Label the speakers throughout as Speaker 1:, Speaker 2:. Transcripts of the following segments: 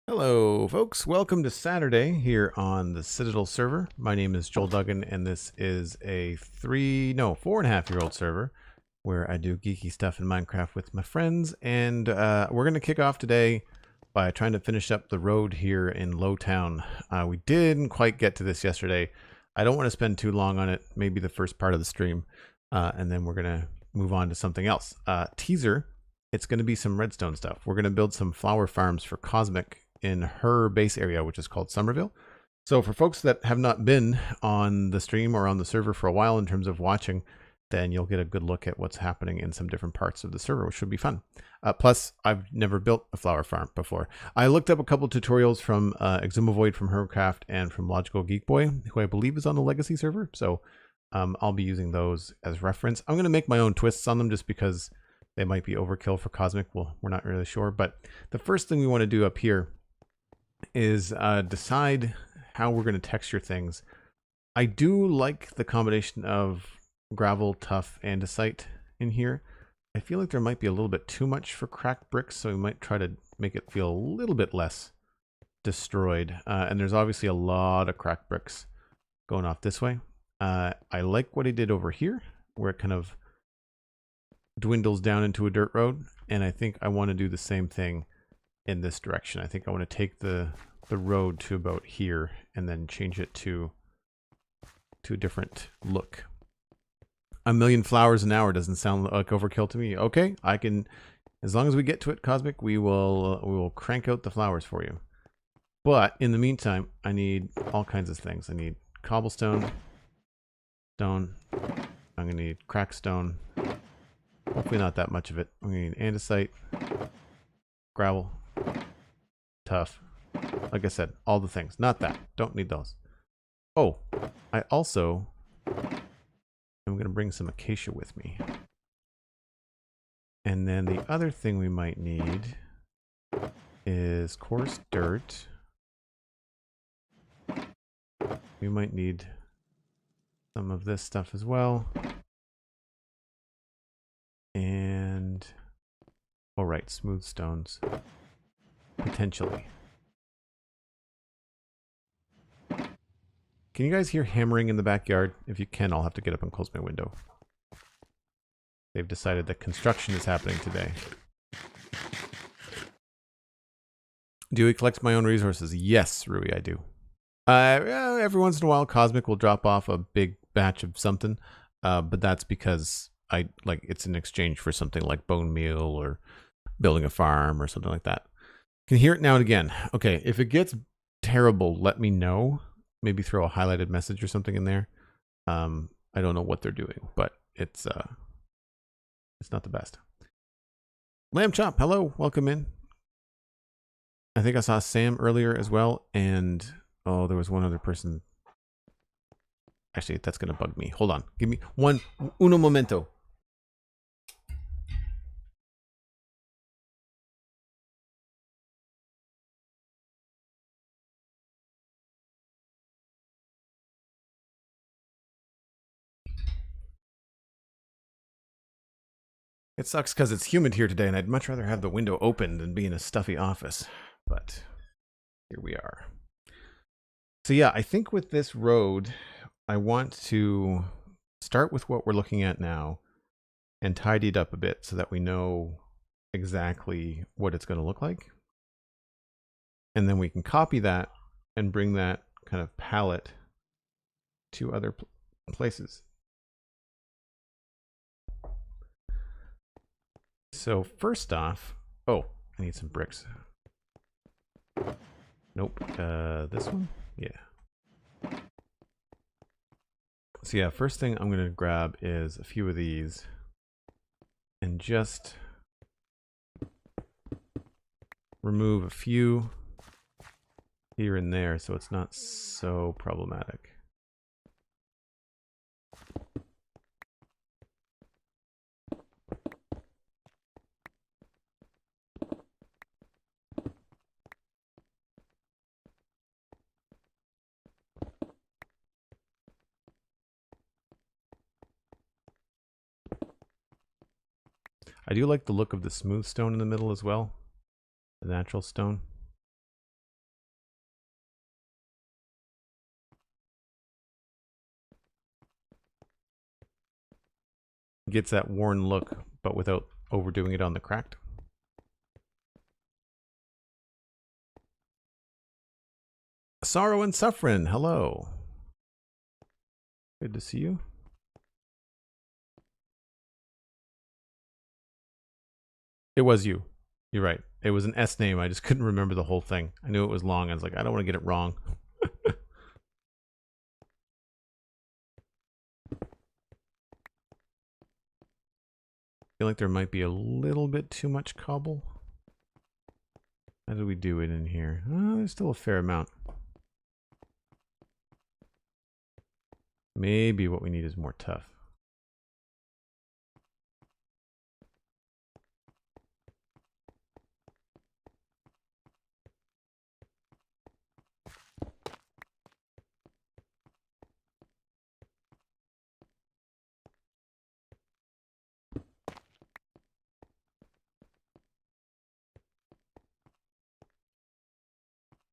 Speaker 1: Hello, folks. Welcome to Saturday here on the Citadel server. My name is Joel Duggan, and this is a 4.5-year-old server where I do geeky stuff in Minecraft with my friends. And we're going to kick off today by trying to finish up the road here in Lowtown. We didn't quite get to this yesterday. I don't want to spend too long on it, maybe the first part of the stream, and then we're going to move on to something else. Teaser, it's going to be some redstone stuff. We're going to build some flower farms for Cosmic in her base area, which is called Summerville. So for folks that have not been on the stream or on the server for a while in terms of watching, then you'll get a good look at what's happening in some different parts of the server, which should be fun. Plus, I've never built a flower farm before. I looked up a couple tutorials from Xisumavoid from Hercraft and from LogicalGeekBoy, who I believe is on the Legacy server. So I'll be using those as reference. I'm going to make my own twists on them just because they might be overkill for Cosmic. Well, we're not really sure. But the first thing we want to do up here is decide how we're going to texture things. I do like the combination of gravel, tuff, andesite in here. I feel like there might be a little bit too much for cracked bricks, so we might try to make it feel a little bit less destroyed. And there's obviously a lot of cracked bricks going off this way. I like what he did over here, where it kind of dwindles down into a dirt road, and I think I want to do the same thing in this direction. I think I want to take the road to about here and then change it to a different look. A million flowers an hour doesn't sound like overkill to me. Okay, I can, as long as we get to it, Cosmic, we will crank out the flowers for you. But in the meantime, I need all kinds of things. I need cobblestone, stone. I'm gonna need cracked stone. Hopefully not that much of it. I'm gonna need andesite, gravel, tough. Like I said, all the things. Not that. Don't need those. Oh, I also am going to bring some acacia with me. And then the other thing we might need is coarse dirt. We might need some of this stuff as well. And, all right, smooth stones. Potentially. Can you guys hear hammering in the backyard? If you can, I'll have to get up and close my window. They've decided that construction is happening today. Do I collect my own resources? Yes, Rui, I do. Every once in a while, Cosmic will drop off a big batch of something, but that's because it's in exchange for something like bone meal or building a farm or something like that. Can hear it now and again. Okay, if it gets terrible, let me know. Maybe throw a highlighted message or something in there. I don't know what they're doing, but it's not the best. Lamb Chop, hello, welcome in. I think I saw Sam earlier as well, and oh, there was one other person. Actually, that's gonna bug me. Hold on, give me uno momento. It sucks because it's humid here today, and I'd much rather have the window open than be in a stuffy office. But here we are. So yeah, I think with this road, I want to start with what we're looking at now and tidy it up a bit so that we know exactly what it's going to look like. And then we can copy that and bring that kind of palette to other places. So first off, oh, I need some bricks. Nope. This one? Yeah. So yeah, first thing I'm going to grab is a few of these and just remove a few here and there so it's not so problematic. I do like the look of the smooth stone in the middle as well. The natural stone. gets that worn look, but without overdoing it on the cracked. Sorrow and Suffering, hello. Good to see you. It was you. You're right. It was an S name. I just couldn't remember the whole thing. I knew it was long. I was like, I don't want to get it wrong. I feel like there might be a little bit too much cobble. How do we do it in here? Oh, there's still a fair amount. Maybe what we need is more tough.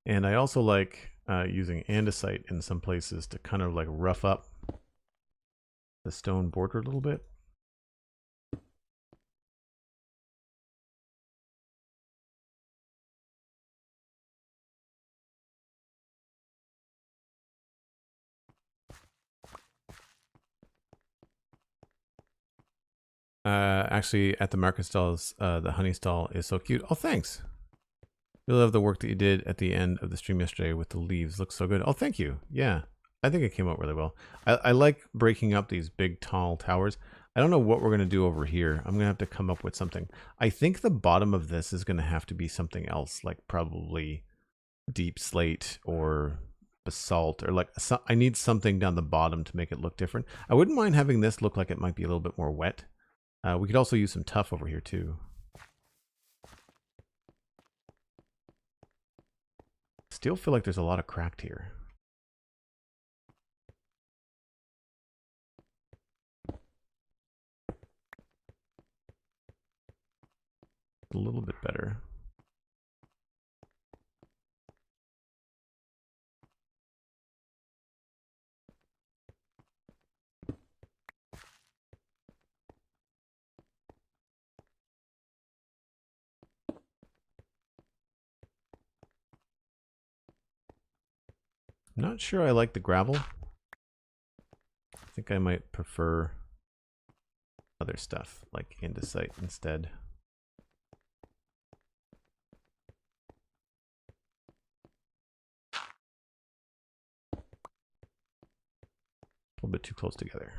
Speaker 1: And I also like using andesite in some places to kind of like rough up the stone border a little bit. Actually, at the market stalls, the honey stall is so cute. Oh, thanks. Really love the work that you did at the end of the stream yesterday with the leaves. Looks so good. Oh, thank you. Yeah, I think it came out really well. I like breaking up these big, tall towers. I don't know what we're going to do over here. I'm going to have to come up with something. I think the bottom of this is going to have to be something else, like probably deep slate or basalt, or like I need something down the bottom to make it look different. I wouldn't mind having this look like it might be a little bit more wet. We could also use some tuff over here too. Still feel like there's a lot of cracked here. A little bit better. I'm not sure I like the gravel. I think I might prefer other stuff like andesite instead. A little bit too close together.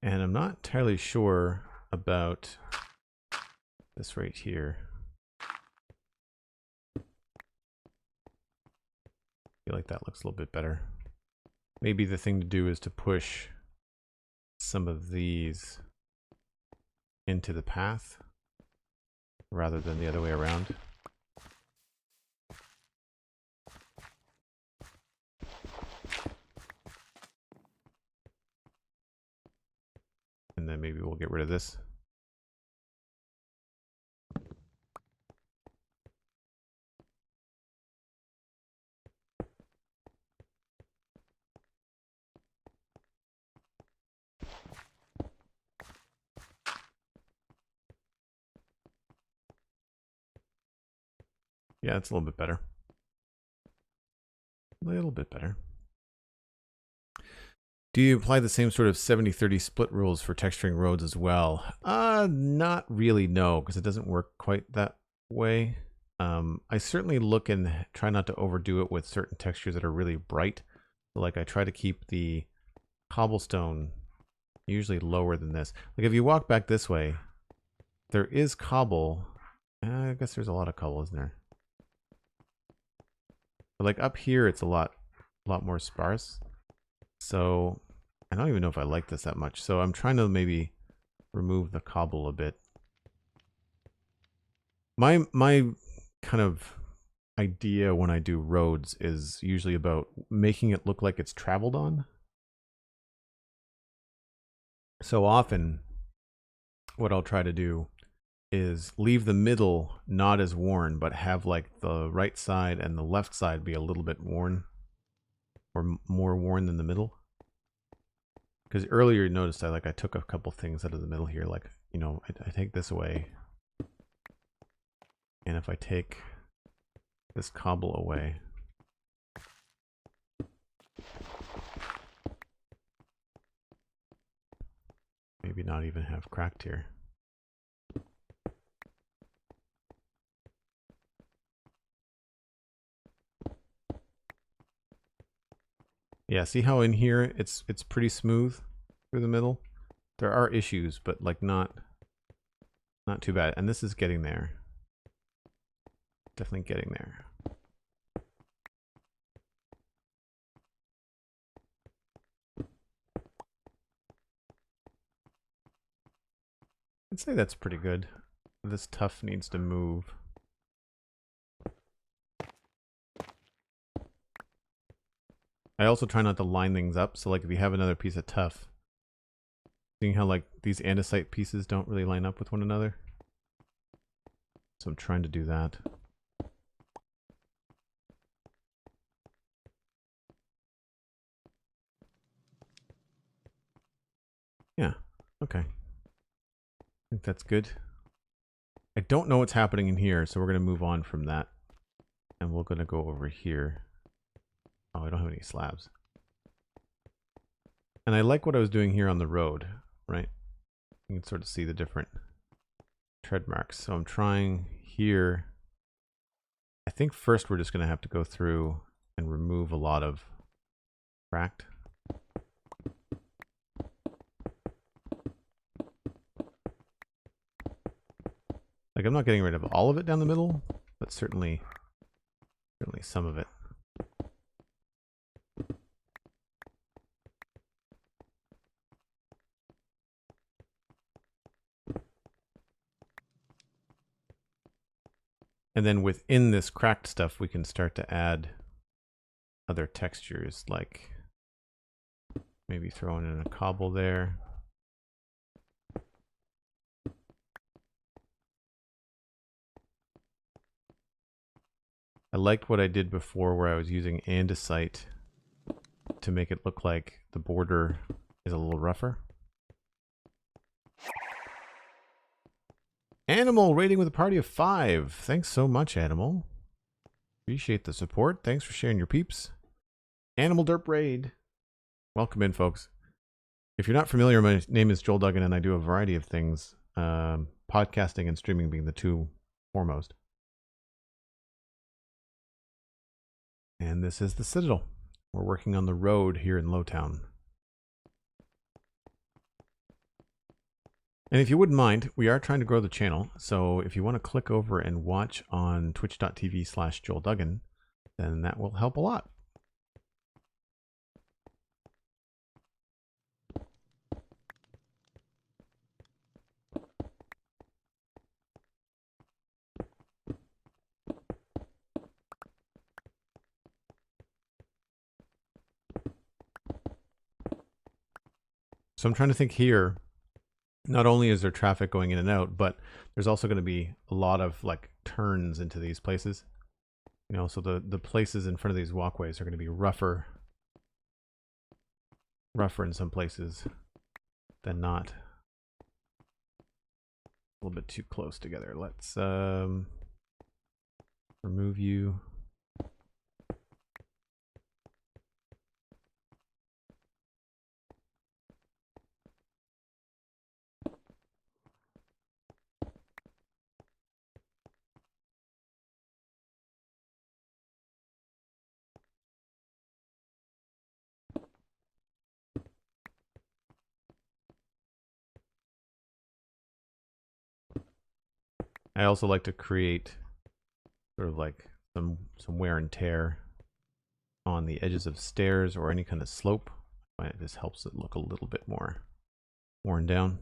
Speaker 1: And I'm not entirely sure about this right here. I feel like that looks a little bit better. Maybe the thing to do is to push some of these into the path rather than the other way around. And then maybe we'll get rid of this. Yeah, it's a little bit better. A little bit better. Do you apply the same sort of 70-30 split rules for texturing roads as well? Not really, no, because it doesn't work quite that way. I certainly look and try not to overdo it with certain textures that are really bright. So like I try to keep the cobblestone usually lower than this. Like if you walk back this way, there is cobble. I guess there's a lot of cobble, isn't there? But like up here, it's a lot more sparse. So I don't even know if I like this that much. So I'm trying to maybe remove the cobble a bit. My kind of idea when I do roads is usually about making it look like it's traveled on. So often, what I'll try to do is leave the middle not as worn, but have like the right side and the left side be a little bit worn, or more worn than the middle. Because earlier you noticed I took a couple things out of the middle here, like, you know, I take this away, and if I take this cobble away, maybe not even have cracked here. Yeah, see how in here it's pretty smooth through the middle? There are issues, but like not too bad. And this is getting there. Definitely getting there. I'd say that's pretty good. This tuff needs to move. I also try not to line things up, so like if you have another piece of tuff, seeing how like these andesite pieces don't really line up with one another. So I'm trying to do that. Yeah, okay. I think that's good. I don't know what's happening in here, so we're going to move on from that. And we're going to go over here. Oh, I don't have any slabs. And I like what I was doing here on the road, right? You can sort of see the different tread marks. So I'm trying here. I think first we're just going to have to go through and remove a lot of cracked. Like I'm not getting rid of all of it down the middle, but certainly some of it. And then within this cracked stuff, we can start to add other textures, like maybe throwing in a cobble there. I liked what I did before where I was using andesite to make it look like the border is a little rougher. Animal rating with a party of 5. Thanks so much, Animal. Appreciate the support. Thanks for sharing your peeps. Animal Derp Raid. Welcome in, folks. If you're not familiar, my name is Joel Duggan, and I do a variety of things, podcasting and streaming being the two foremost. And this is the Citadel. We're working on the road here in Lowtown. And if you wouldn't mind, we are trying to grow the channel. So if you want to click over and watch on twitch.tv/JoelDuggan, then that will help a lot. So I'm trying to think here, not only is there traffic going in and out, but there's also going to be a lot of like turns into these places. You know, so the places in front of these walkways are going to be rougher in some places than not. A little bit too close together. Let's remove you. I also like to create sort of like some wear and tear on the edges of stairs or any kind of slope. This helps it look a little bit more worn down.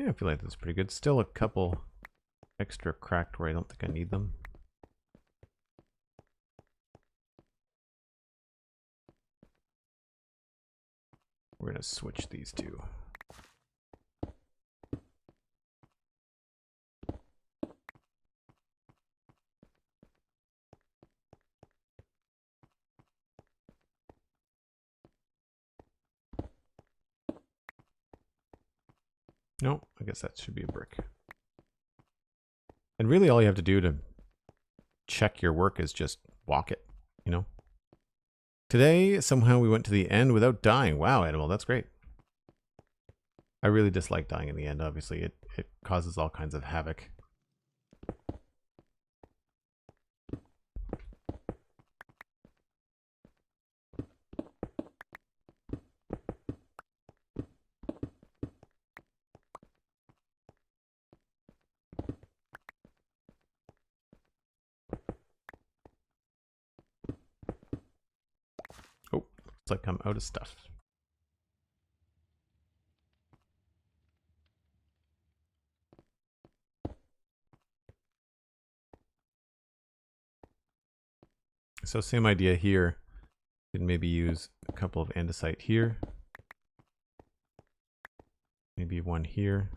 Speaker 1: Yeah, I feel like that's pretty good. Still a couple extra cracked where I don't think I need them. We're going to switch these two. No, I guess that should be a brick. And really all you have to do to check your work is just walk it, you know? Today, somehow we went to the end without dying. Wow, Animal, that's great. I really dislike dying in the end, obviously. It causes all kinds of havoc. Oh, looks like I'm out of stuff. So same idea here. You can maybe use a couple of andesite here. Maybe one here.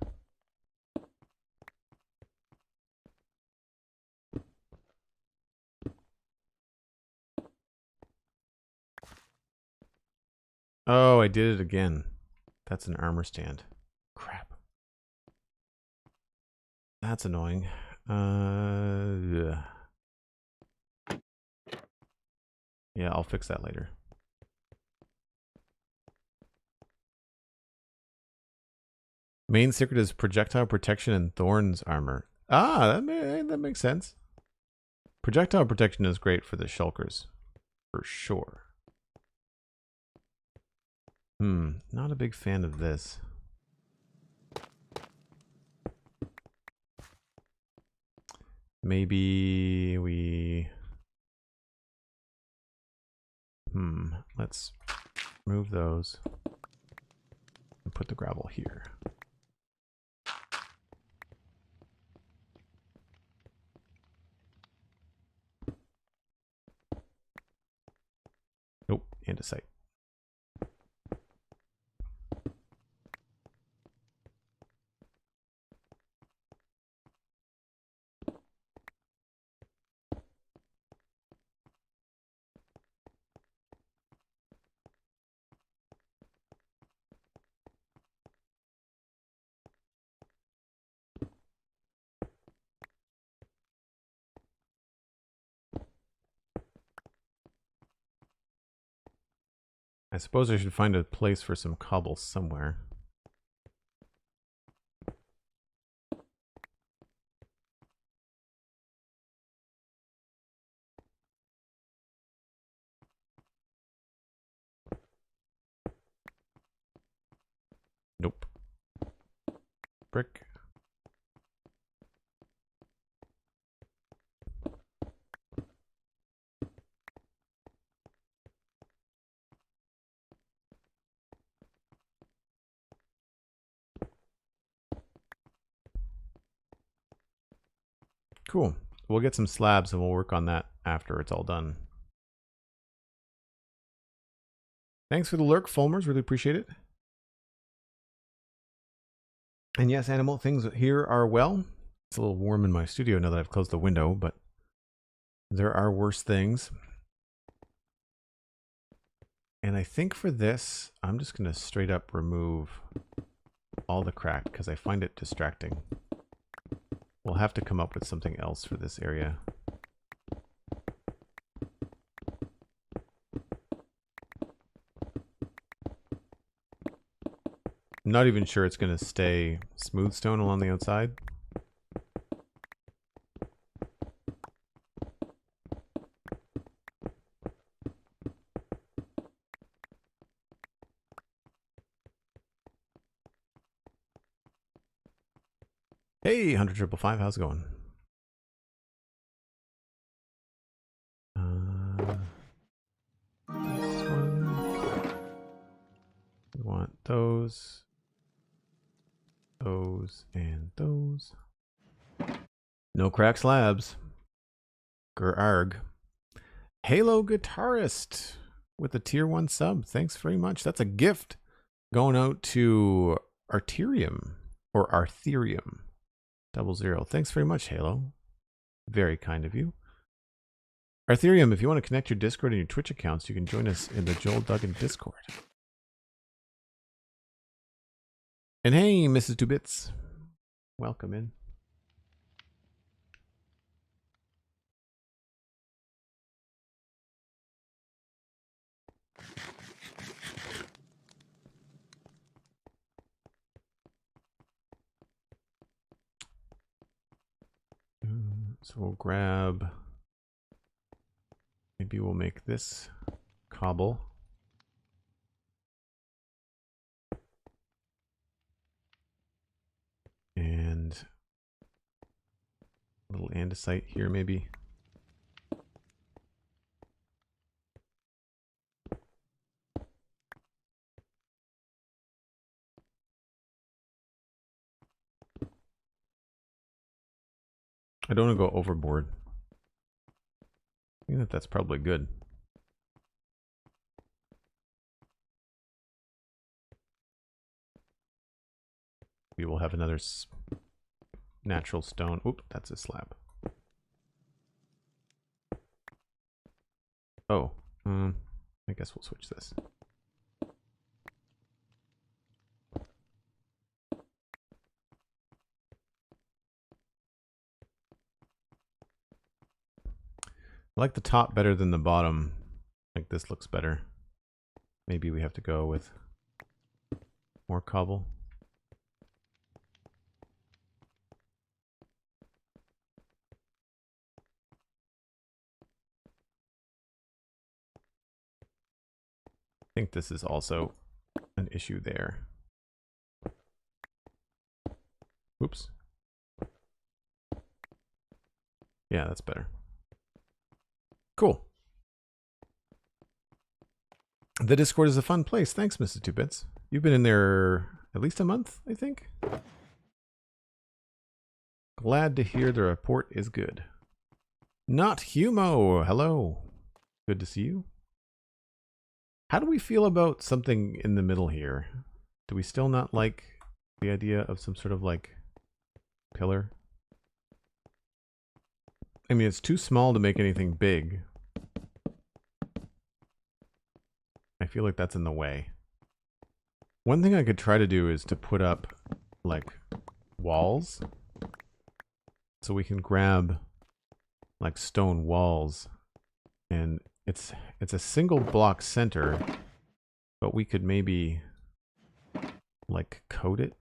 Speaker 1: Oh, I did it again. That's an armor stand. Crap. That's annoying. Yeah, I'll fix that later. Main secret is projectile protection and thorns armor. Ah, that makes sense. Projectile protection is great for the shulkers, for sure. Not a big fan of this. Maybe we... let's remove those and put the gravel here. Nope, andesite. I suppose I should find a place for some cobble somewhere. Nope. Brick. Cool. We'll get some slabs and we'll work on that after it's all done. Thanks for the lurk, Fulmers. Really appreciate it. And yes, Animal, things here are well. It's a little warm in my studio now that I've closed the window, but there are worse things. And I think for this, I'm just going to straight up remove all the crack because I find it distracting. We'll have to come up with something else for this area. I'm not even sure it's going to stay smooth stone along the outside. Hey, 100,555, how's it going? This one. We want those. Those. those and those. No crack slabs. Grr-arg. Halo Guitarist with a tier 1 sub. Thanks very much. That's a gift going out to Arterium or Artherium 00. Thanks very much, Halo. Very kind of you. Artherium, if you want to connect your Discord and your Twitch accounts, you can join us in the Joel Duggan Discord. And hey, Mrs. 2Bits. Welcome in. So we'll grab, maybe we'll make this cobble. And a little andesite here maybe. I don't want to go overboard. I think that that's probably good. We will have another natural stone. Oop, that's a slab. Oh, I guess we'll switch this. I like the top better than the bottom. Like this looks better. Maybe we have to go with more cobble. I think this is also an issue there. Oops. Yeah, that's better. Cool. The Discord is a fun place. Thanks, Mrs. 2Bits. You've been in there at least a month, I think. Glad to hear the report is good. Not Humo. Hello. Good to see you. How do we feel about something in the middle here? Do we still not like the idea of some sort of like pillar? I mean, it's too small to make anything big. I feel like that's in the way. One thing I could try to do is to put up like walls. So we can grab like stone walls, and it's a single block center, but we could maybe like coat it.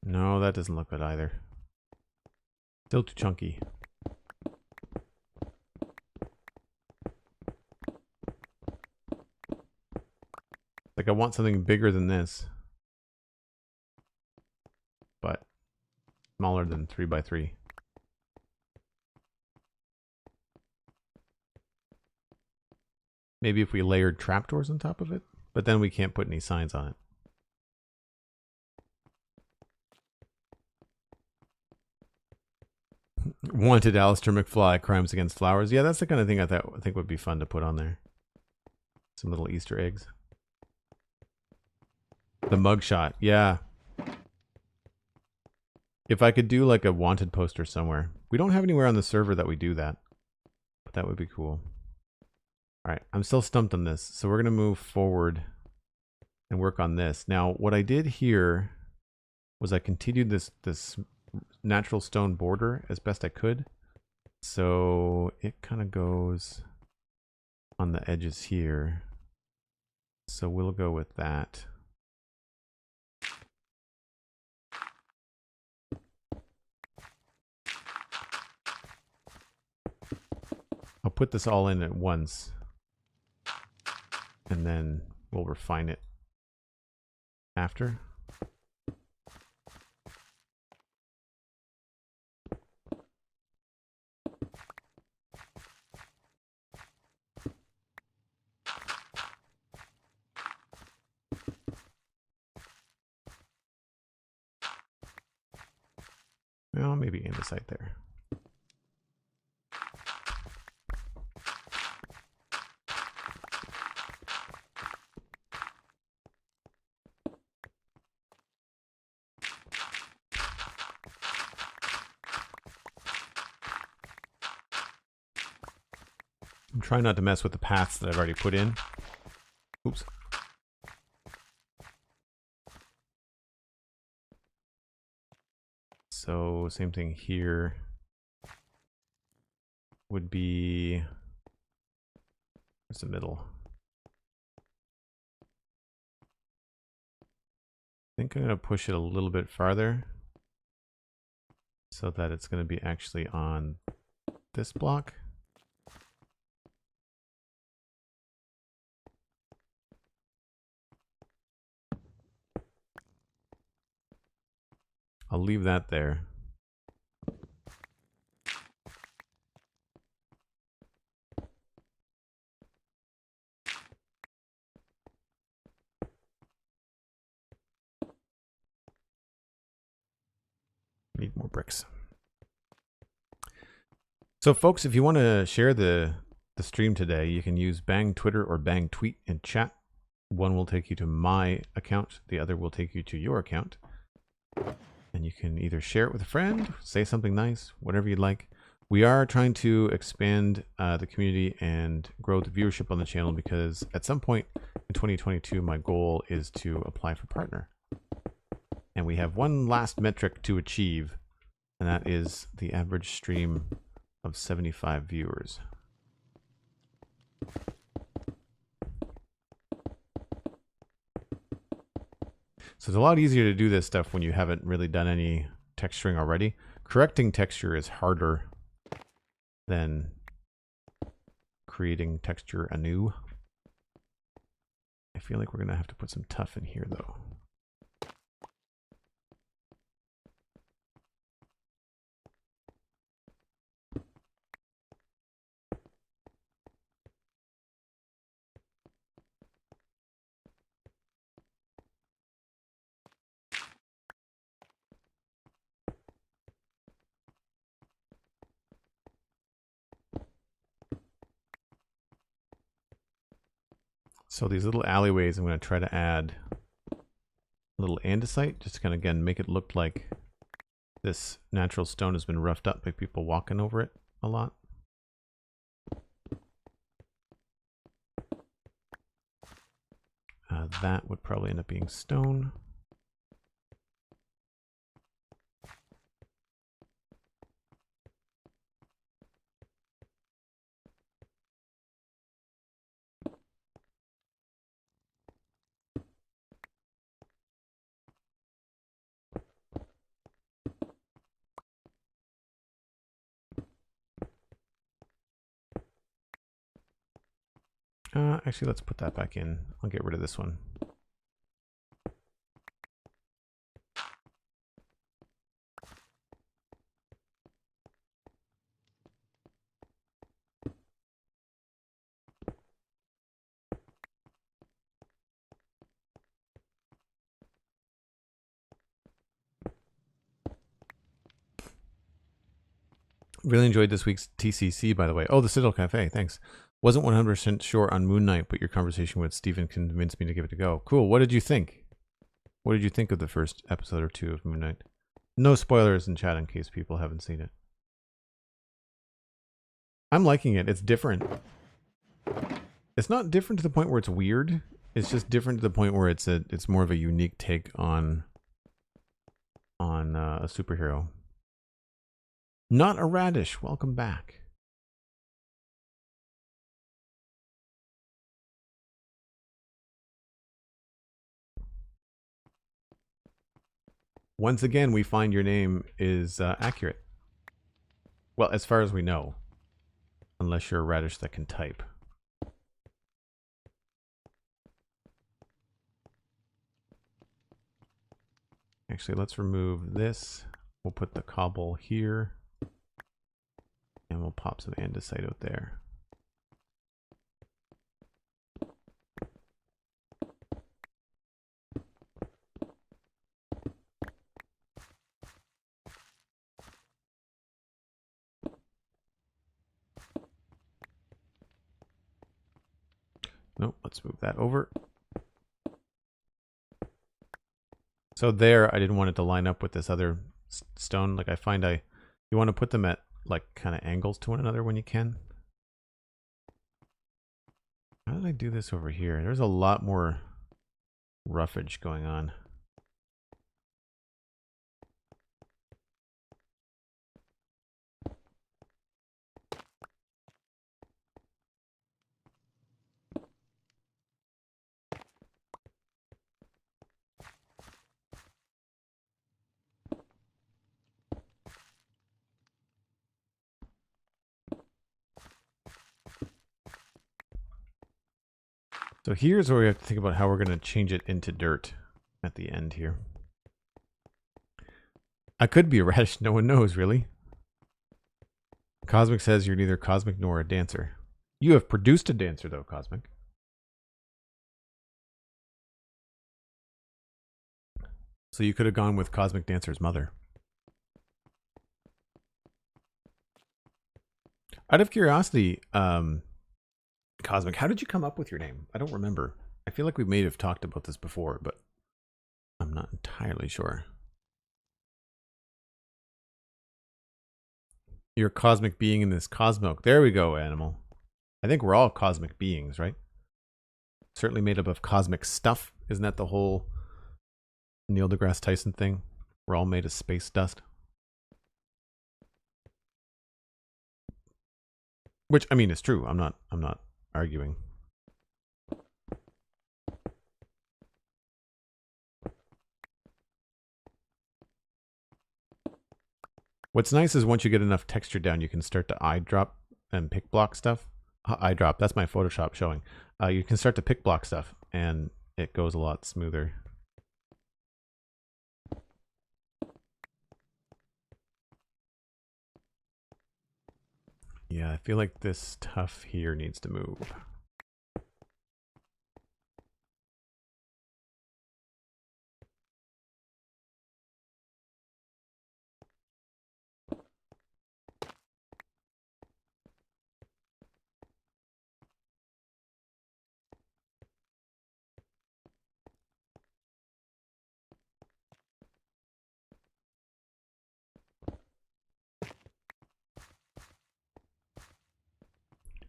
Speaker 1: No, that doesn't look good either. Still too chunky. Like I want something bigger than this, but smaller than 3x3. Maybe if we layered trapdoors on top of it, but then we can't put any signs on it. Wanted Alistair McFly, Crimes Against Flowers. Yeah, that's the kind of thing I think would be fun to put on there. Some little Easter eggs. The mugshot, yeah. If I could do like a wanted poster somewhere. We don't have anywhere on the server that we do that, but that would be cool. All right, I'm still stumped on this, so we're gonna move forward and work on this. Now, what I did here was I continued this natural stone border as best I could. So it kind of goes on the edges here. So we'll go with that. I'll put this all in at once, and then we'll refine it after. Well, maybe andesite there. I'm trying not to mess with the paths that I've already put in. Oops. So same thing here would be, where's the middle? I think I'm going to push it a little bit farther so that it's going to be actually on this block. I'll leave that there. Need more bricks. So folks, if you want to share the stream today, you can use Bang Twitter or Bang Tweet in chat. One will take you to my account, the other will take you to your account. And you can either share it with a friend, say something nice, whatever you'd like. We are trying to expand the community and grow the viewership on the channel because at some point in 2022, my goal is to apply for partner. And we have one last metric to achieve, and that is the average stream of 75 viewers. So it's a lot easier to do this stuff when you haven't really done any texturing already. Correcting texture is harder than creating texture anew. I feel like we're going to have to put some tuff in here though. So these little alleyways, I'm going to try to add a little andesite, just to kind of, again, make it look like this natural stone has been roughed up by people walking over it a lot. That would probably end up being stone. Actually, let's put that back in. I'll get rid of this one. Really enjoyed this week's TCC, by the way. Oh, the Citadel Cafe, thanks. Wasn't 100% sure on Moon Knight, but your conversation with Steven convinced me to give it a go. Cool. What did you think? What did you think of the first episode or two of Moon Knight? No spoilers in chat in case people haven't seen it. I'm liking it. It's different. It's not different to the point where it's weird. It's just different to the point where it's more of a unique take on a superhero. Not a radish. Welcome back. Once again, we find your name is accurate. Well, as far as we know. Unless you're a radish that can type. Actually, let's remove this. We'll put the cobble here. And we'll pop some andesite out there. Nope, let's move that over. So there, I didn't want it to line up with this other stone. Like I find you want to put them at like kind of angles to one another when you can. How did I do this over here? There's a lot more roughage going on. So here's where we have to think about how we're going to change it into dirt at the end here. I could be a radish, no one knows, really. Cosmic says you're neither Cosmic nor a dancer. You have produced a dancer, though, Cosmic. So you could have gone with Cosmic Dancer's mother. Out of curiosity, Cosmic, how did you come up with your name? I don't remember. I feel like we may have talked about this before, but I'm not entirely sure. You're a cosmic being in this cosmos. There we go, animal. I think we're all cosmic beings, right? Certainly made up of cosmic stuff. Isn't that the whole Neil deGrasse Tyson thing? We're all made of space dust. Which, I mean, is true. I'm not arguing. What's nice is once you get enough texture down, you can start to eye drop and pick block stuff. Eye drop, that's my Photoshop showing. You can start to pick block stuff and it goes a lot smoother. Yeah, I feel like this stuff here needs to move.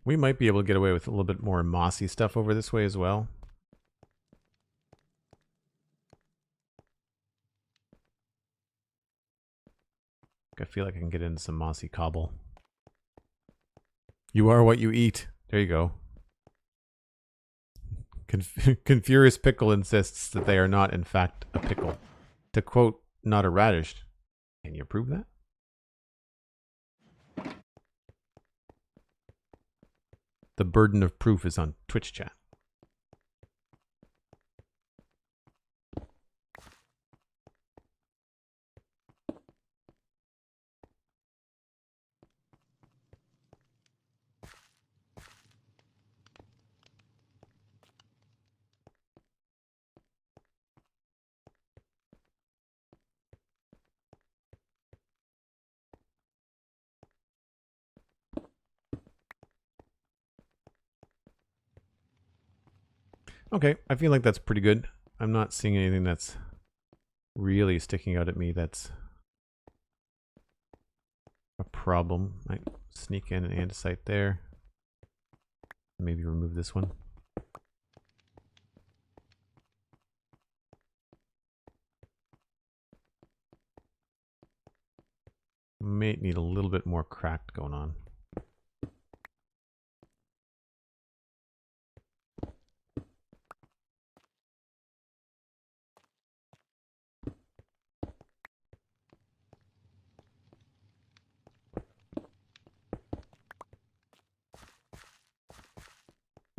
Speaker 1: We might be able to get away with a little bit more mossy stuff over this way as well. I feel like I can get into some mossy cobble. You are what you eat. There you go. Confurious Pickle insists that they are not, in fact, a pickle. To quote, not a radish. Can you prove that? The burden of proof is on Twitch chat. Okay, I feel like that's pretty good. I'm not seeing anything that's really sticking out at me that's a problem. Might sneak in an andesite there. Maybe remove this one. May need a little bit more cracked going on.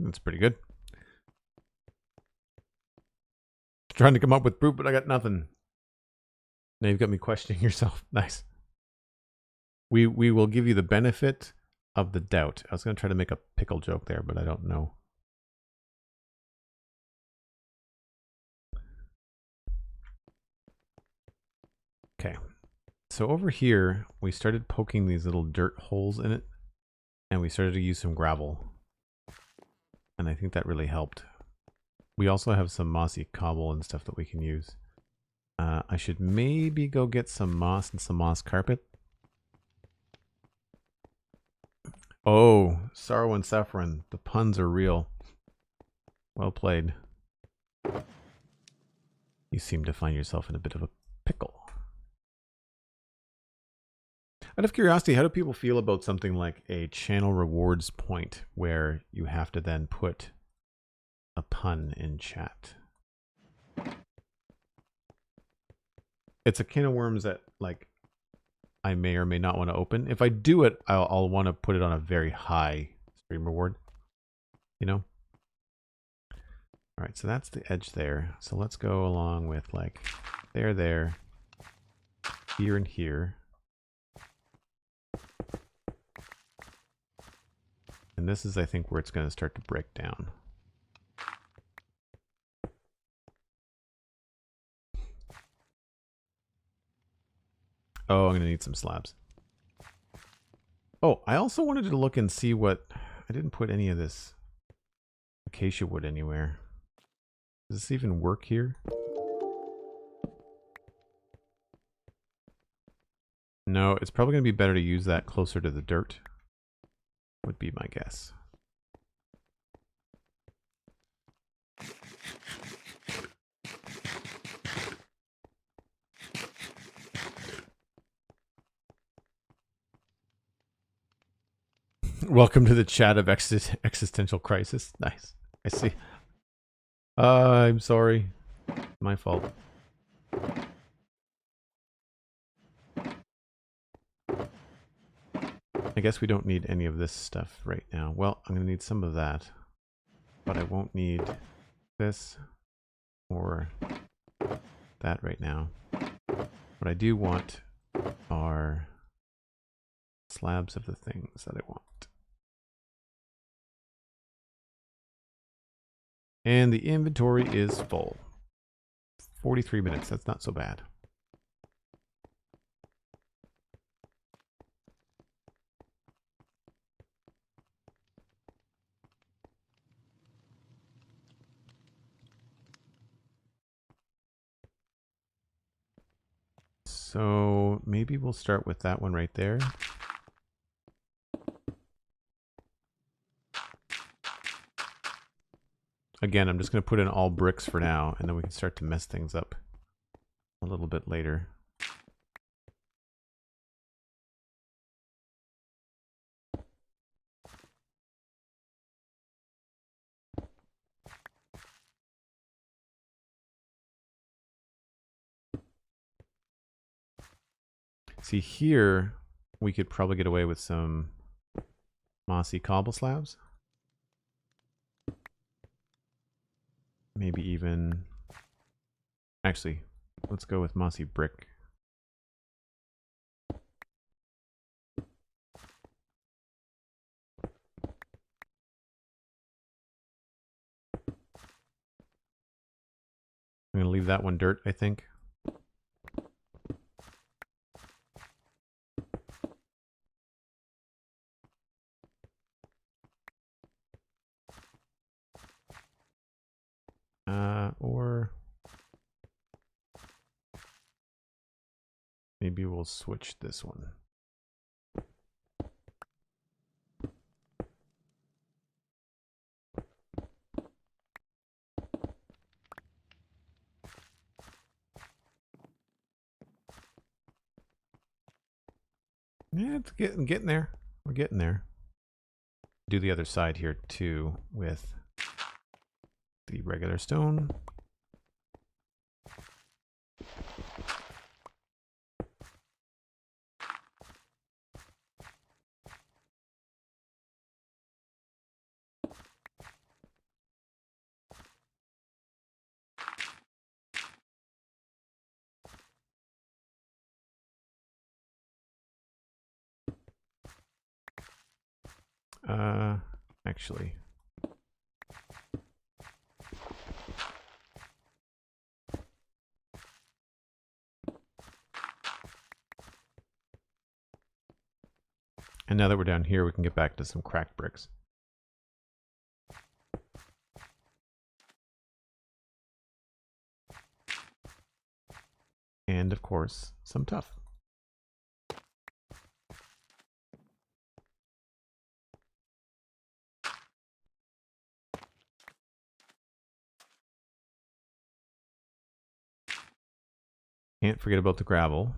Speaker 1: That's pretty good. Trying to come up with proof, but I got nothing. Now you've got me questioning yourself. Nice. We will give you the benefit of the doubt. I was going to try to make a pickle joke there, but I don't know. Okay. So over here, we started poking these little dirt holes in it, and we started to use some gravel. And I think that really helped. We also have some mossy cobble and stuff that we can use. I should maybe go get some moss and some moss carpet. Oh, Sorrow and Saffron. The puns are real. Well played. You seem to find yourself in a bit of a pickle. Out of curiosity, how do people feel about something like a channel rewards point where you have to then put a pun in chat? It's a can of worms that, like, I may or may not want to open. If I do it, I'll want to put it on a very high stream reward. You know? All right, so that's the edge there. So let's go along with, like, there, here and here. And this is, I think, where it's going to start to break down. Oh, I'm going to need some slabs. Oh, I also wanted to look and see what... I didn't put any of this acacia wood anywhere. Does this even work here? No, it's probably going to be better to use that closer to the dirt. Would be my guess. Welcome to the chat of existential crisis. Nice. I see. I'm sorry. My fault. I guess we don't need any of this stuff right now. Well, I'm going to need some of that. But I won't need this or that right now. What I do want are slabs of the things that I want. And the inventory is full. 43 minutes, that's not so bad. So maybe we'll start with that one right there. Again, I'm just going to put in all bricks for now, and then we can start to mess things up a little bit later. See, here we could probably get away with some mossy cobble slabs. Maybe even... Actually, let's go with mossy brick. I'm going to leave that one dirt, I think. Or maybe we'll switch this one. Yeah, it's getting there. We're getting there. Do the other side here too with the regular stone. Actually. And now that we're down here, we can get back to some cracked bricks. And of course, some tough. Can't forget about the gravel.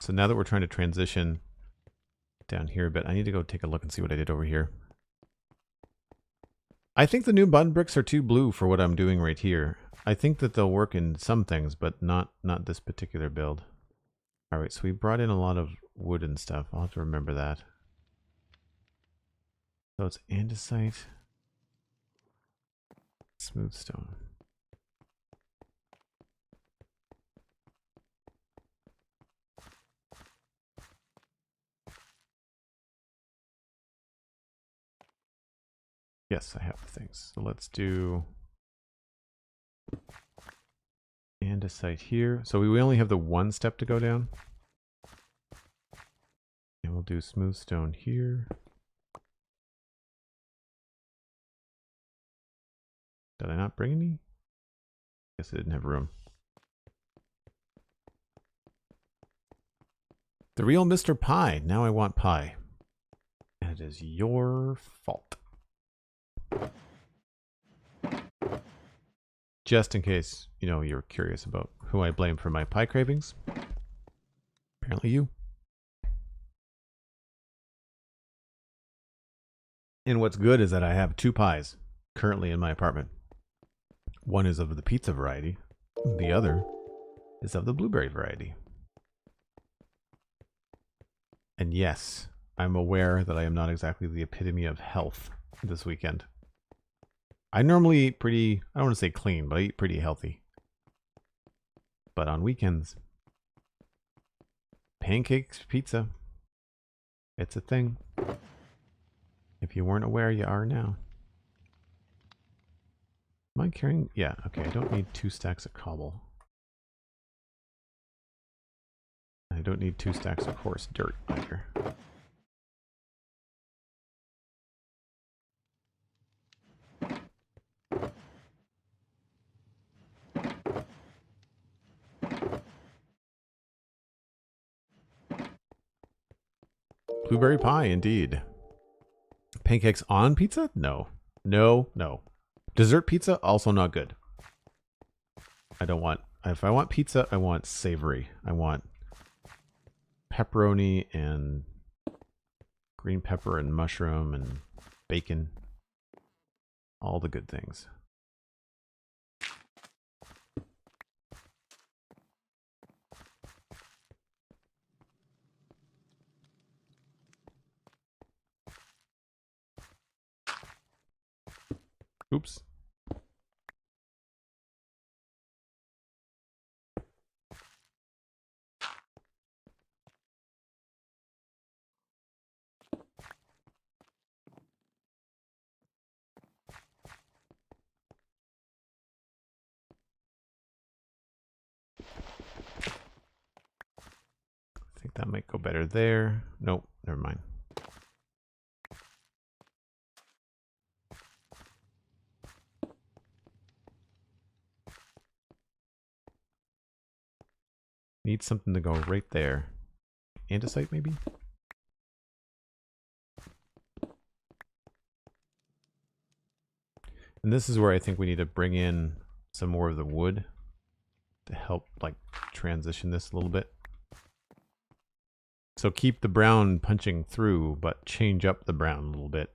Speaker 1: So now that we're trying to transition down here a bit, I need to go take a look and see what I did over here. I think the new button bricks are too blue for what I'm doing right here. I think that they'll work in some things, but not this particular build. All right, so we brought in a lot of wood and stuff. I'll have to remember that. So it's andesite, smooth stone. Yes, I have the things. So let's do andesite here. So we only have the one step to go down. And we'll do smooth stone here. Did I not bring any? Guess I didn't have room. The real Mr. Pie. Now I want pie. And it is your fault. Just in case, you know, you're curious about who I blame for my pie cravings. Apparently you. And what's good is that I have 2 pies currently in my apartment. One is of the pizza variety. The other is of the blueberry variety. And yes, I'm aware that I am not exactly the epitome of health this weekend. I normally eat pretty, I don't want to say clean, but I eat pretty healthy. But on weekends, pancakes, pizza, it's a thing. If you weren't aware, you are now. Am I carrying? Yeah, okay, I don't need 2 stacks of cobble. I don't need 2 stacks of coarse dirt either. Blueberry pie, indeed. Pancakes on pizza? No. No, no. Dessert pizza, also not good. I don't want, if I want pizza, I want savory. I want pepperoni and green pepper and mushroom and bacon. All the good things. Oops. I think that might go better there. Nope, never mind. Need something to go right there. Andesite, maybe? And this is where I think we need to bring in some more of the wood to help, like, transition this a little bit. So keep the brown punching through, but change up the brown a little bit.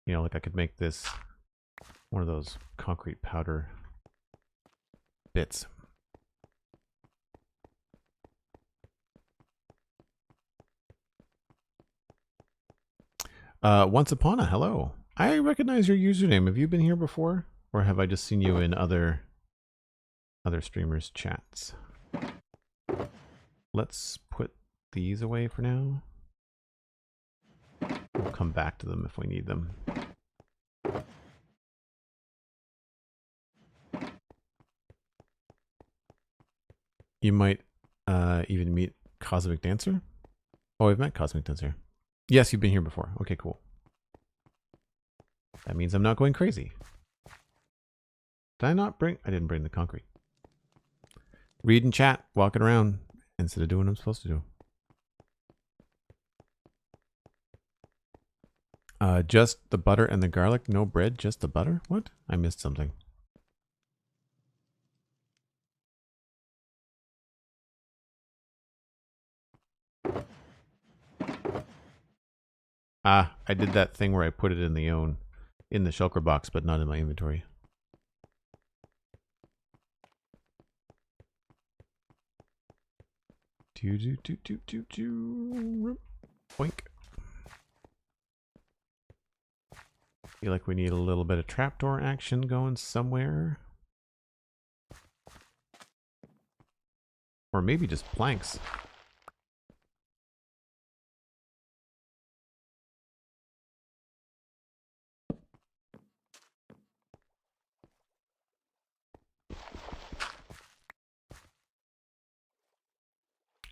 Speaker 1: You know, like I could make this one of those concrete powder bits. Once upon a hello. I recognize your username. Have you been here before? Or have I just seen you in other streamers' chats? Let's put these away for now. We'll come back to them if we need them. You might even meet Cosmic Dancer. Oh, I've met Cosmic Dancer. Yes, you've been here before. Okay, cool. That means I'm not going crazy. Did I not bring? I didn't bring the concrete. Reading chat, walking around instead of doing what I'm supposed to do. Just the butter and the garlic, no bread, just the butter? What? I missed something. Ah, I did that thing where I put it in the shulker box, but not in my inventory. Boink. Feel like we need a little bit of trapdoor action going somewhere. Or maybe just planks.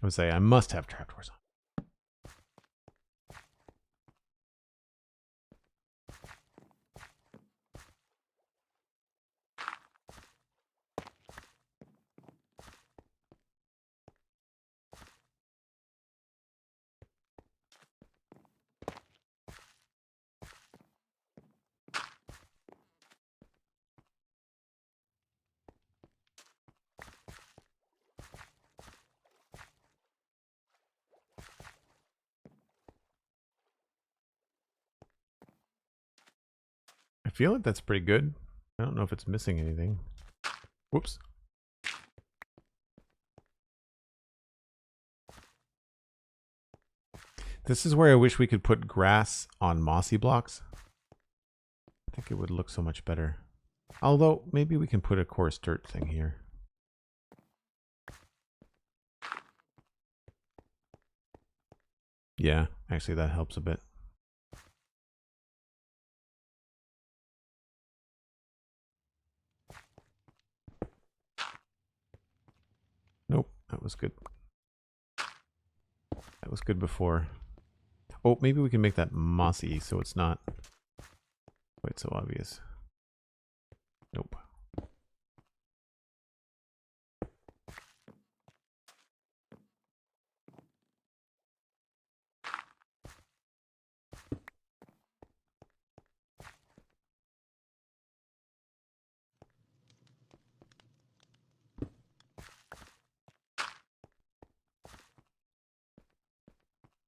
Speaker 1: I would say I must have trapdoors on. I feel like that's pretty good. I don't know if it's missing anything. Whoops. This is where I wish we could put grass on mossy blocks. I think it would look so much better. Although, maybe we can put a coarse dirt thing here. Yeah, actually that helps a bit. Nope, that was good. That was good before. Oh, maybe we can make that mossy so it's not quite so obvious. Nope.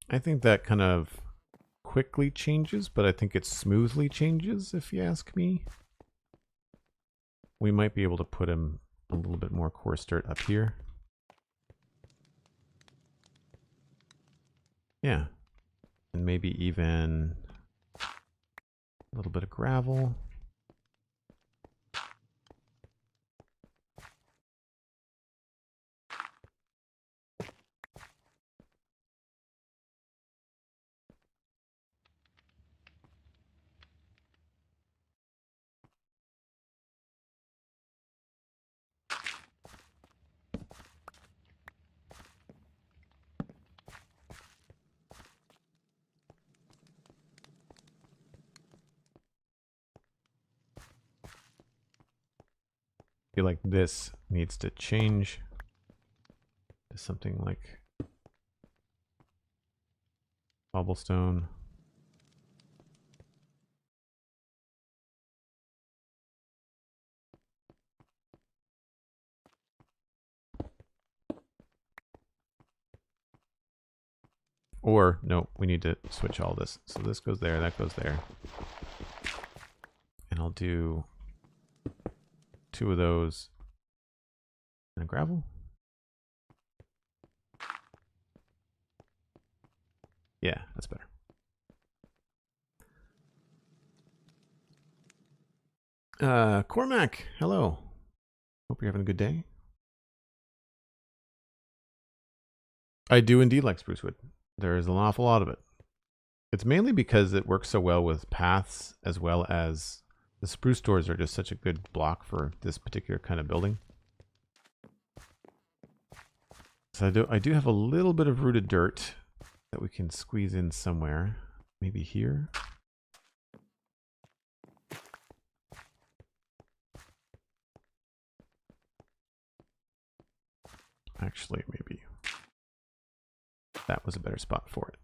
Speaker 1: I think that kind of quickly changes, but I think it smoothly changes, if you ask me. We might be able to put him a little bit more coarse dirt up here. Yeah. And maybe even a little bit of gravel. I feel like this needs to change to something like cobblestone. Or, no, we need to switch all this. So this goes there, that goes there. And I'll do 2 of those. And gravel? Yeah, that's better. Cormac, hello. Hope you're having a good day. I do indeed like spruce wood. There is an awful lot of it. It's mainly because it works so well with paths, as well as the spruce doors are just such a good block for this particular kind of building. So I do have a little bit of rooted dirt that we can squeeze in somewhere. Maybe here. Actually, maybe that was a better spot for it.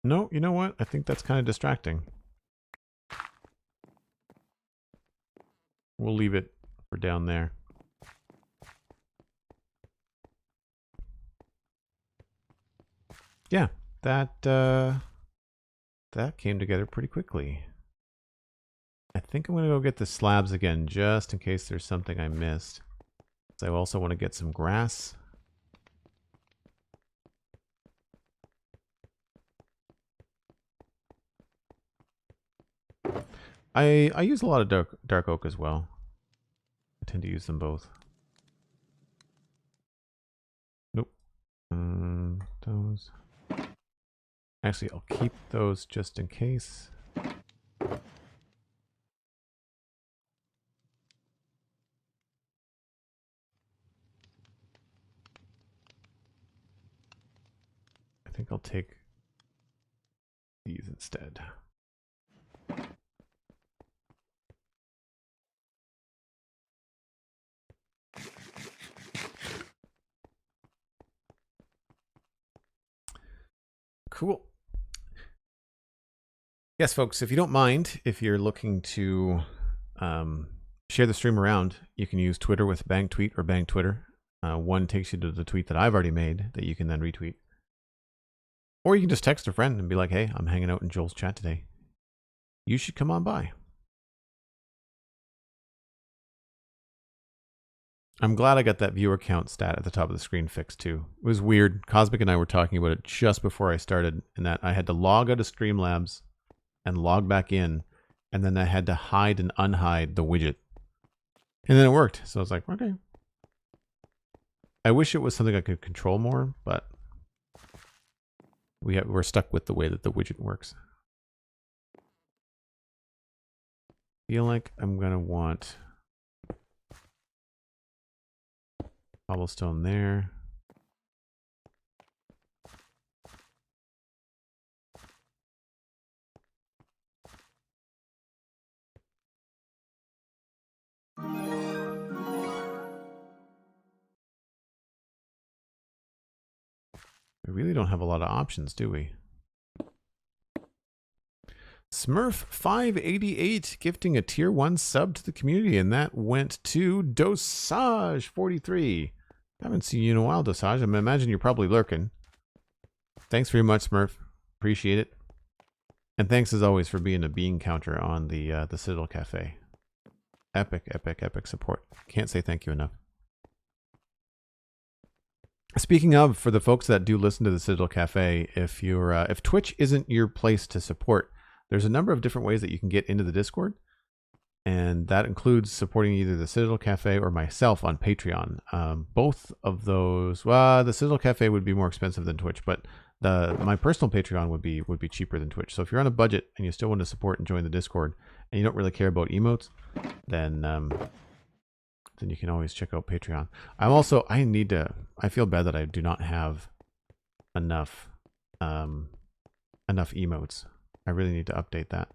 Speaker 1: No, you know what? I think that's kind of distracting. We'll leave it for down there. Yeah, that came together pretty quickly. I think I'm going to go get the slabs again, just in case there's something I missed. So I also want to get some grass. I use a lot of dark oak as well. I tend to use them both. Nope. Those. Actually, I'll keep those just in case. I think I'll take these instead. Cool. Yes, folks, if you don't mind, if you're looking to share the stream around, you can use Twitter with Bang Tweet or Bang Twitter. One takes you to the tweet that I've already made that you can then retweet. Or you can just text a friend and be like, hey, I'm hanging out in Joel's chat today. You should come on by. I'm glad I got that viewer count stat at the top of the screen fixed too. It was weird. Cosmic and I were talking about it just before I started, and that I had to log out of Streamlabs and log back in, and then I had to hide and unhide the widget. And then it worked. So I was like, okay. I wish it was something I could control more, but we're stuck with the way that the widget works. Feel like I'm gonna want cobblestone there. We really don't have a lot of options, do we? Smurf588 gifting a tier 1 sub to the community, and that went to Dosage43. Haven't seen you in a while, Dosage. I imagine you're probably lurking. Thanks very much, Smurf. Appreciate it. And thanks as always for being a bean counter on the Citadel Cafe. Epic, epic, epic support. Can't say thank you enough. Speaking of, for the folks that do listen to the Citadel Cafe, if you're if Twitch isn't your place to support, there's a number of different ways that you can get into the Discord, and that includes supporting either the Citadel Cafe or myself on Patreon. Both of those, well, the Citadel Cafe would be more expensive than Twitch, but my personal Patreon would be cheaper than Twitch. So if you're on a budget and you still want to support and join the Discord, and you don't really care about emotes, then you can always check out Patreon. I feel bad that I do not have enough emotes. I really need to update that.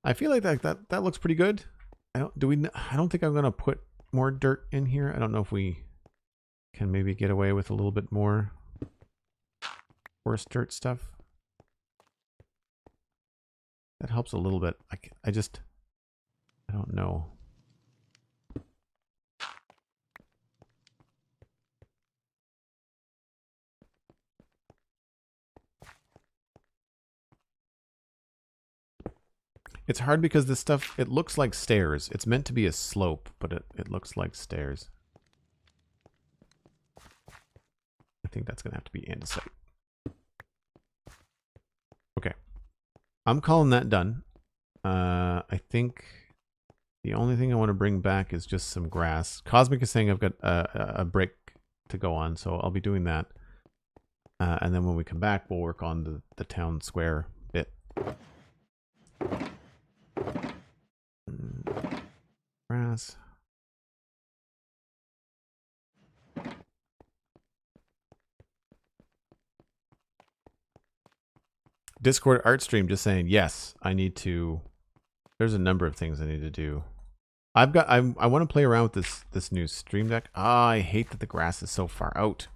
Speaker 1: I feel like that looks pretty good. I don't think I'm gonna put more dirt in here. I don't know if we can maybe get away with a little bit more coarse dirt stuff. That helps a little bit. I don't know. It's hard because this stuff, it looks like stairs. It's meant to be a slope, but it looks like stairs. I think that's going to have to be andesite. Okay. I'm calling that done. I think the only thing I want to bring back is just some grass. Cosmic is saying I've got a brick to go on, so I'll be doing that. And then when we come back, we'll work on the town square bit. Grass. grass. Discord art stream just saying, yes, I need to. There's a number of things I need to do. I want to play around with this new stream deck. Ah, I hate that the grass is so far out.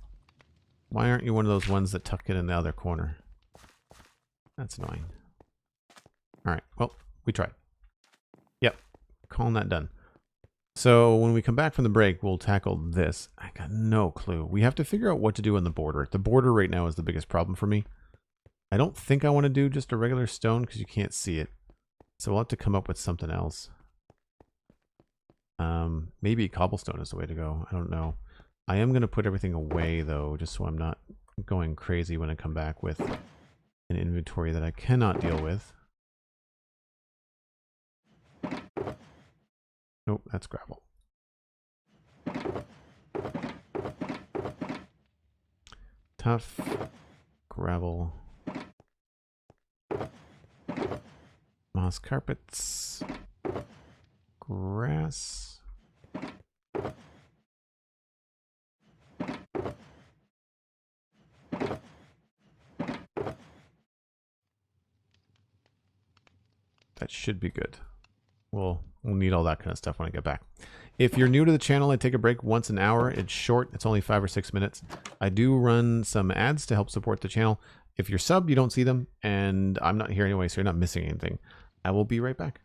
Speaker 1: Why aren't you one of those ones that tuck it in the other corner? That's annoying. All right, well, we tried. Yep, calling that done. So when we come back from the break, we'll tackle this. I got no clue. We have to figure out what to do on the border. The border right now is the biggest problem for me. I don't think I want to do just a regular stone because you can't see it. So we'll have to come up with something else. Maybe cobblestone is the way to go. I don't know. I am going to put everything away though, just so I'm not going crazy when I come back with an inventory that I cannot deal with. Nope, that's gravel. Tough gravel. Moss carpets. Grass. That should be good. We'll need all that kind of stuff when I get back. If you're new to the channel, I take a break once an hour. It's short. It's only 5 or 6 minutes. I do run some ads to help support the channel. If you're subbed, you don't see them, and I'm not here anyway, so you're not missing anything. I will be right back.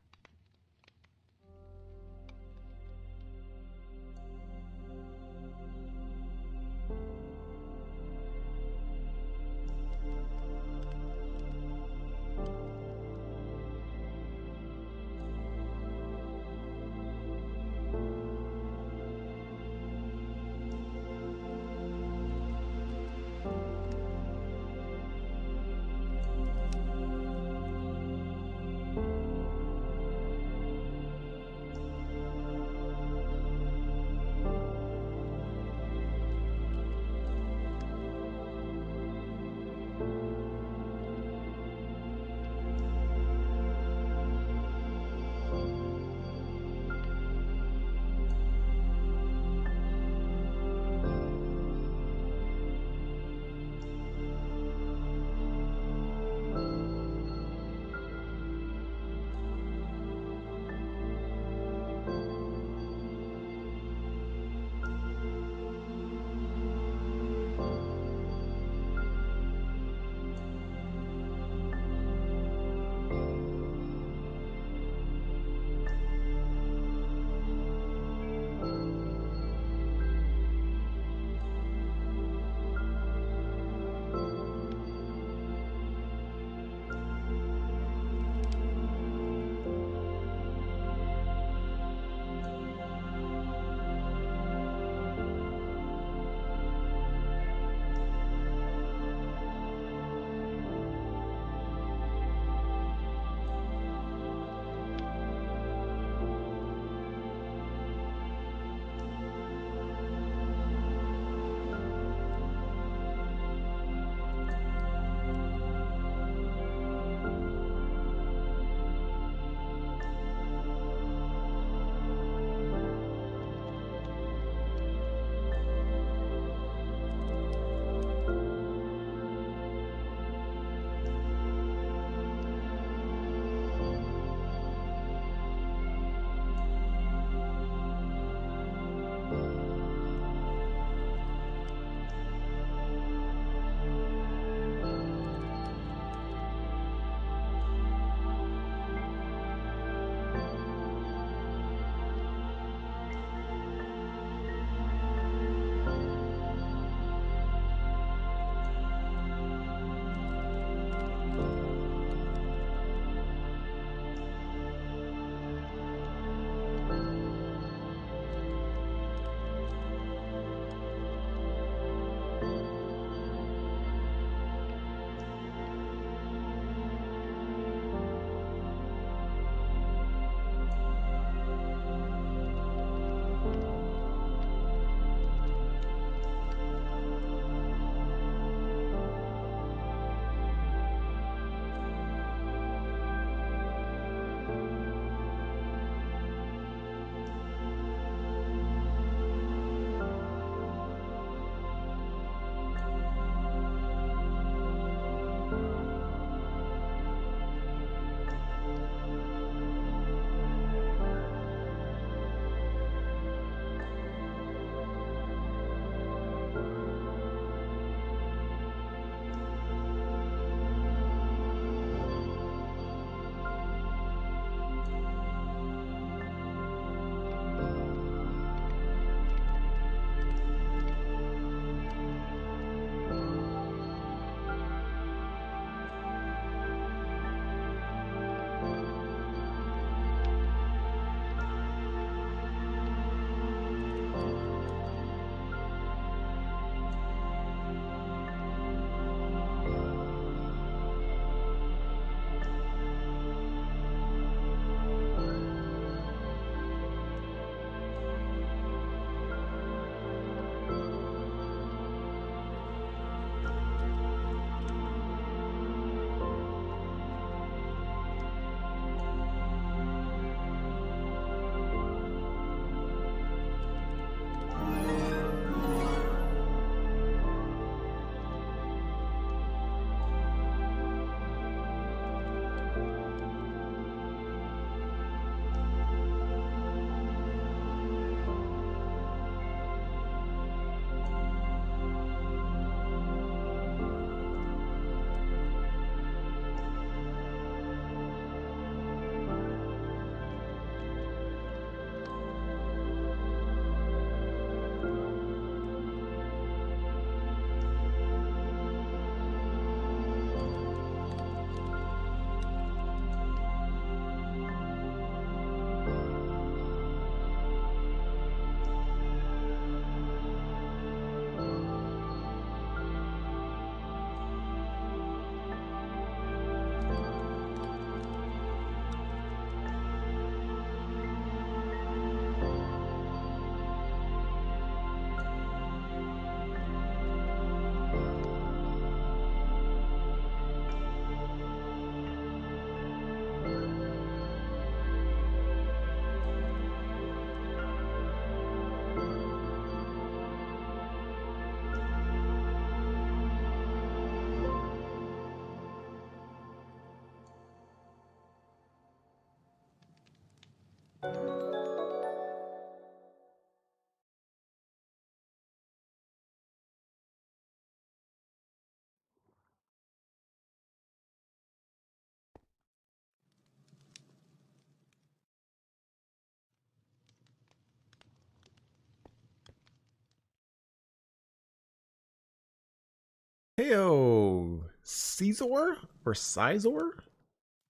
Speaker 1: Heyo, Caesar or Sizor?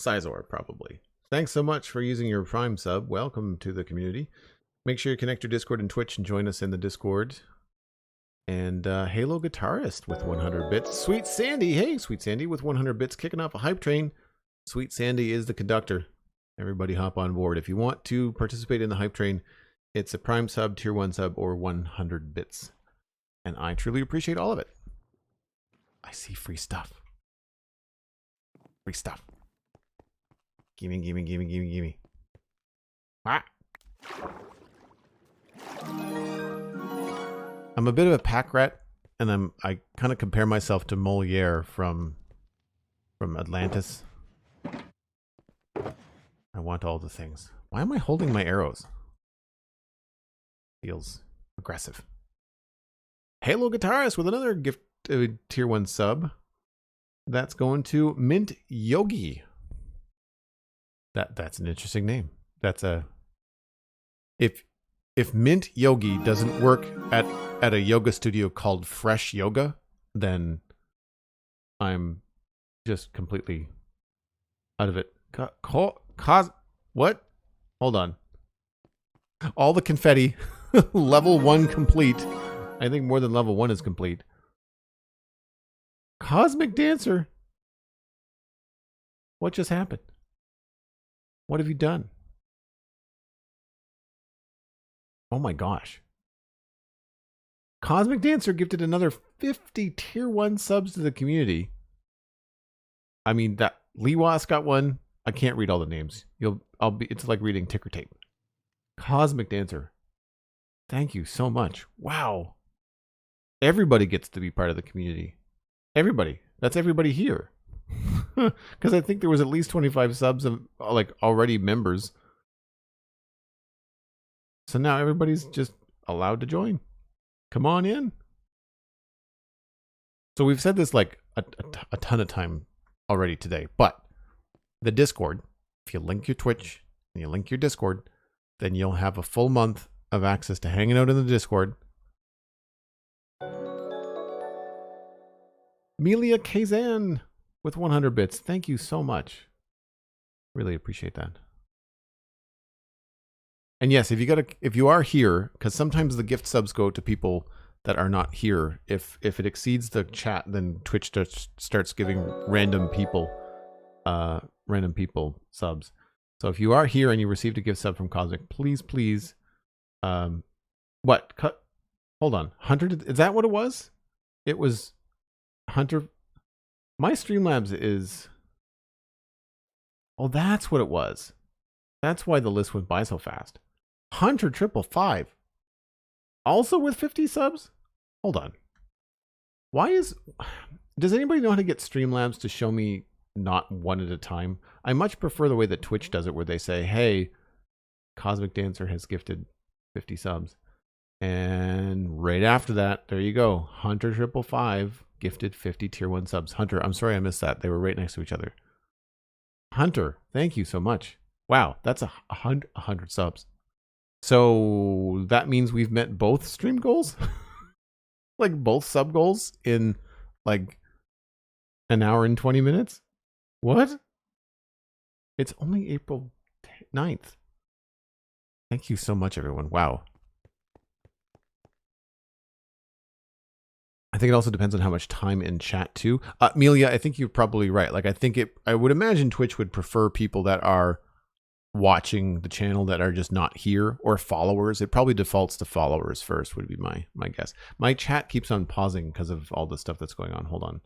Speaker 1: Sizor, probably. Thanks so much for using your Prime sub. Welcome to the community. Make sure you connect your Discord and Twitch and join us in the Discord. And Halo Guitarist with 100 bits. Sweet Sandy, hey, Sweet Sandy with 100 bits kicking off a hype train. Sweet Sandy is the conductor. Everybody hop on board. If you want to participate in the hype train, it's a Prime sub, Tier 1 sub, or 100 bits. And I truly appreciate all of it. I see free stuff. Free stuff. Gimme, gimme, gimme, gimme, gimme. Ah. I'm a bit of a pack rat, and I kind of compare myself to Moliere from Atlantis. I want all the things. Why am I holding my arrows? Feels aggressive. Halo Guitarist with another gift, Tier 1 sub. That's going to Mint Yogi. That's an interesting name. That's a... If Mint Yogi doesn't work at a yoga studio called Fresh Yoga, then I'm just completely out of it. What? Hold on. All the confetti. Level 1 complete. I think more than level 1 is complete. Cosmic Dancer. What just happened? What have you done? Oh my gosh. Cosmic Dancer gifted another 50 Tier 1 subs to the community. I mean, that Lewas got one. I can't read all the names. It's like reading ticker tape. Cosmic Dancer. Thank you so much. Wow. Everybody gets to be part of the community. Everybody. That's everybody here. Because I think there was at least 25 subs of like already members. So now everybody's just allowed to join. Come on in. So we've said this like a ton of time already today, but the Discord, if you link your Twitch and you link your Discord, then you'll have a full month of access to hanging out in the Discord. Melia Kazan with 100 bits. Thank you so much. Really appreciate that. And yes, if you are here, because sometimes the gift subs go to people that are not here. If it exceeds the chat, then Twitch starts giving random people subs. So if you are here and you received a gift sub from Cosmic, please, hold on, Hunter, is that what it was? It was Hunter. My Streamlabs is... Oh, that's what it was. That's why the list went by so fast. Hunter 555. Also with 50 subs? Hold on. Does anybody know how to get Streamlabs to show me not one at a time? I much prefer the way that Twitch does it, where they say, hey, Cosmic Dancer has gifted 50 subs. And right after that, there you go. Hunter 555 gifted 50 Tier 1 subs. Hunter, I'm sorry I missed that. They were right next to each other. Hunter, thank you so much. Wow, that's 100 subs. So that means we've met both stream goals? Like both sub goals in like an hour and 20 minutes? What? It's only April 9th. Thank you so much, everyone. Wow. I think it also depends on how much time in chat too. Amelia, I think you're probably right. Like I would imagine Twitch would prefer people that are watching the channel that are just not here, or followers. It probably defaults to followers first, would be my guess. My chat keeps on pausing because of all the stuff that's going on. Hold on.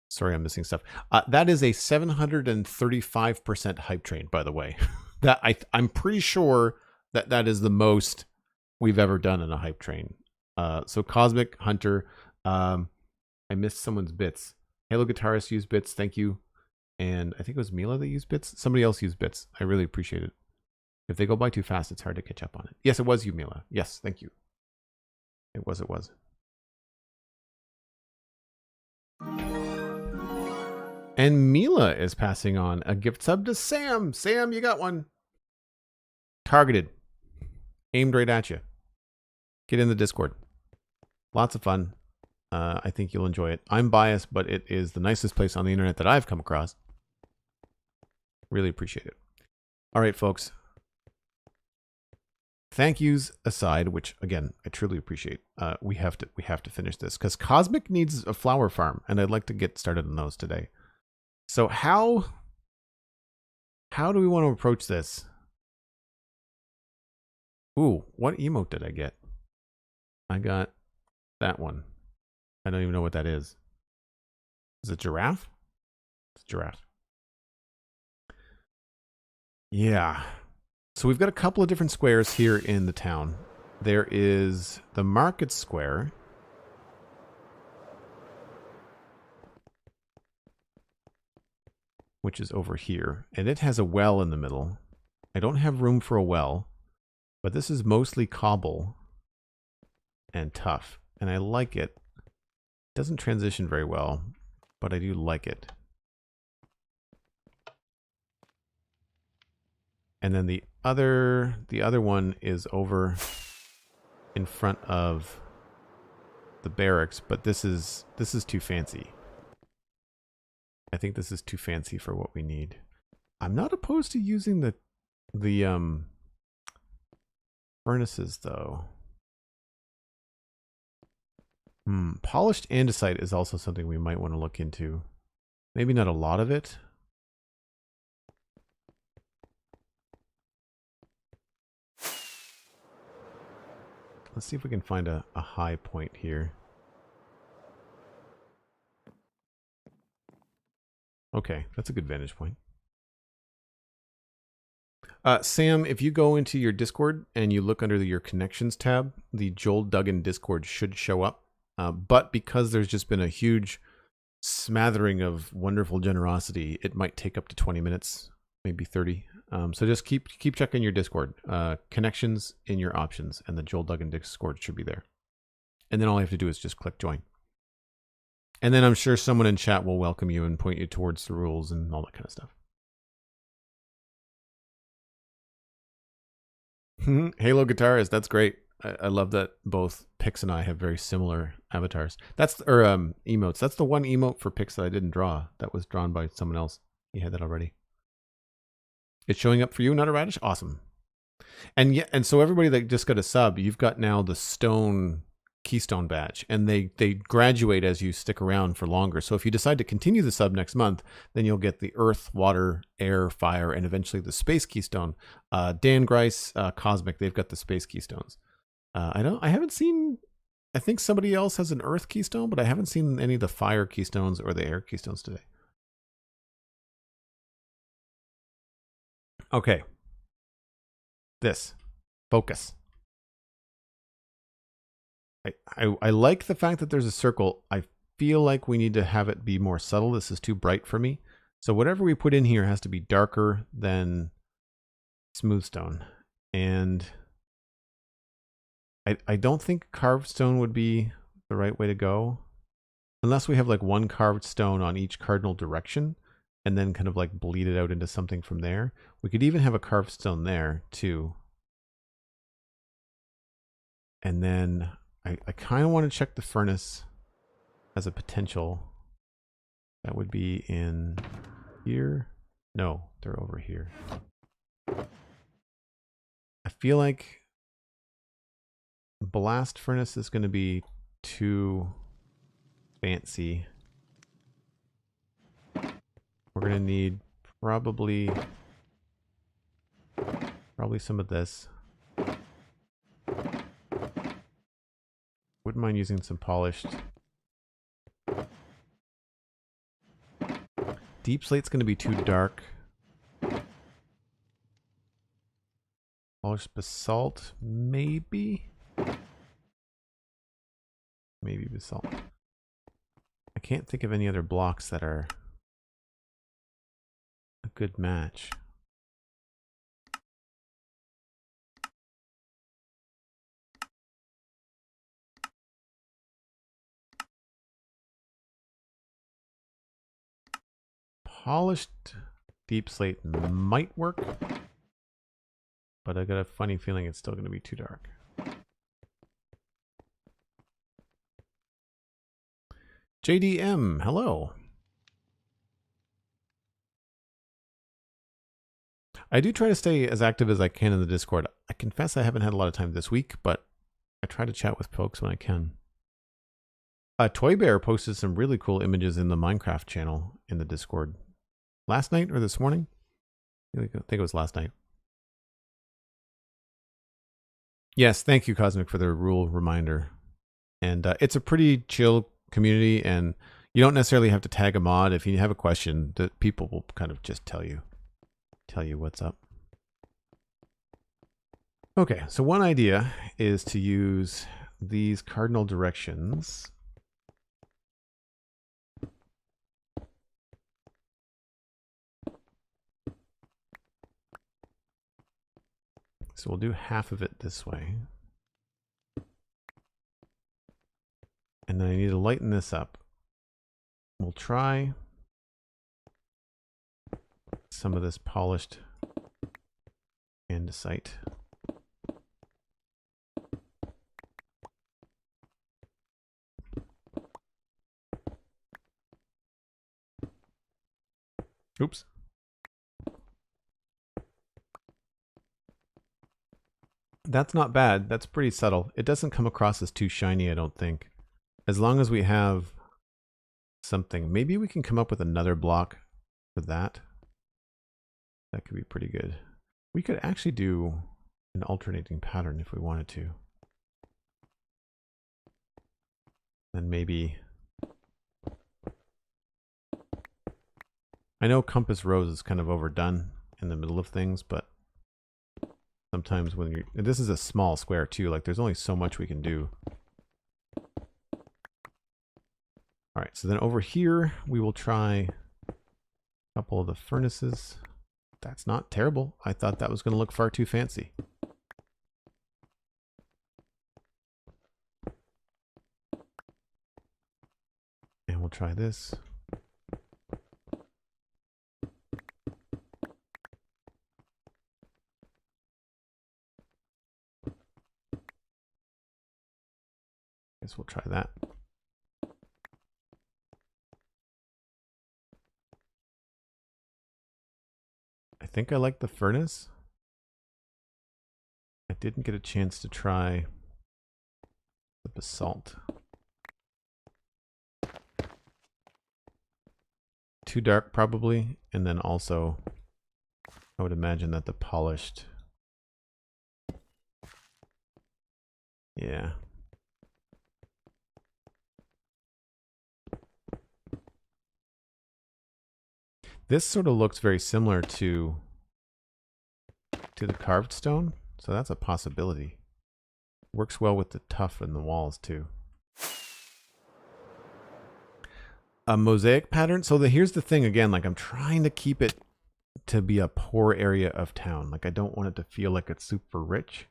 Speaker 1: Sorry, I'm missing stuff. That is a 735% hype train, by the way. That I'm pretty sure that is the most we've ever done in a hype train. So Cosmic, Hunter, I missed someone's bits. Halo Guitarist used bits, thank you. And I think it was Mila that used bits. Somebody else used bits. I really appreciate it. If they go by too fast, it's hard to catch up on it. Yes, it was you, Mila. Yes, thank you. It was. And Mila is passing on a gift sub to Sam. Sam, you got one. Targeted. Aimed right at you. Get in the Discord. Lots of fun. I think you'll enjoy it. I'm biased, but it is the nicest place on the internet that I've come across. Really appreciate it. All right, folks. Thank yous aside, which again I truly appreciate. We have to finish this because Cosmic needs a flower farm, and I'd like to get started on those today. So how do we want to approach this? Ooh, what emote did I get? I got that one. I don't even know what that is. Is it giraffe? It's giraffe. Yeah. So we've got a couple of different squares here in the town. There is the market square. Which is over here. And it has a well in the middle. I don't have room for a well. But this is mostly cobble. And tough. And I like it. It doesn't transition very well. But I do like it. And then the other one is over in front of the barracks, but this is too fancy. I think this is too fancy for what we need. I'm not opposed to using the furnaces though. Polished andesite is also something we might want to look into. Maybe not a lot of it. Let's see if we can find a high point here. Okay, that's a good vantage point. Sam, if you go into your Discord and you look under your connections tab, the Joel Duggan Discord should show up. But because there's just been a huge smattering of wonderful generosity, it might take up to 20 minutes, maybe 30. So just keep checking your Discord. Connections in your options, and the Joel Duggan Discord should be there. And then all you have to do is just click join. And then I'm sure someone in chat will welcome you and point you towards the rules and all that kind of stuff. Halo guitarist, that's great. I love that both Pix and I have very similar avatars. That's emotes. That's the one emote for Pix that I didn't draw. That was drawn by someone else. He had that already. It's showing up for you, not a radish. Awesome. And yeah, and so everybody that just got a sub, you've got now the stone keystone badge, and they graduate as you stick around for longer. So if you decide to continue the sub next month, then you'll get the earth, water, air, fire, and eventually the space keystone. Dan Grice, Cosmic, they've got the space keystones. I haven't seen, I think somebody else has an earth keystone, but I haven't seen any of the fire keystones or the air keystones today. Okay. This. Focus. I like the fact that there's a circle. I feel like we need to have it be more subtle. This is too bright for me. So whatever we put in here has to be darker than smooth stone. And I don't think carved stone would be the right way to go. Unless we have like one carved stone on each cardinal direction and then kind of like bleed it out into something from there. We could even have a carved stone there too. And then I kind of want to check the furnace as a potential. That would be in here. No, they're over here. I feel like blast furnace is going to be too fancy. We're going to need probably some of this. Wouldn't mind using some polished. Deep slate's going to be too dark. Polished basalt, maybe? Maybe basalt. I can't think of any other blocks that are a good match. Polished deep slate might work, but I got a funny feeling it's still going to be too dark. JDM, hello. I do try to stay as active as I can in the Discord. I confess I haven't had a lot of time this week, but I try to chat with folks when I can. Toy Bear posted some really cool images in the Minecraft channel in the Discord. Last night or this morning? I think it was last night. Yes, thank you, Cosmic, for the rule reminder. And it's a pretty chill community, and you don't necessarily have to tag a mod. If you have a question, the people will kind of just tell you what's up. Okay, so one idea is to use these cardinal directions. So we'll do half of it this way. And then I need to lighten this up. We'll try some of this polished andesite. Oops. That's not bad. That's pretty subtle. It doesn't come across as too shiny, I don't think. As long as we have something. Maybe we can come up with another block for that. That could be pretty good. We could actually do an alternating pattern if we wanted to. And maybe... I know compass rose is kind of overdone in the middle of things, but sometimes when you're... This is a small square too, like there's only so much we can do. Alright, so then over here we will try a couple of the furnaces. That's not terrible. I thought that was going to look far too fancy. And we'll try this. Guess we'll try that. I think I like the furnace. I didn't get a chance to try the basalt. Too dark probably, and then also I would imagine that the polished... Yeah. This sort of looks very similar to the carved stone, so that's a possibility. Works well with the tuff in the walls too. A mosaic pattern. So here's the thing again, like I'm trying to keep it to be a poor area of town. Like I don't want it to feel like it's super rich.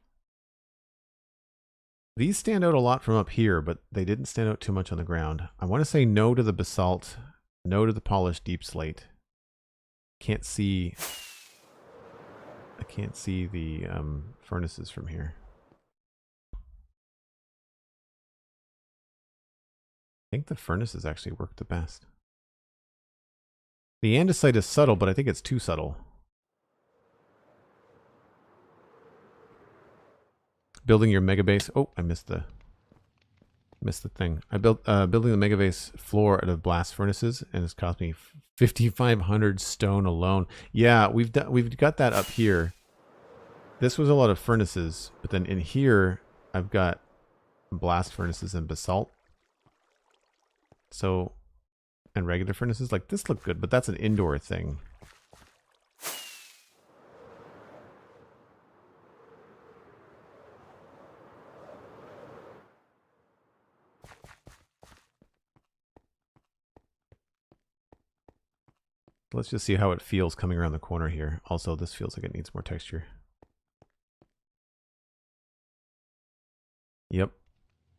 Speaker 1: These stand out a lot from up here, but they didn't stand out too much on the ground. I want to say no to the basalt, no to the polished deep slate. Can't see... I can't see the furnaces from here. I think the furnaces actually work the best. The andesite is subtle, but I think it's too subtle. Building your mega base. Oh, I missed the thing. I built building the mega base floor out of blast furnaces, and it's cost me 5,500 stone alone. Yeah, we've got that up here. This was a lot of furnaces, but then in here I've got blast furnaces and basalt. So, and regular furnaces. Like this look good, but that's an indoor thing. Let's just see how it feels coming around the corner here. Also, this feels like it needs more texture. Yep.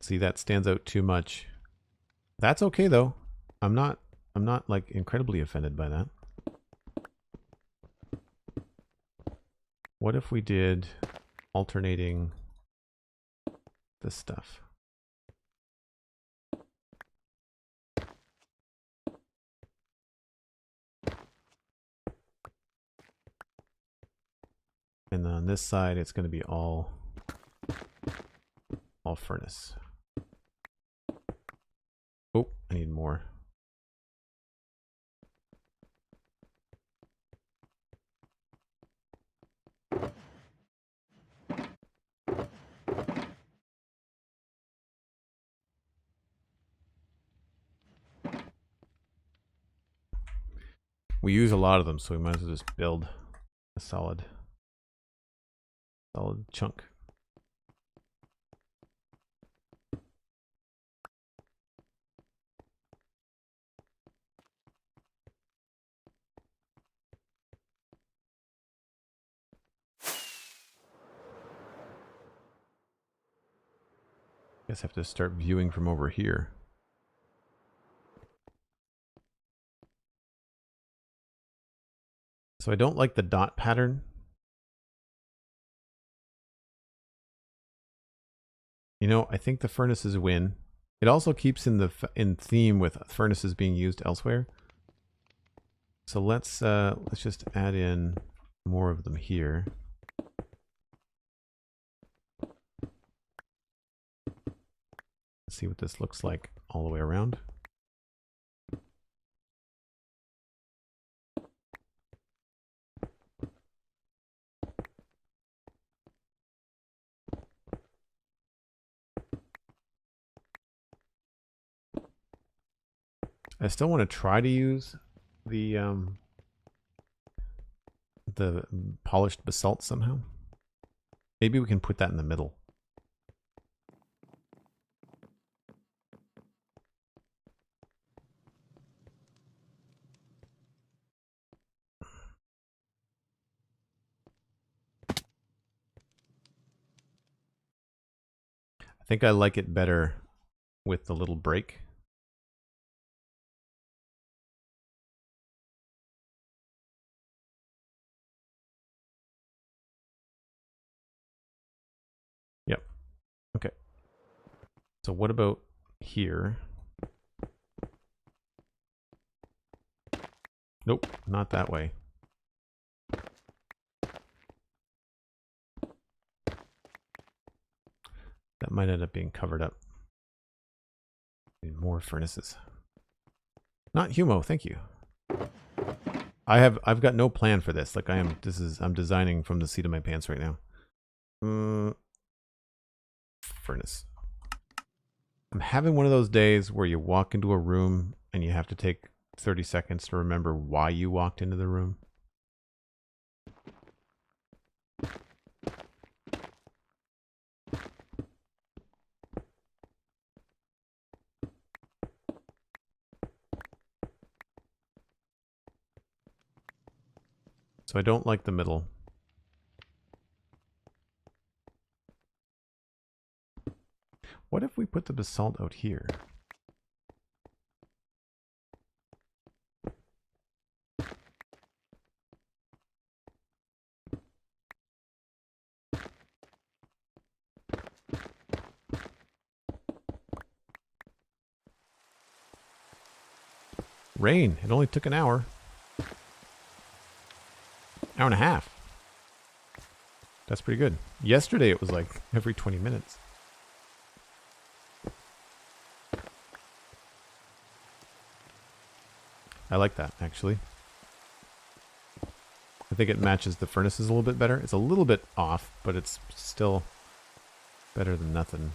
Speaker 1: See, that stands out too much. That's okay though. I'm not like incredibly offended by that. What if we did alternating this stuff? And then on this side, it's going to be all furnace. Oh, I need more. We use a lot of them, so we might as well just build a solid chunk. Guess I have to start viewing from over here. So I don't like the dot pattern. You know, I think the furnaces win. It also keeps in theme with furnaces being used elsewhere. So let's just add in more of them here. Let's see what this looks like all the way around. I still want to try to use the polished basalt somehow. Maybe we can put that in the middle. I think I like it better with the little break. Yep. Okay. So what about here? Nope, not that way. That might end up being covered up. Need more furnaces. Not Humo, thank you. I've got no plan for this. Like I'm designing from the seat of my pants right now. Furnace. I'm having one of those days where you walk into a room and you have to take 30 seconds to remember why you walked into the room. So I don't like the middle. What if we put the basalt out here? Rain. It only took an hour. Hour and a half. That's pretty good. Yesterday it was like every 20 minutes. I like that, actually. I think it matches the furnaces a little bit better. It's a little bit off, but it's still better than nothing.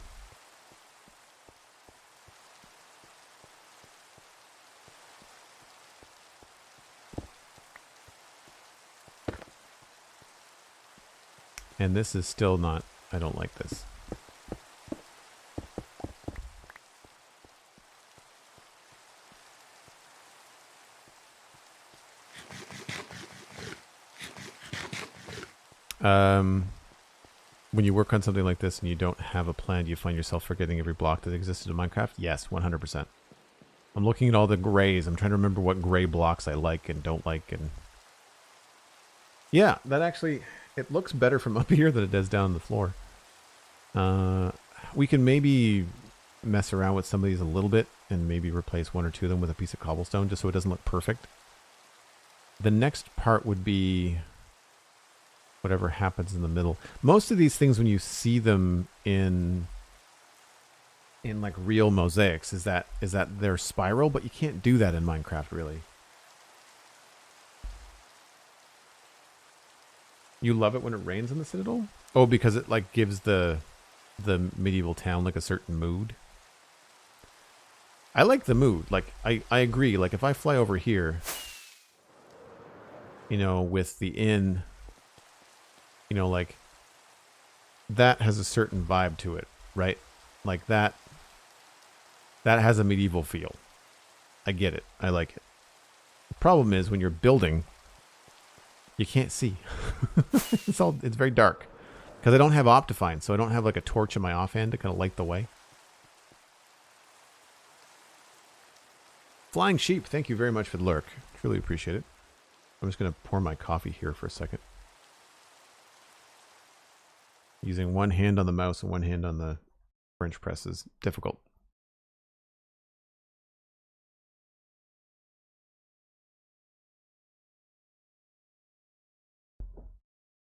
Speaker 1: And this is still not, I don't like this. When you work on something like this and you don't have a plan, do you find yourself forgetting every block that existed in Minecraft? Yes, 100%. I'm looking at all the grays. I'm trying to remember what gray blocks I like and don't like. And yeah, that actually, it looks better from up here than it does down on the floor. We can maybe mess around with some of these a little bit and maybe replace one or two of them with a piece of cobblestone just so it doesn't look perfect. The next part would be whatever happens in the middle. Most of these things, when you see them in like real mosaics, is that they're spiral, but you can't do that in Minecraft really. You love it when it rains in the Citadel? Oh, because it like gives the medieval town like a certain mood. I like the mood. Like I agree. Like if I fly over here, you know, with the inn, you know, like that has a certain vibe to it, right? Like that has a medieval feel. I get it. I like it. The problem is when you're building, you can't see. It's very dark. Because I don't have Optifine, so I don't have like a torch in my offhand to kind of light the way. Flying Sheep, thank you very much for the lurk. Truly appreciate it. I'm just going to pour my coffee here for a second. Using one hand on the mouse and one hand on the French press is difficult.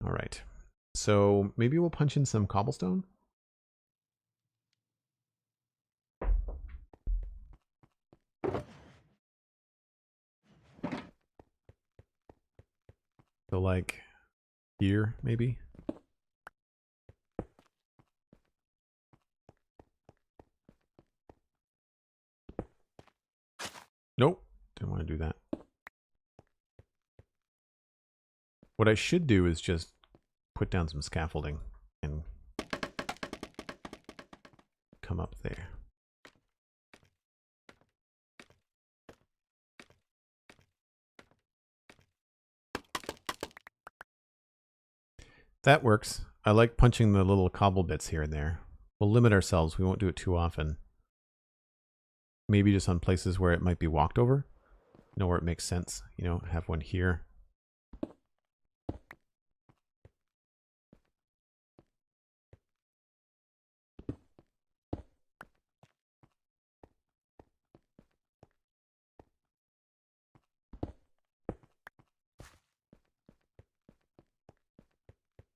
Speaker 1: All right. So maybe we'll punch in some cobblestone. So like here, maybe. Nope. Didn't want to do that. What I should do is just put down some scaffolding and come up there. That works. I like punching the little cobble bits here and there. We'll limit ourselves. We won't do it too often. Maybe just on places where it might be walked over. You know, where it makes sense. You know, have one here.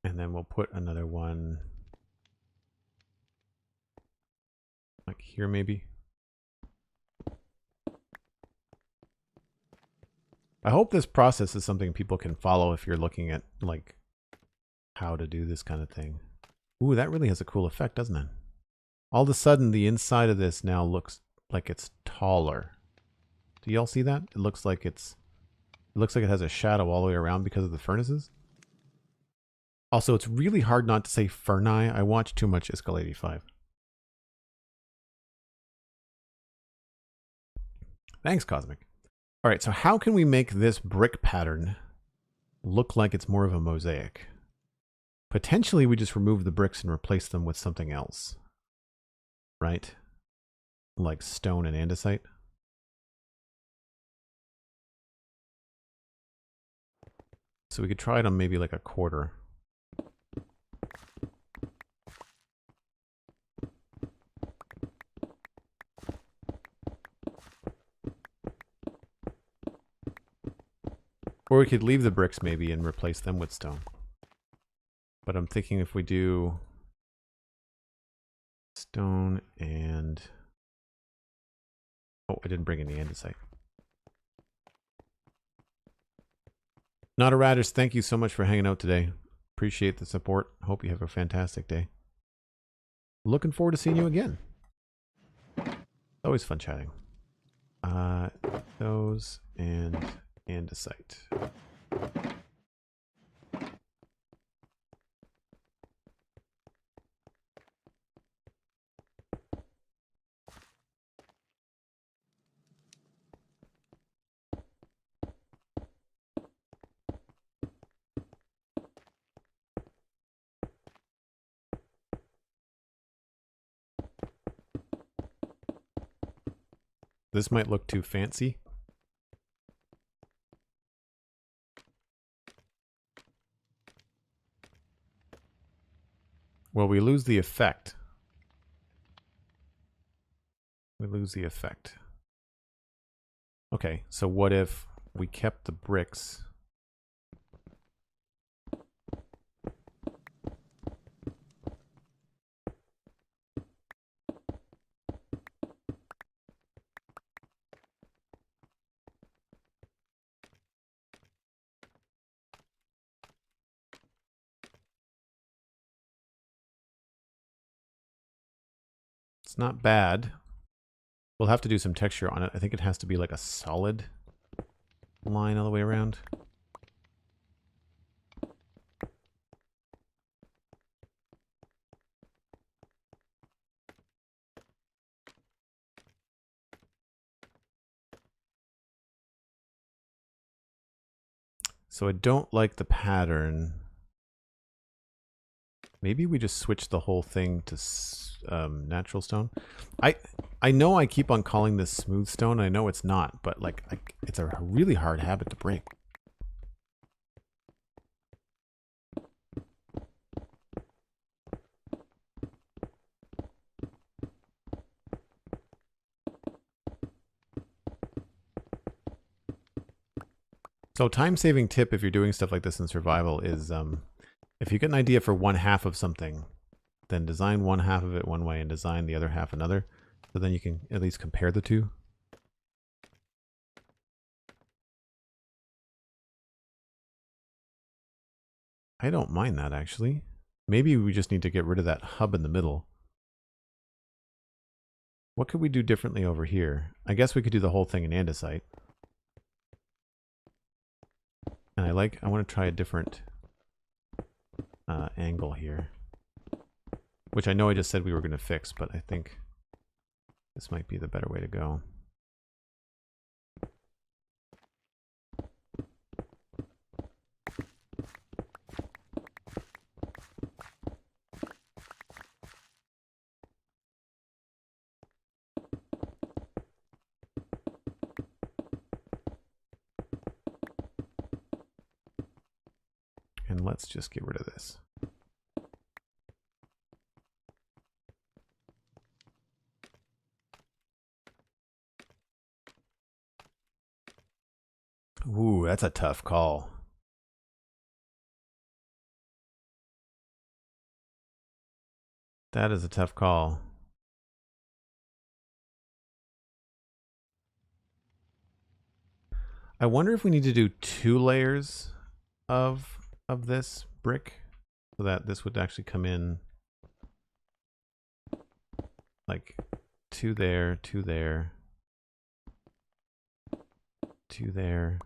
Speaker 1: And then we'll put another one like here maybe. I hope this process is something people can follow if you're looking at like how to do this kind of thing. Ooh, that really has a cool effect, doesn't it? All of a sudden the inside of this now looks like it's taller. Do y'all see that? It looks like it has a shadow all the way around because of the furnaces. Also, it's really hard not to say Ferni. I watch too much Iskall 85. Thanks, Cosmic. All right, so how can we make this brick pattern look like it's more of a mosaic? Potentially, we just remove the bricks and replace them with something else. Right? Like stone and andesite. So we could try it on maybe like a quarter. Or we could leave the bricks maybe and replace them with stone. But I'm thinking if we do stone and... Oh, I didn't bring any andesite. Not a Radish, thank you so much for hanging out today. Appreciate the support. Hope you have a fantastic day. Looking forward to seeing you again. Always fun chatting. Those and andesite. This might look too fancy. Well, we lose the effect. We lose the effect. Okay, so what if we kept the bricks It's not bad. We'll have to do some texture on it. I think it has to be like a solid line all the way around. So I don't like the pattern. Maybe we just switch the whole thing to natural stone. I know I keep on calling this smooth stone. I know it's not, but like it's a really hard habit to break. So time-saving tip if you're doing stuff like this in survival is if you get an idea for one half of something, then design one half of it one way and design the other half another. So then you can at least compare the two. I don't mind that actually. Maybe we just need to get rid of that hub in the middle. What could we do differently over here? I guess we could do the whole thing in andesite. And I want to try a different angle here. Which I know I just said we were going to fix, but I think this might be the better way to go. And let's just get rid of this. Ooh, that's a tough call. That is a tough call. I wonder if we need to do 2 layers of this brick so that this would actually come in like 2 there, 2 there, 2 there.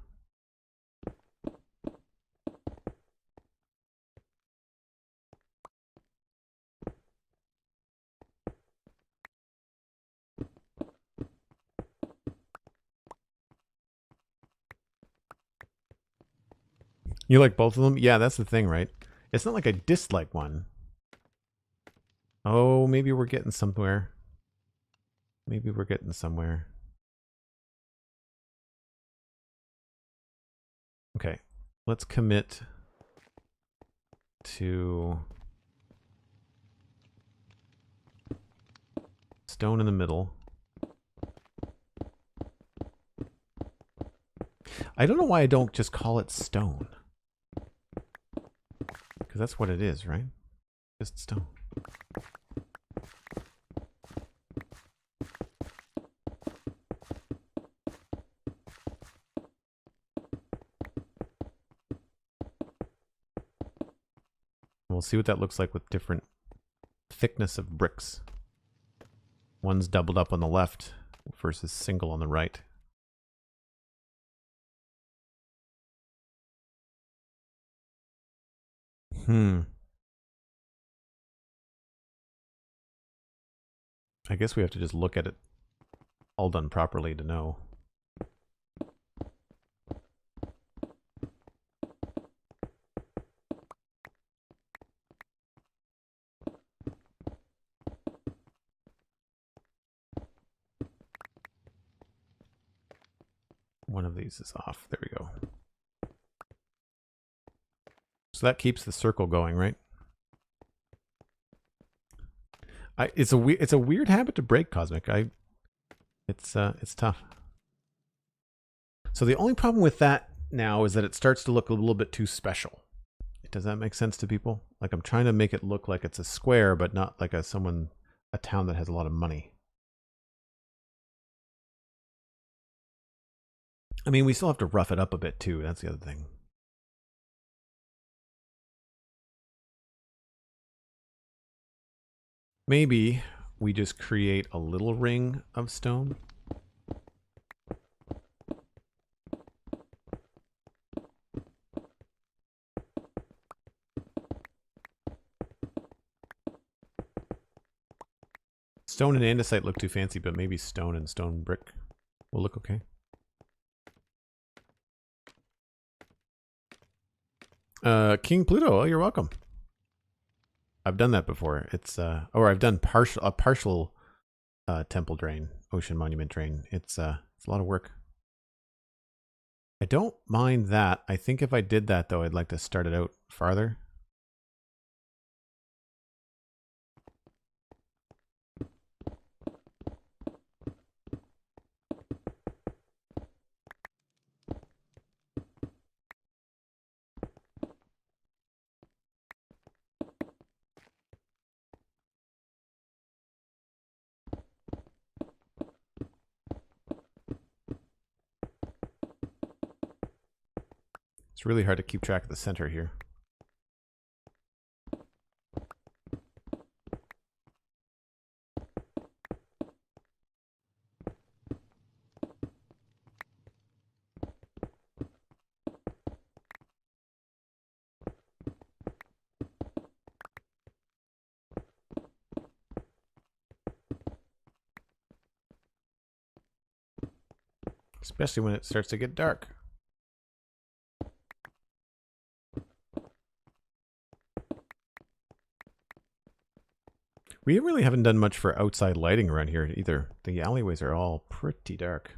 Speaker 1: You like both of them? Yeah, that's the thing, right? It's not like I dislike one. Oh, maybe we're getting somewhere. Maybe we're getting somewhere. Okay, let's commit to stone in the middle. I don't know why I don't just call it stone. Because that's what it is, right? Just stone. We'll see what that looks like with different thickness of bricks. One's doubled up on the left versus single on the right. I guess we have to just look at it all done properly to know. One of these is off. There we go. So that keeps the circle going, right? It's a weird habit to break, Cosmic. It's tough. So the only problem with that now is that it starts to look a little bit too special. Does that make sense to people? Like I'm trying to make it look like it's a square, but not like a town that has a lot of money. I mean, we still have to rough it up a bit too. That's the other thing. Maybe we just create a little ring of stone. Stone and andesite look too fancy, but maybe stone and stone brick will look okay. King Pluto, oh, you're welcome. I've done that before. It's or I've done a partial temple drain, ocean monument drain. It's a lot of work. I don't mind that. I think if I did that though, I'd like to start it out farther. It's really hard to keep track of the center here. Especially when it starts to get dark. We really haven't done much for outside lighting around here either. The alleyways are all pretty dark,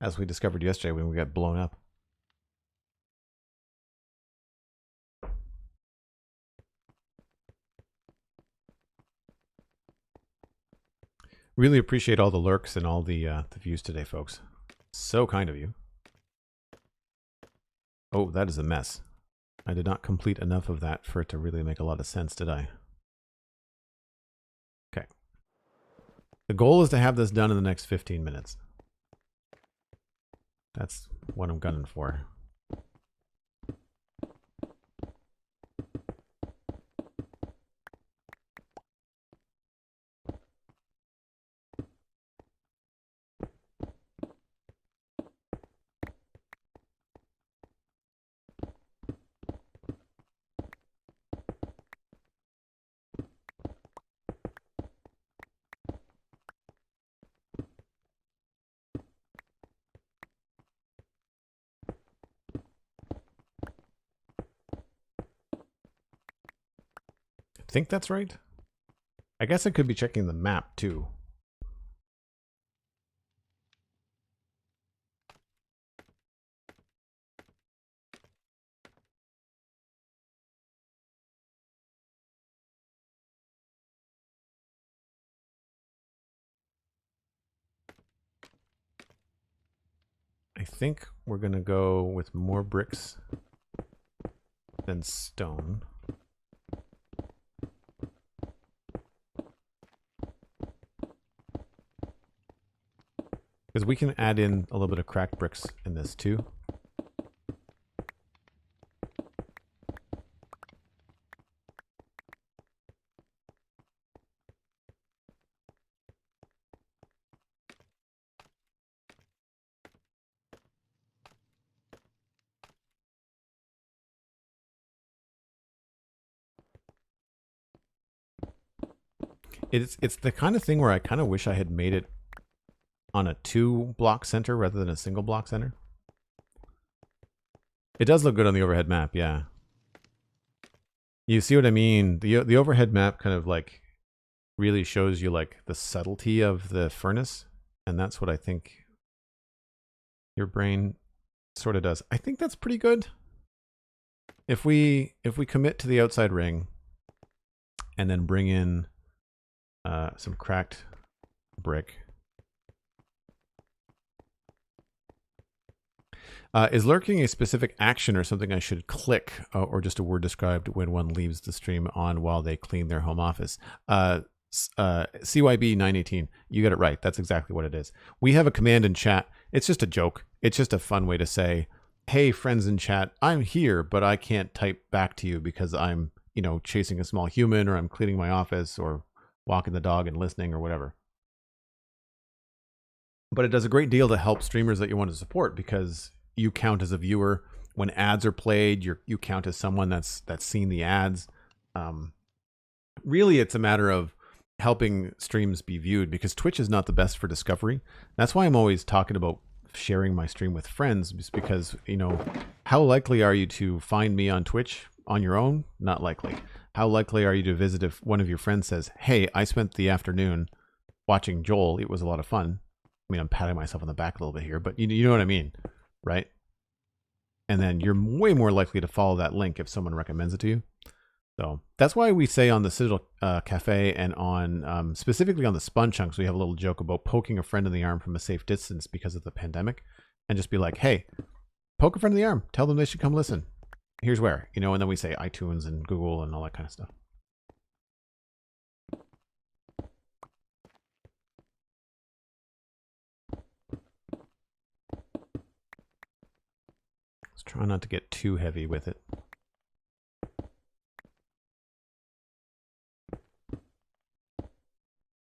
Speaker 1: as we discovered yesterday when we got blown up. Really appreciate all the lurks and all the views today, folks. So kind of you. Oh, that is a mess. I did not complete enough of that for it to really make a lot of sense, did I? Okay. The goal is to have this done in the next 15 minutes. That's what I'm gunning for. I think that's right. I guess I could be checking the map too. I think we're gonna go with more bricks than stone. Because we can add in a little bit of cracked bricks in this too. It's the kind of thing where I kind of wish I had made it on a 2-block center rather than a single block center. It does look good on the overhead map, yeah. You see what I mean? The overhead map kind of like really shows you like the subtlety of the furnace, and that's what I think your brain sort of does. I think that's pretty good. If we commit to the outside ring and then bring in some cracked brick. Is lurking a specific action or something I should click, or just a word described when one leaves the stream on while they clean their home office? CYB 918, you got it right. That's exactly what it is. We have a command in chat. It's just a joke. It's just a fun way to say, hey, friends in chat, I'm here, but I can't type back to you because I'm, you know, chasing a small human, or I'm cleaning my office, or walking the dog and listening or whatever. But it does a great deal to help streamers that you want to support, because you count as a viewer. When ads are played, you count as someone that's seen the ads. Really, it's a matter of helping streams be viewed, because Twitch is not the best for discovery. That's why I'm always talking about sharing my stream with friends, because, you know, how likely are you to find me on Twitch on your own? Not likely. How likely are you to visit if one of your friends says, hey, I spent the afternoon watching Joel, it was a lot of fun. I mean, I'm patting myself on the back a little bit here, but you know what I mean, right? And then you're way more likely to follow that link if someone recommends it to you. So that's why we say on the Citadel Cafe and on specifically on the Spun Chunks, we have a little joke about poking a friend in the arm from a safe distance because of the pandemic, and just be like, hey, poke a friend in the arm, tell them they should come listen. Here's where, you know, and then we say iTunes and Google and all that kind of stuff. Let's try not to get too heavy with it.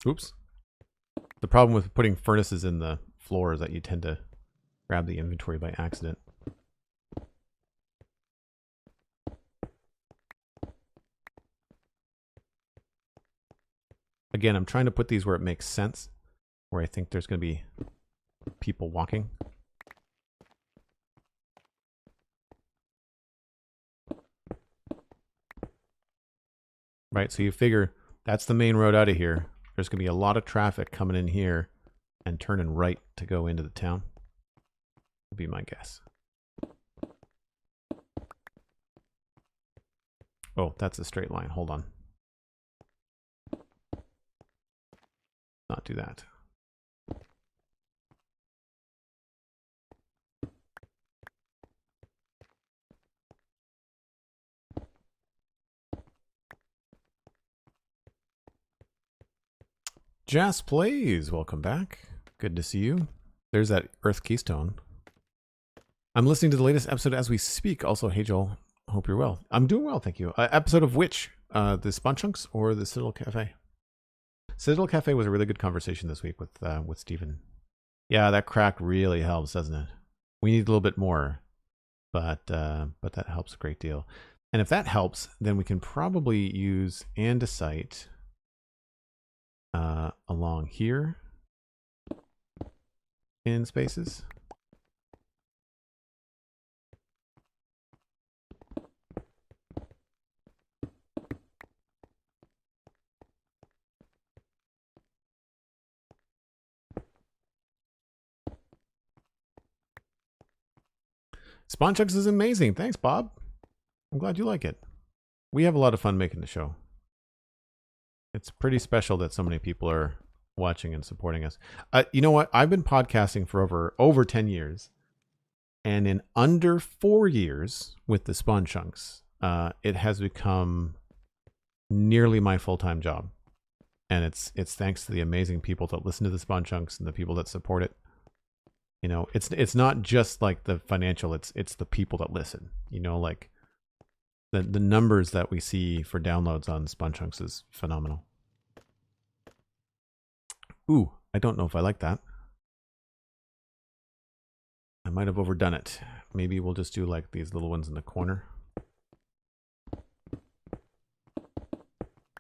Speaker 1: Oops. The problem with putting furnaces in the floor is that you tend to grab the inventory by accident. Again, I'm trying to put these where it makes sense, where I think there's going to be people walking. Right, so you figure that's the main road out of here. There's going to be a lot of traffic coming in here and turning right to go into the town. Would be my guess. Oh, that's a straight line. Hold on. Not do that. Jas Plays, welcome back. Good to see you. There's that Earth Keystone. I'm listening to the latest episode as we speak. Also, hey Joel, hope you're well. I'm doing well, thank you. Episode of which? The Spun Chunks or the Citadel Cafe? Citadel Cafe was a really good conversation this week with Steven. Yeah, that crack really helps, doesn't it? We need a little bit more, but that helps a great deal. And if that helps, then we can probably use andesite along here in spaces. Spawn Chucks is amazing. Thanks, Bob. I'm glad you like it. We have a lot of fun making the show. It's pretty special that so many people are watching and supporting us. You know what? I've been podcasting for over 10 years. And in under 4 years with the Spawn Chunks, it has become nearly my full-time job. And it's thanks to the amazing people that listen to the Spawn Chunks and the people that support it. You know, it's not just like the financial, it's the people that listen. You know, like the numbers that we see for downloads on Spawn Chunks is phenomenal. Ooh, I don't know if I like that. I might have overdone it. Maybe we'll just do like these little ones in the corner.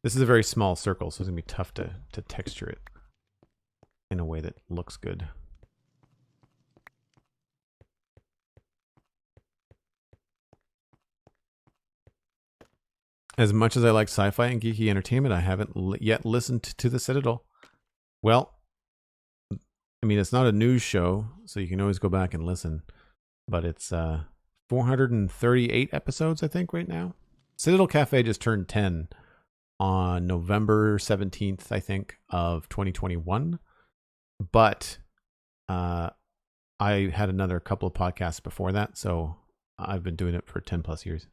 Speaker 1: This is a very small circle, so it's gonna be tough to texture it in a way that looks good. As much as I like sci-fi and geeky entertainment, I haven't yet listened to the Citadel. Well, I mean, it's not a news show, so you can always go back and listen. But it's 438 episodes, I think, right now. Citadel Cafe just turned 10 on November 17th, I think, of 2021. But I had another couple of podcasts before that, so I've been doing it for 10 plus years.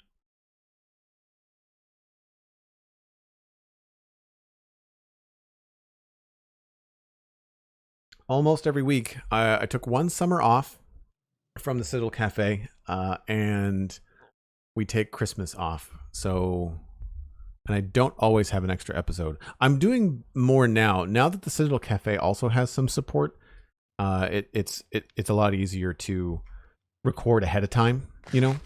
Speaker 1: Almost every week. I took one summer off from the Citadel Cafe, and we take Christmas off. So And I don't always have an extra episode. I'm doing more now. Now that the Citadel Cafe also has some support, it's a lot easier to record ahead of time, you know?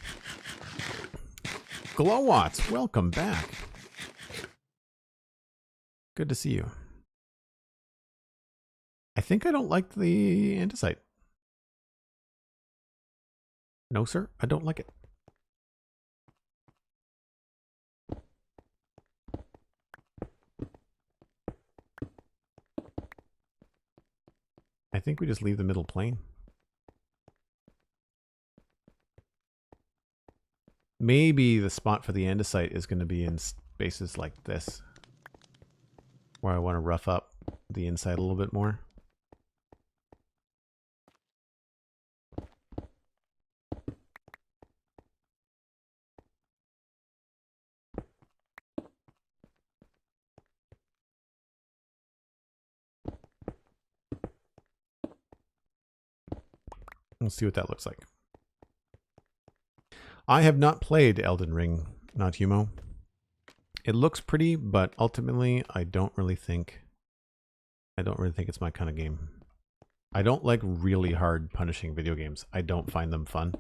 Speaker 1: Glowwatts, welcome back. Good to see you. I think I don't like the andesite. No, sir, I don't like it. I think we just leave the middle plane. Maybe the spot for the andesite is going to be in spaces like this, where I want to rough up the inside a little bit more. Let's see what that looks like. I have not played Elden Ring, not Humo. It looks pretty, but ultimately I don't really think it's my kind of game. I don't like really hard punishing video games. I don't find them fun.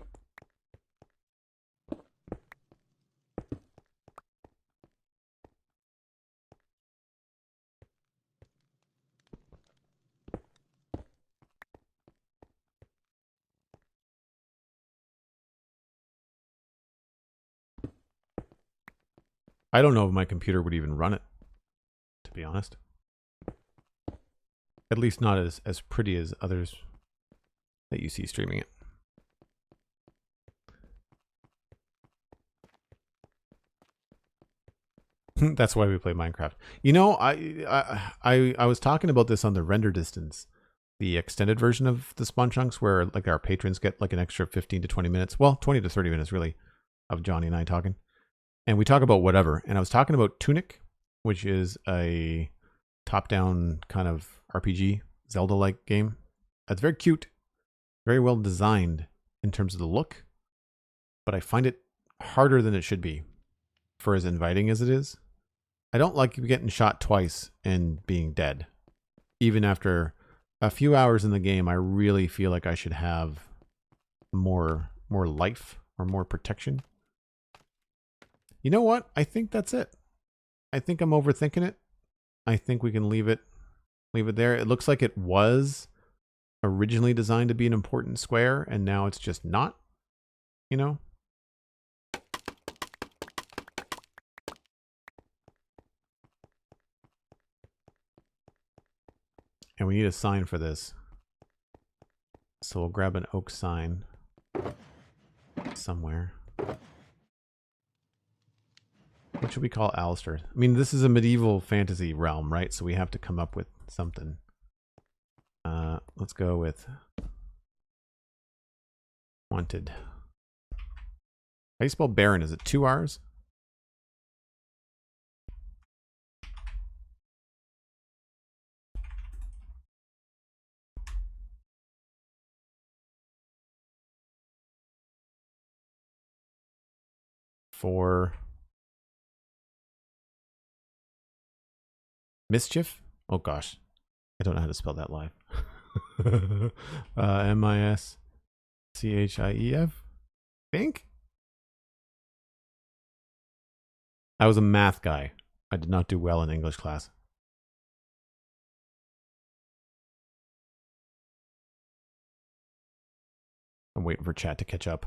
Speaker 1: I don't know if my computer would even run it, to be honest. At least not as pretty as others that you see streaming it. That's why we play Minecraft. You know, I was talking about this on the render distance, the extended version of the spawn chunks, where like our patrons get like an extra 15 to 20 minutes, well, 20 to 30 minutes really, of Johnny and I talking. And we talk about whatever. And I was talking about Tunic, which is a top-down kind of RPG, Zelda-like game. It's very cute, very well designed in terms of the look, but I find it harder than it should be for as inviting as it is. I don't like getting shot twice and being dead. Even after a few hours in the game, I really feel like I should have more life or more protection. You know what? I think that's it. I think I'm overthinking it. I think we can leave it there. It looks like it was originally designed to be an important square, and now it's just not, you know? And we need a sign for this. So we'll grab an oak sign somewhere. What should we call Alistair? I mean, this is a medieval fantasy realm, right? So we have to come up with something. Let's go with wanted. How do you spell Baron? Is it 2 R's? For mischief? Oh gosh, I don't know how to spell that live. M-I-S-C-H-I-E-F? Think? I was a math guy. I did not do well in English class. I'm waiting for chat to catch up.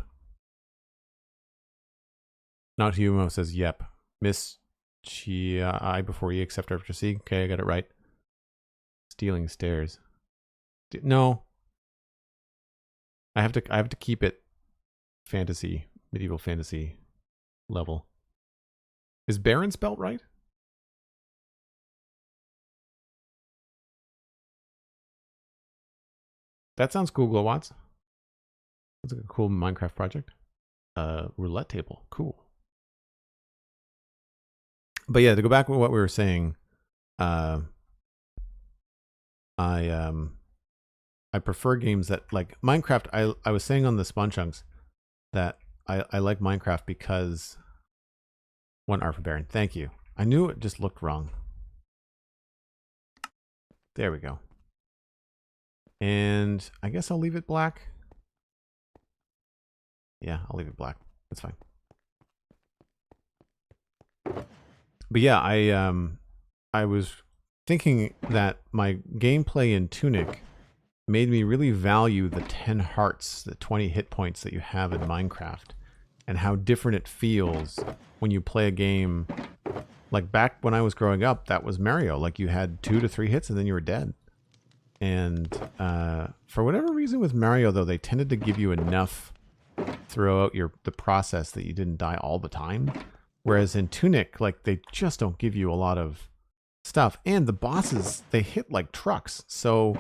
Speaker 1: Not Humo says yep. Miss I before E except after C. Okay, I got it right. Stealing stairs. No. I have to keep it fantasy, medieval fantasy level. Is Baron spelt right? That sounds cool, Glowwatts. That's a cool Minecraft project. Roulette table. Cool. But yeah, to go back to what we were saying, I prefer games that, like Minecraft. I was saying on the Spawn Chunks that I like Minecraft because 1 R for Baron. Thank you. I knew it just looked wrong. There we go. And I guess I'll leave it black. Yeah, I'll leave it black. That's fine. But yeah, I was thinking that my gameplay in Tunic made me really value the 10 hearts, the 20 hit points that you have in Minecraft, and how different it feels when you play a game. Like back when I was growing up, that was Mario. Like you had 2 to 3 hits and then you were dead. And for whatever reason with Mario, though, they tended to give you enough throughout the process that you didn't die all the time. Whereas in Tunic, like they just don't give you a lot of stuff. And the bosses, they hit like trucks. So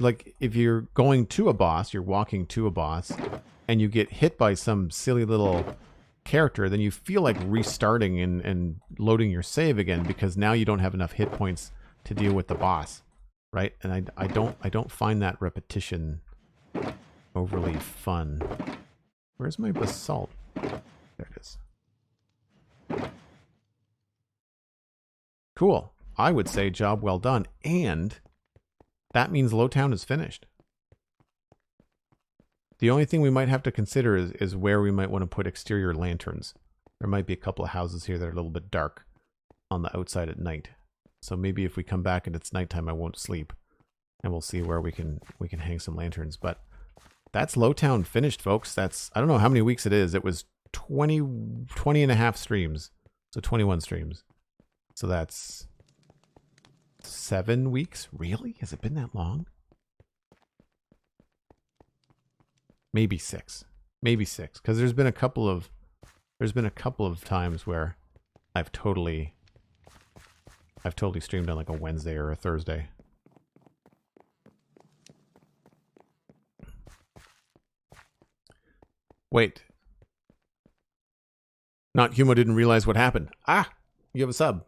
Speaker 1: like if you're going to a boss, you're walking to a boss, and you get hit by some silly little character, then you feel like restarting and loading your save again, because now you don't have enough hit points to deal with the boss, right? And I don't find that repetition overly fun. Where's my basalt? There it is. Cool. I would say job well done, and that means Lowtown is finished. The only thing we might have to consider is where we might want to put exterior lanterns. There might be a couple of houses here that are a little bit dark on the outside at night. So maybe if we come back and it's nighttime, I won't sleep. And we'll see where we can hang some lanterns. But that's Lowtown finished, folks. That's, I don't know how many weeks it is. It was 20 and a half streams. So 21 streams. So that's 7 weeks? Really? Has it been that long? Maybe 6. Maybe 6. Because there's been a couple of times where I've totally streamed on like a Wednesday or a Thursday. Wait. Not Humo didn't realize what happened. Ah! You have a sub.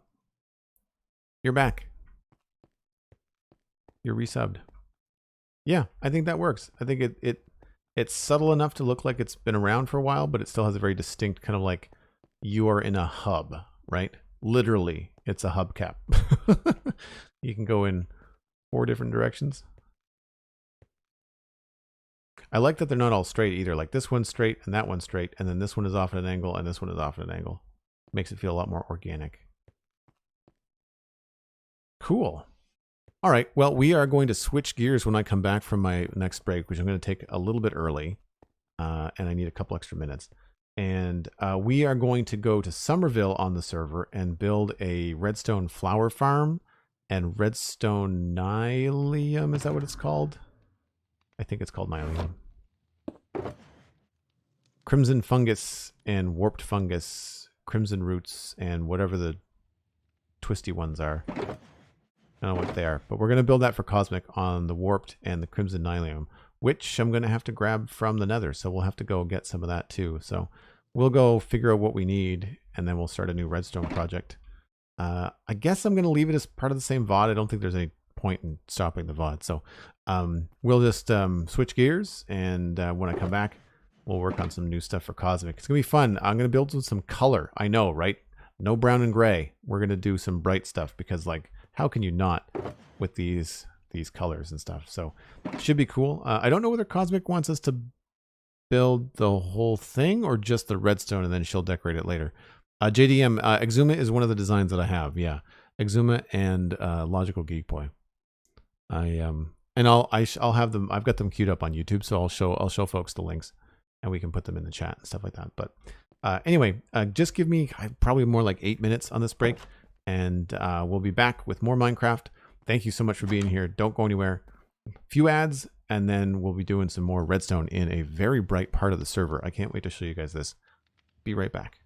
Speaker 1: You're back. You're resubbed. Yeah, I think that works. I think it's subtle enough to look like it's been around for a while, but it still has a very distinct kind of like you are in a hub, right? Literally, it's a hubcap. You can go in 4 different directions. I like that they're not all straight either. Like this one's straight and that one's straight, and then this one is off at an angle and this one is off at an angle. Makes it feel a lot more organic. Cool. All right, well, we are going to switch gears when I come back from my next break, which I'm going to take a little bit early, and I need a couple extra minutes. And we are going to go to Summerville on the server and build a redstone flower farm and redstone nylium. Is that what it's called? I think it's called nylium. Crimson fungus and warped fungus, crimson roots, and whatever the twisty ones are. I don't know what they are, but we're going to build that for Cosmic on the warped and the crimson nylium, which I'm going to have to grab from the Nether, so we'll have to go get some of that too. So we'll go figure out what we need, and then we'll start a new redstone project. I guess I'm going to leave it as part of the same VOD. I don't think there's any point in stopping the VOD, so we'll just switch gears, and when I come back, we'll work on some new stuff for Cosmic. It's going to be fun. I'm going to build with some color. I know, right? No brown and gray. We're going to do some bright stuff because, like, how can you not with these colors and stuff? So should be cool. I don't know whether Cosmic wants us to build the whole thing or just the redstone and then she'll decorate it later. JDM, Xisuma is one of the designs that I have. Yeah, Xisuma and LogicalGeekBoy. I'll have them. I've got them queued up on YouTube, so I'll show folks the links and we can put them in the chat and stuff like that. But anyway, just give me probably more like 8 minutes on this break. And we'll be back with more Minecraft. Thank you so much for being here. Don't go anywhere. Few ads, and then we'll be doing some more redstone in a very bright part of the server. I can't wait to show you guys this. Be right back.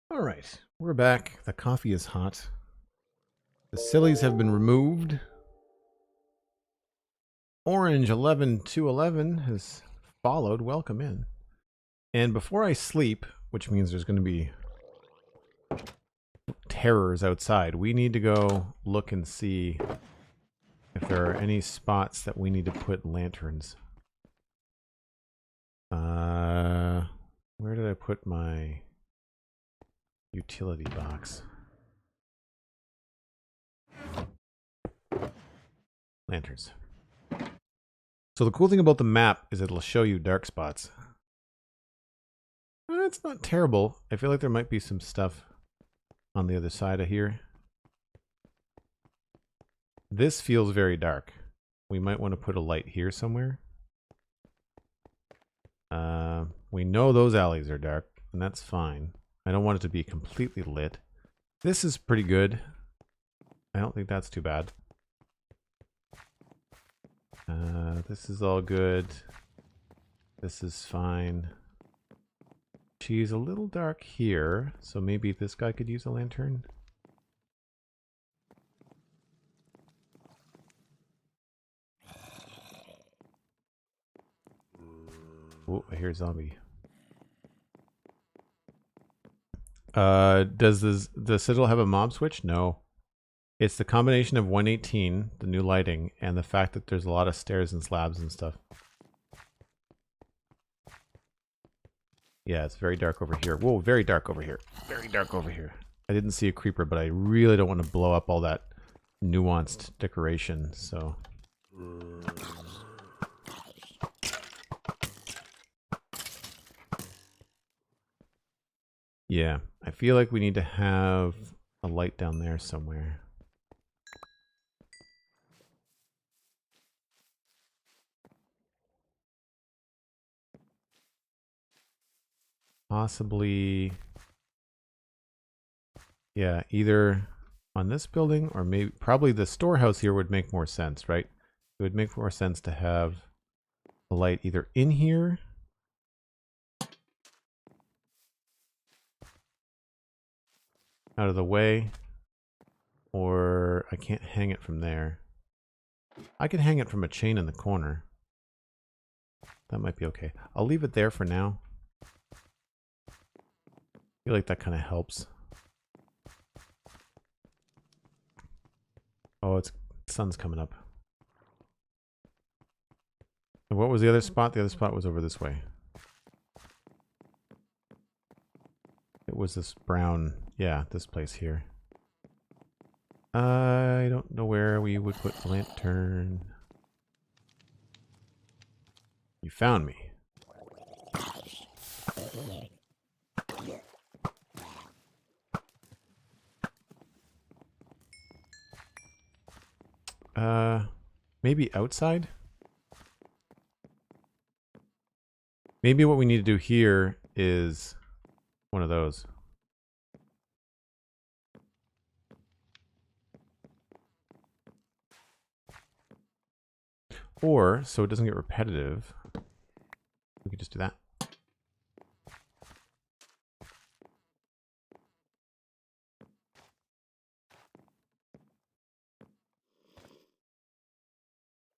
Speaker 1: All right, we're back. The coffee is hot. The sillies have been removed. Orange 11211 has followed. Welcome in. And before I sleep, which means there's going to be terrors outside, we need to go look and see if there are any spots that we need to put lanterns. Where did I put my utility box? Lanterns. So the cool thing about the map is it'll show you dark spots. It's not terrible. I feel like there might be some stuff on the other side of here. This feels very dark. We might want to put a light here somewhere. We know those alleys are dark, and that's fine. I don't want it to be completely lit. This is pretty good. I don't think that's too bad. This is all good. This is fine. She's a little dark here, so maybe this guy could use a lantern. Oh, I hear a zombie. Does the Citadel have a mob switch? No. It's the combination of 118, the new lighting, and the fact that there's a lot of stairs and slabs and stuff. Yeah, it's very dark over here. Whoa, very dark over here. Very dark over here. I didn't see a creeper, but I really don't want to blow up all that nuanced decoration, so... Yeah, I feel like we need to have a light down there somewhere. Possibly, yeah, either on this building or maybe probably the storehouse here would make more sense, right? It would make more sense to have a light either in here out of the way, or I can't hang it from there. I could hang it from a chain in the corner. That might be okay. I'll leave it there for now. I feel like that kind of helps. Oh, the sun's coming up. And what was the other spot? The other spot was over this way. It was this brown, yeah, this place here. I don't know where we would put the lantern. You found me. Maybe outside? Maybe what we need to do here is one of those. Or, so it doesn't get repetitive, we could just do that.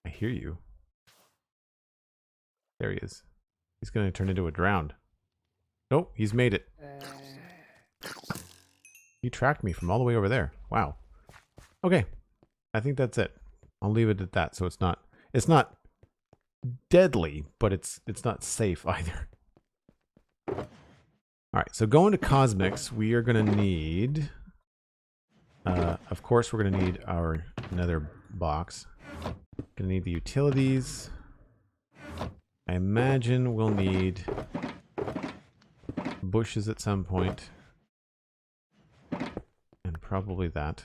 Speaker 1: I hear you. There he is. He's going to turn into a drowned. Nope, he's made it. He tracked me from all the way over there. Wow. Okay. I think that's it. I'll leave it at that. So it's not deadly, but it's not safe either. All right. So going to Cosmics, we are going to need, of course, we're going to need our Nether box. Going to need the utilities. I imagine we'll need bushes at some point. And probably that.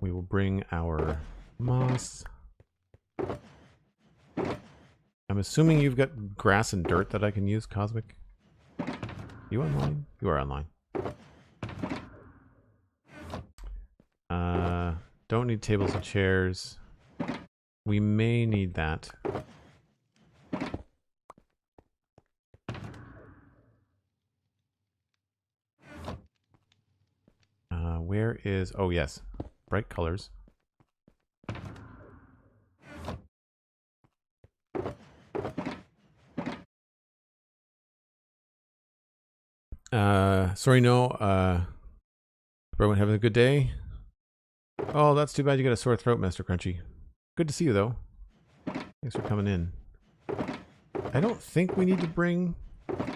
Speaker 1: We will bring our moss. I'm assuming you've got grass and dirt that I can use, Cosmic. You online? You are online. Don't need tables and chairs. We may need that. Where is... Oh, yes. Bright colors. Sorry, no. Everyone having a good day? Oh, that's too bad you got a sore throat, Master Crunchy. Good to see you, though. Thanks for coming in. I don't think we need to bring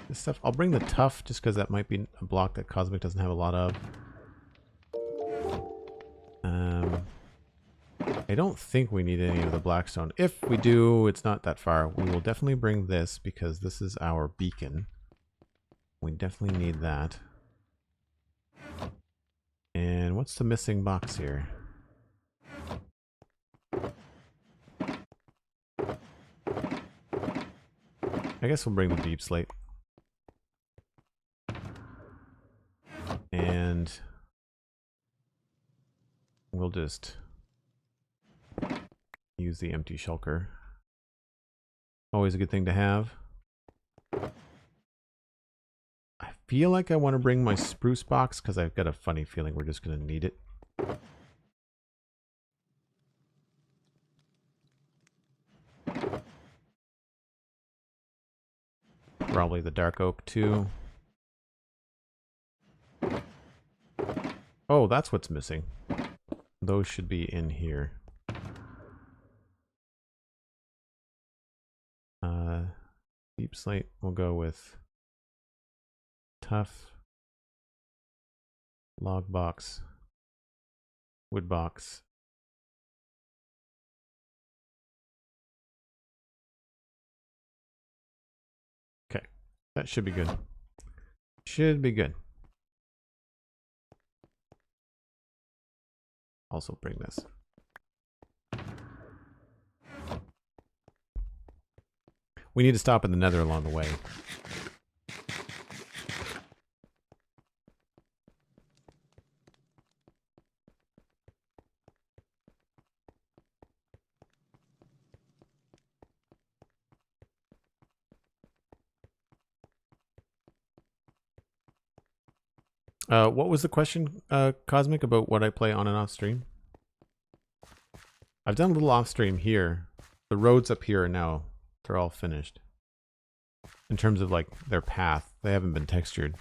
Speaker 1: this stuff. I'll bring the tough, just because that might be a block that Cosmic doesn't have a lot of. I don't think we need any of the blackstone. If we do, it's not that far. We will definitely bring this, because this is our beacon. We definitely need that. And what's the missing box here? I guess we'll bring the deep slate. And we'll just use the empty shulker. Always a good thing to have. I feel like I want to bring my spruce box because I've got a funny feeling we're just going to need it. Probably the dark oak too. Oh, that's what's missing. Those should be in here. Deep slate, we'll go with tough, log box, wood box. Okay, that should be good. Should be good. Also bring this. We need to stop in the Nether along the way. What was the question, Cosmic, about what I play on and off stream? I've done a little off stream here. The roads up here are now, they're all finished. In terms of like their path, they haven't been textured.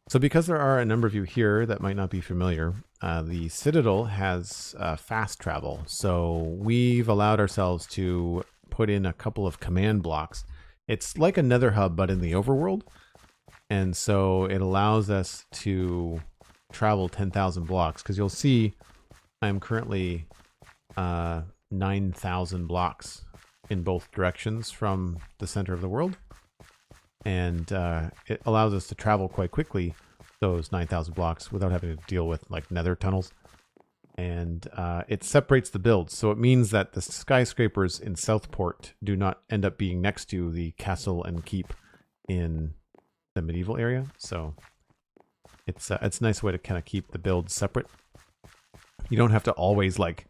Speaker 1: So because there are a number of you here that might not be familiar, the Citadel has fast travel. So we've allowed ourselves to put in a couple of command blocks. It's like a Nether hub, but in the overworld. And so it allows us to travel 10,000 blocks, because you'll see I'm currently 9,000 blocks in both directions from the center of the world. And it allows us to travel quite quickly those 9,000 blocks without having to deal with like Nether tunnels. And it separates the builds. So it means that the skyscrapers in Southport do not end up being next to the castle and keep in the medieval area. So it's a nice way to kind of keep the builds separate. You don't have to always like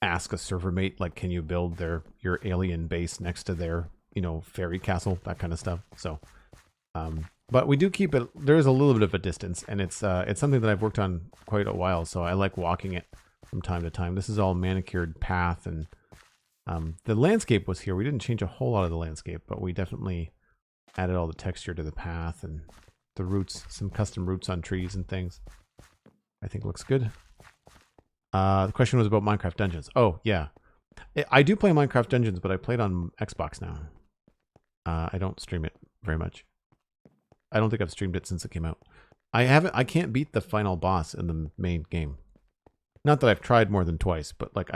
Speaker 1: ask a server mate, like, can you build your alien base next to their, you know, fairy castle, that kind of stuff. So, but we do keep it, there's a little bit of a distance, and it's something that I've worked on quite a while. So I like walking it from time to time. This is all manicured path, and the landscape was here. We didn't change a whole lot of the landscape, but we definitely added all the texture to the path and the roots, some custom roots on trees and things. I think looks good. The question was about Minecraft Dungeons. Oh, yeah. I do play Minecraft Dungeons, but I play it on Xbox now. I don't stream it very much. I don't think I've streamed it since it came out. I can't beat the final boss in the main game. Not that I've tried more than twice, but like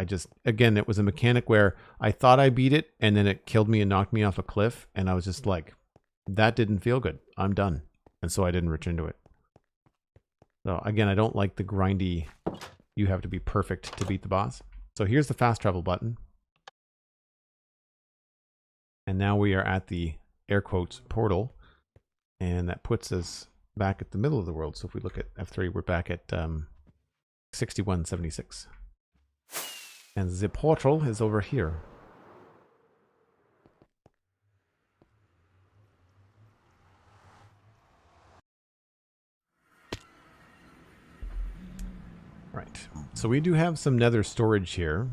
Speaker 1: again, it was a mechanic where I thought I beat it, and then it killed me and knocked me off a cliff, and I was just like, that didn't feel good. I'm done. And so I didn't return to it. So again, I don't like the grindy, you have to be perfect to beat the boss. So here's the fast travel button. And now we are at the air quotes portal. And that puts us back at the middle of the world. So if we look at F3, we're back at 6176. And the portal is over here. Right. So we do have some nether storage here.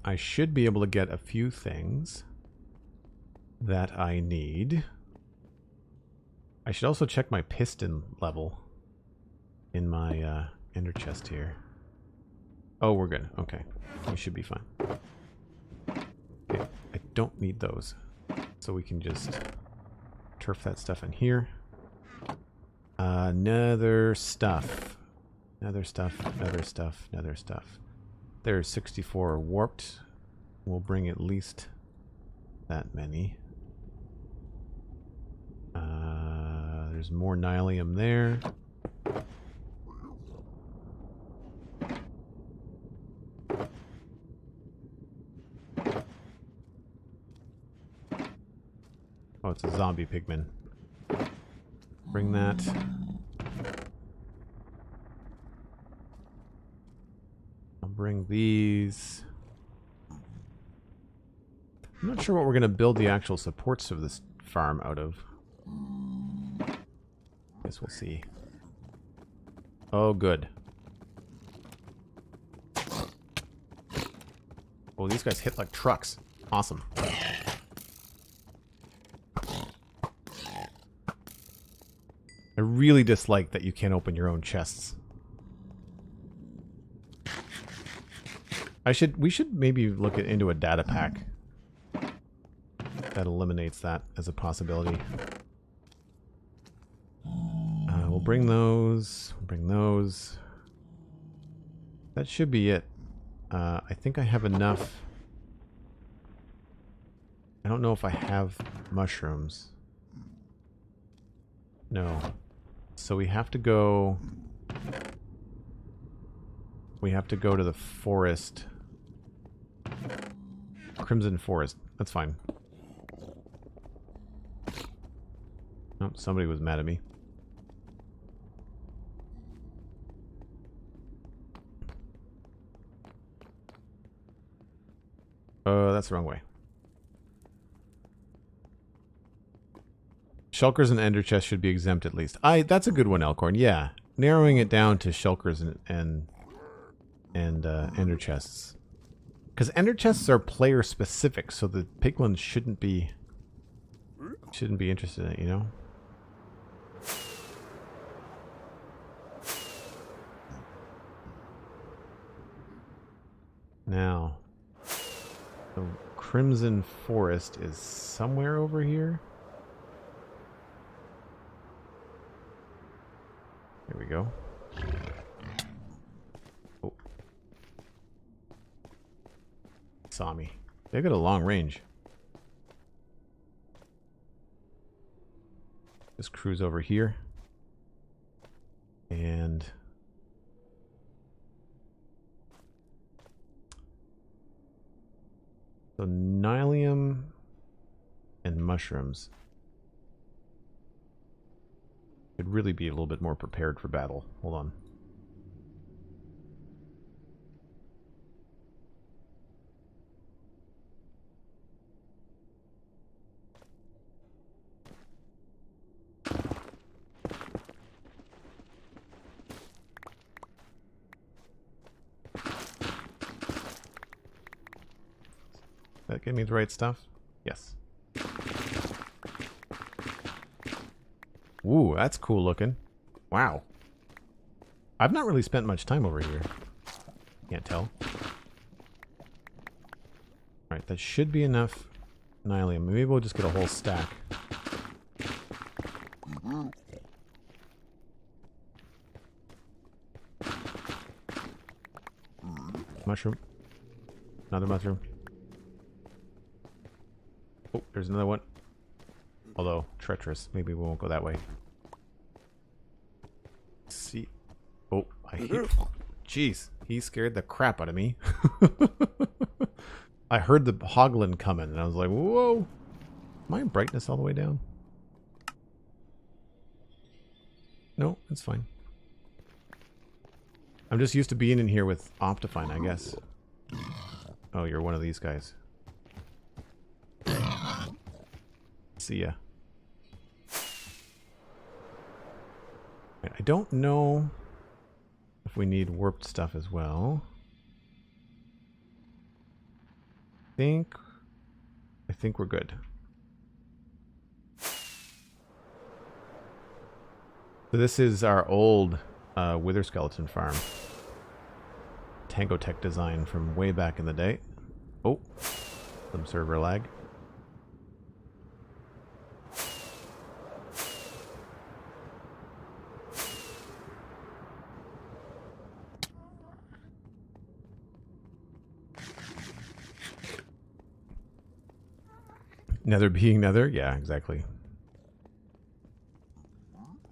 Speaker 1: I should be able to get a few things that I need. I should also check my piston level in my ender chest here. Oh, we're good. Okay. We should be fine. Okay. I don't need those. So we can just turf that stuff in here. Nether stuff. Nether stuff, nether stuff, nether stuff. There's 64 warped. We'll bring at least that many. There's more nylium there. Oh, it's a zombie pigman. Bring that. I'll bring these. I'm not sure what we're going to build the actual supports of this farm out of. Guess we'll see. Oh, good. Oh, these guys hit like trucks. Awesome. I really dislike that you can't open your own chests. We should maybe look into a data pack that eliminates that as a possibility. We'll bring those. We'll bring those. That should be it. I think I have enough. I don't know if I have mushrooms. No. So we have to go... We have to go to the forest. Crimson Forest. That's fine. Oh, somebody was mad at me. That's the wrong way. Shulkers and ender chests should be exempt at least. That's a good one, Elkhorn. Yeah, narrowing it down to shulkers and ender chests, because ender chests are player specific, so the piglins shouldn't be interested in it, you know. Now, the Crimson Forest is somewhere over here. Here we go. Oh. Saw me. They got a long range. Just cruise over here. And... so nylium and mushrooms should really be a little bit more prepared for battle. Hold on. That give me the right stuff? Yes. Ooh, that's cool looking. Wow. I've not really spent much time over here. Can't tell. Alright, that should be enough nylium. Maybe we'll just get a whole stack. Mushroom. Another mushroom. Oh, there's another one. Although, treacherous. Maybe we won't go that way. Let's see. Oh, jeez. He scared the crap out of me. I heard the hoglin coming, and I was like, whoa. My brightness all the way down? No, it's fine. I'm just used to being in here with Optifine, I guess. Oh, you're one of these guys. See ya. I don't know if if we need warped stuff as well. I think we're good. So this is our old wither skeleton farm. Tango Tech design from way back in the day. Oh, some server lag. Nether being Nether? Yeah, exactly.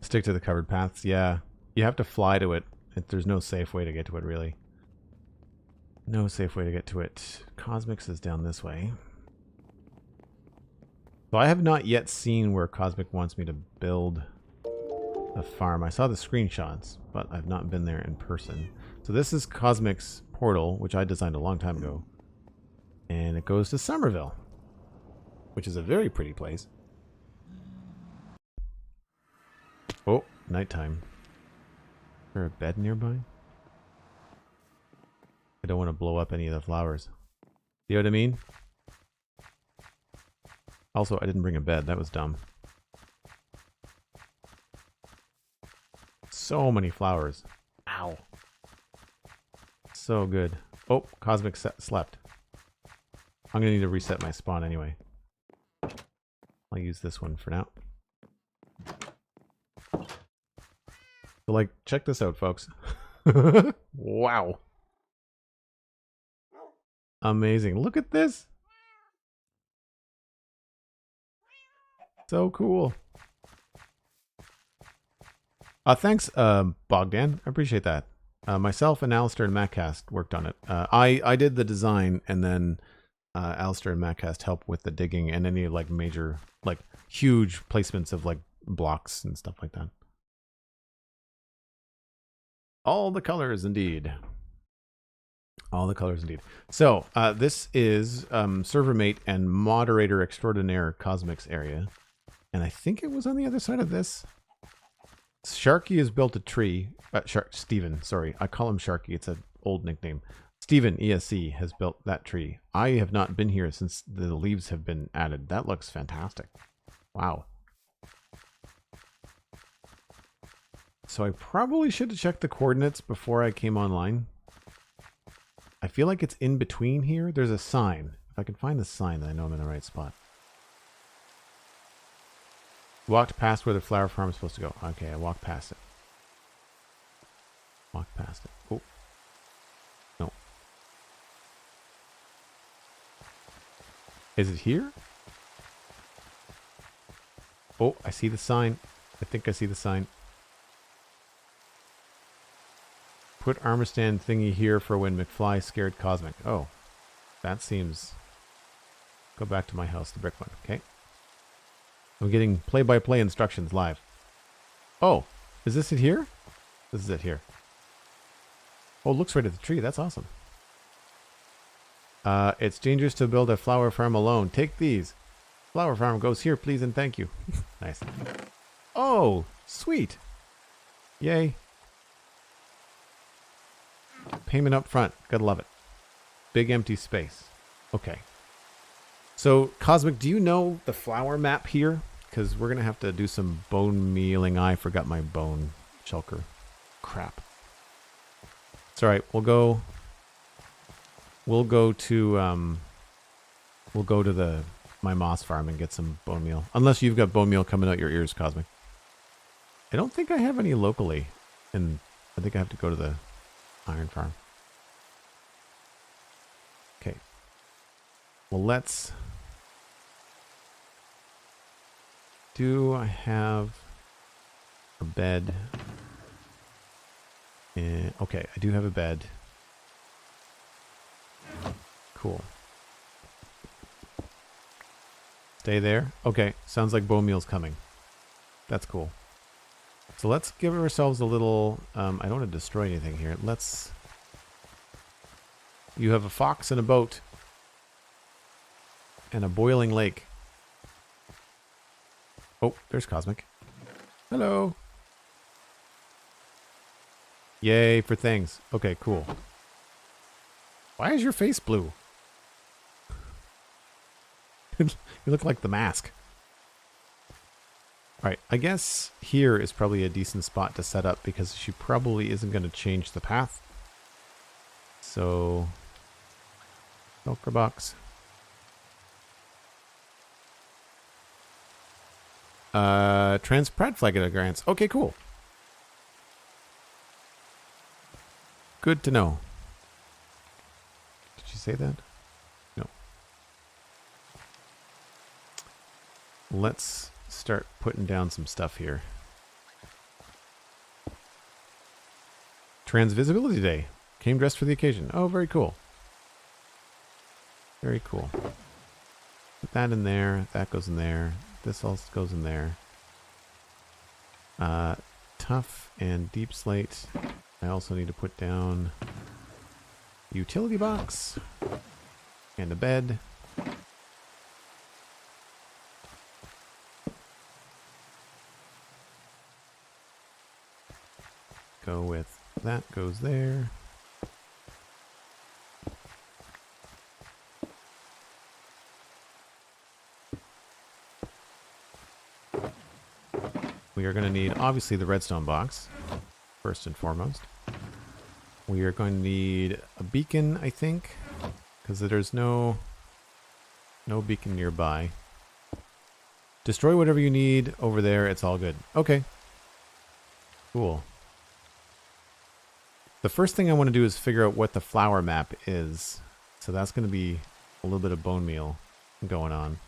Speaker 1: Stick to the covered paths. Yeah, you have to fly to it. There's no safe way to get to it, really. No safe way to get to it. Cosmix is down this way. So I have not yet seen where Cosmic wants me to build a farm. I saw the screenshots, but I've not been there in person. So this is Cosmic's portal, which I designed a long time ago. And it goes to Summerville, which is a very pretty place. Oh, nighttime. Is there a bed nearby? I don't want to blow up any of the flowers. You know what I mean? Also, I didn't bring a bed. That was dumb. So many flowers. Ow. So good. Oh, Cosmic slept. I'm going to need to reset my spawn anyway. I'll use this one for now. So, like, check this out, folks. Wow. Amazing. Look at this. So cool. Thanks, Bogdan. I appreciate that. Myself and Alistair and Mattcast worked on it. I did the design, and then Alistair and Mattcast helped with the digging and any like major, like huge placements of like blocks and stuff like that. All the colors, indeed. All the colors, indeed. So this is server mate and moderator extraordinaire Cosmic's area, and I think it was on the other side of this. Sharky has built a tree. Steven, sorry. I call him Sharky. It's an old nickname. Steven, ESC, has built that tree. I have not been here since the leaves have been added. That looks fantastic. Wow. So I probably should have checked the coordinates before I came online. I feel like it's in between here. There's a sign. If I can find the sign, then I know I'm in the right spot. Walked past where the flower farm is supposed to go. Okay, I walked past it. Walked past it. Oh. No. Is it here? Oh, I see the sign. I think I see the sign. Put armor stand thingy here for when McFly scared Cosmic. Oh. That seems... Go back to my house, the brick one. Okay. I'm getting play-by-play instructions live. Oh, is this it here? This is it here. Oh, it looks right at the tree. That's awesome. It's dangerous to build a flower farm alone. Take these. Flower farm goes here, please and thank you. Nice. Oh, sweet. Yay. Payment up front. Gotta love it. Big empty space. Okay. So, Cosmic, do you know the flower map here? Because we're going to have to do some bone mealing. I forgot my bone shulker. Crap. It's alright. We'll go to my moss farm and get some bone meal. Unless you've got bone meal coming out your ears, Cosmic. I don't think I have any locally. And I think I have to go to the iron farm. Okay. Well, let's... Do I have a bed? Okay, I do have a bed. Cool. Stay there. Okay, sounds like bone meal's coming. That's cool. So let's give ourselves a little... I don't want to destroy anything here. Let's... You have a fox and a boat. And a boiling lake. Oh, there's Cosmic. Hello. Yay for things. Okay, cool. Why is your face blue? You look like the mask. Alright, I guess here is probably a decent spot to set up because she probably isn't going to change the path. So, shulker box. Trans-Pratt flag grants. Okay, cool. Good to know. Did you say that? No. Let's start putting down some stuff here. Transvisibility Day. Came dressed for the occasion. Oh, very cool. Very cool. Put that in there. That goes in there. This also goes in there. Tough and deep slate. I also need to put down utility box and a bed. Go with that goes there. We are going to need, obviously, the redstone box, first and foremost. We are going to need a beacon, I think, because there's no beacon nearby. Destroy whatever you need over there. It's all good. Okay. Cool. The first thing I want to do is figure out what the flower map is. So that's going to be a little bit of bone meal going on.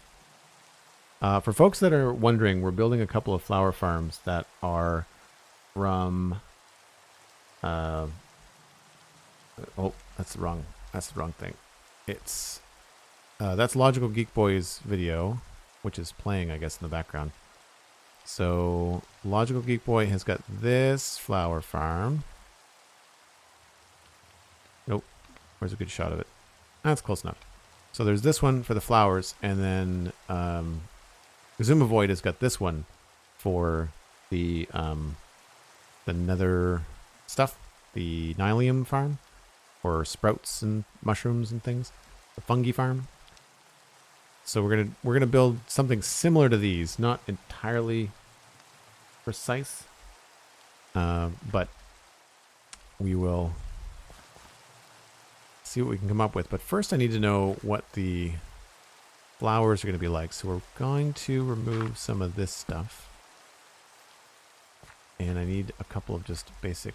Speaker 1: For folks that are wondering, we're building a couple of flower farms that are from... oh, that's the wrong thing. It's... that's LogicalGeekBoy's video, which is playing, I guess, in the background. So, LogicalGeekBoy has got this flower farm. Nope. Where's a good shot of it? That's close enough. So there's this one for the flowers, and then... Xisumavoid has got this one for the Nether stuff, the Nylium farm, or sprouts and mushrooms and things, the Fungi farm. So we're gonna build something similar to these, not entirely precise, but we will see what we can come up with. But first, I need to know what the flowers are going to be like. So we're going to remove some of this stuff. And I need a couple of just basic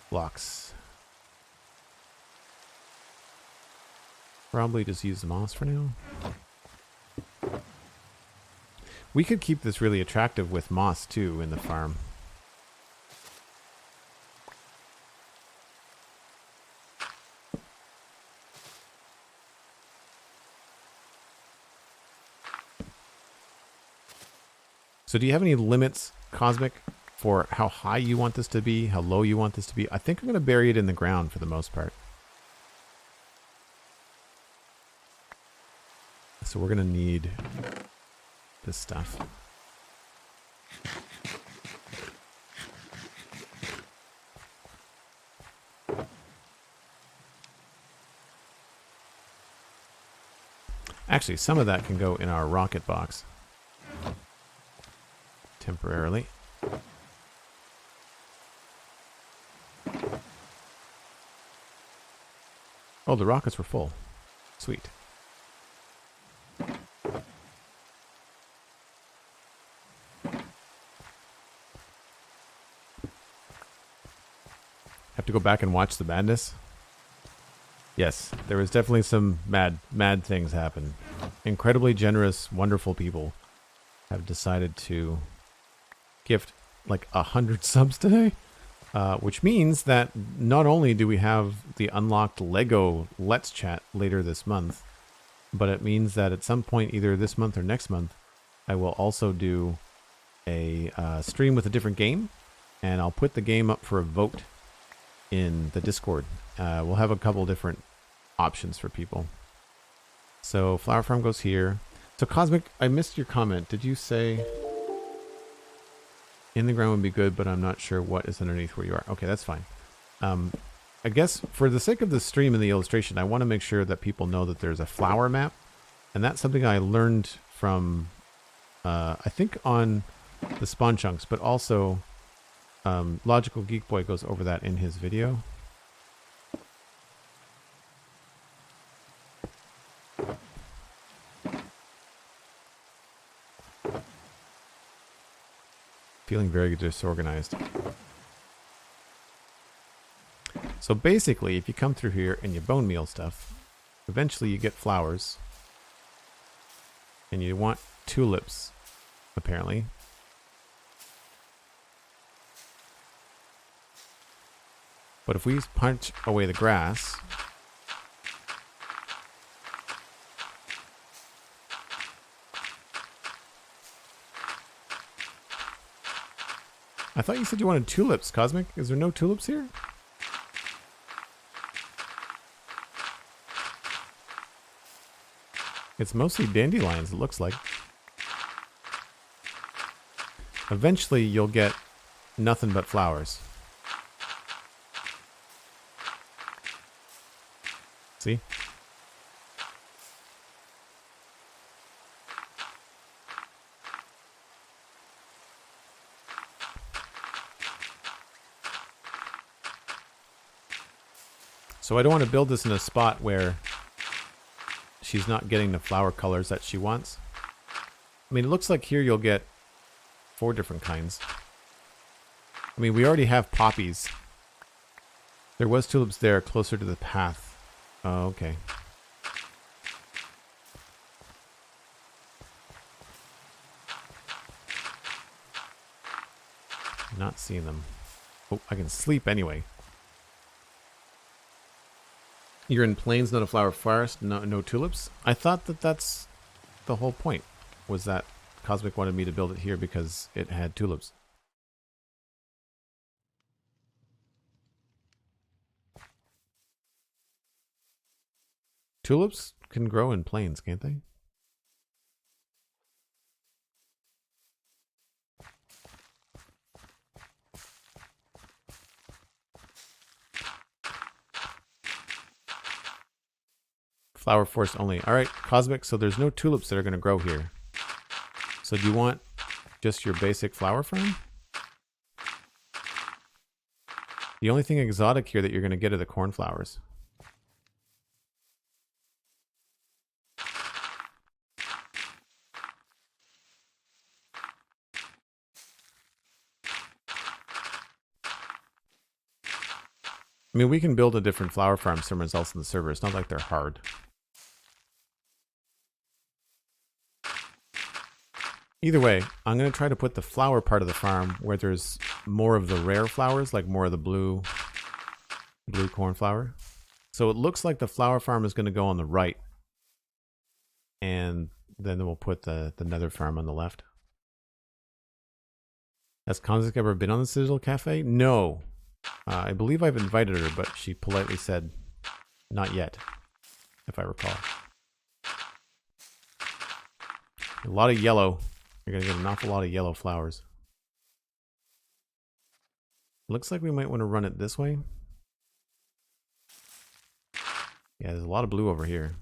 Speaker 1: blocks. Probably just use the moss for now. We could keep this really attractive with moss too in the farm. So do you have any limits, Cosmic, for how high you want this to be, how low you want this to be? I think I'm going to bury it in the ground for the most part. So we're going to need this stuff. Actually, some of that can go in our rocket box. Temporarily. Oh, the rockets were full. Sweet. Have to go back and watch the madness? Yes, there was definitely some mad things happen. Incredibly generous, wonderful people have decided to gift like 100 subs today, which means that not only do we have the unlocked Lego Let's Chat later this month, but it means that at some point, either this month or next month, I will also do a stream with a different game, and I'll put the game up for a vote in the Discord. We'll have a couple different options for people. So Flower Farm goes here. So Cosmic, I missed your comment. Did you say... In the ground would be good, but I'm not sure what is underneath where you are. Okay, that's fine. I guess for the sake of the stream and the illustration, I want to make sure that people know that there's a flower map. And that's something I learned from, I think on the spawn chunks, but also LogicalGeekBoy goes over that in his video. Feeling very disorganized. So basically, if you come through here and you bone meal stuff, eventually you get flowers. And you want tulips, apparently. But if we punch away the grass, I thought you said you wanted tulips, Cosmic. Is there no tulips here? It's mostly dandelions, it looks like. Eventually, you'll get nothing but flowers. See? So I don't want to build this in a spot where she's not getting the flower colors that she wants. I mean, it looks like here you'll get 4 different kinds. I mean, we already have poppies. There was tulips there closer to the path. Oh, okay. Not seeing them. Oh, I can sleep anyway. You're in plains, not a flower forest, no tulips? I thought that that's the whole point, was that Cosmic wanted me to build it here because it had tulips. Tulips can grow in plains, can't they? Flower forest only. Alright, Cosmic, so there's no tulips that are going to grow here. So do you want just your basic flower farm? The only thing exotic here that you're going to get are the cornflowers. I mean, we can build a different flower farm somewhere else in the server. It's not like they're hard. Either way, I'm going to try to put the flower part of the farm where there's more of the rare flowers, like more of the blue cornflower. So it looks like the flower farm is going to go on the right. And then we'll put the nether farm on the left. Has Konzik ever been on the Citadel Cafe? No. I believe I've invited her, but she politely said not yet, if I recall. A lot of yellow. You're going to get an awful lot of yellow flowers. Looks like we might want to run it this way. Yeah, there's a lot of blue over here.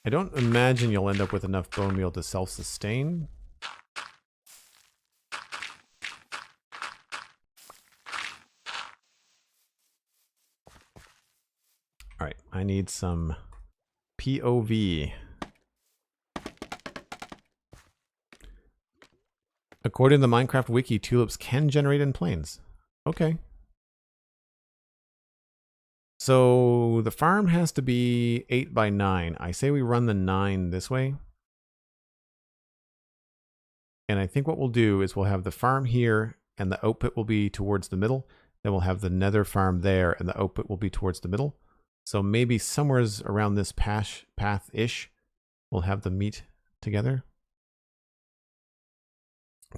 Speaker 1: I don't imagine you'll end up with enough bone meal to self-sustain. Alright, I need some POV. According to the Minecraft wiki, tulips can generate in plains. Okay. So the farm has to be 8 by 9. I say we run the 9 this way. And I think what we'll do is we'll have the farm here and the output will be towards the middle. Then we'll have the nether farm there and the output will be towards the middle. So maybe somewhere around this path-ish, we'll have them meet together.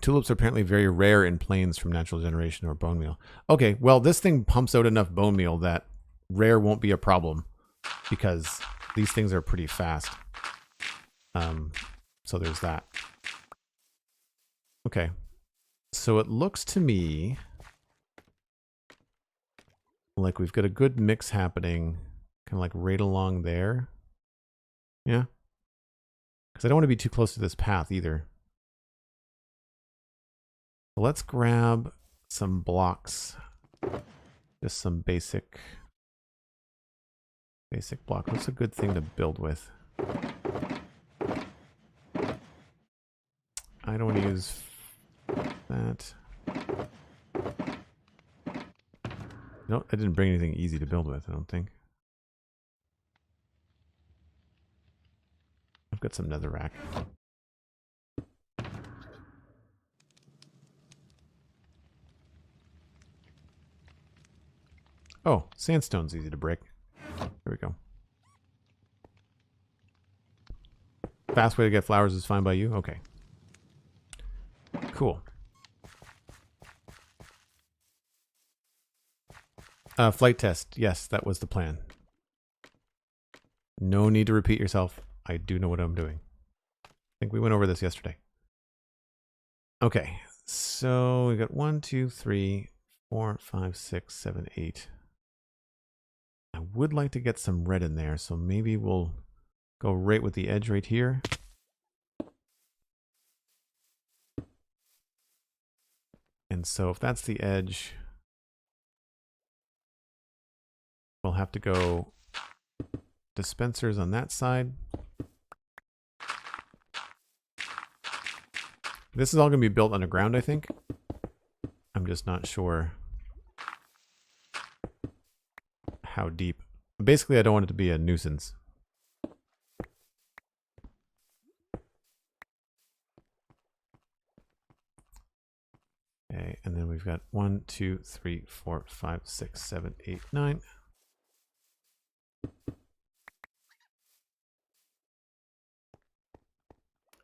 Speaker 1: Tulips are apparently very rare in plains from natural generation or bone meal. Okay, well, this thing pumps out enough bone meal that rare won't be a problem because these things are pretty fast. So there's that. Okay. So it looks to me like we've got a good mix happening kind of like right along there. Yeah. Because I don't want to be too close to this path either. So let's grab some blocks. Just some basic block. What's a good thing to build with? I don't want to use that. No, I didn't bring anything easy to build with, I don't think. I've got some netherrack. Oh, sandstone's easy to break. There we go. Fast way to get flowers is fine by you? Okay. Cool. Flight test. Yes, that was the plan. No need to repeat yourself. I do know what I'm doing. I think we went over this yesterday. Okay. So we got 1, 2, 3, 4, 5, 6, 7, 8. I would like to get some red in there, so maybe we'll go right with the edge right here. And so if that's the edge, we'll have to go dispensers on that side. This is all going to be built underground, I think. I'm just not sure how deep. Basically, I don't want it to be a nuisance. Okay, and then we've got 1, 2, 3, 4, 5, 6, 7, 8, 9. I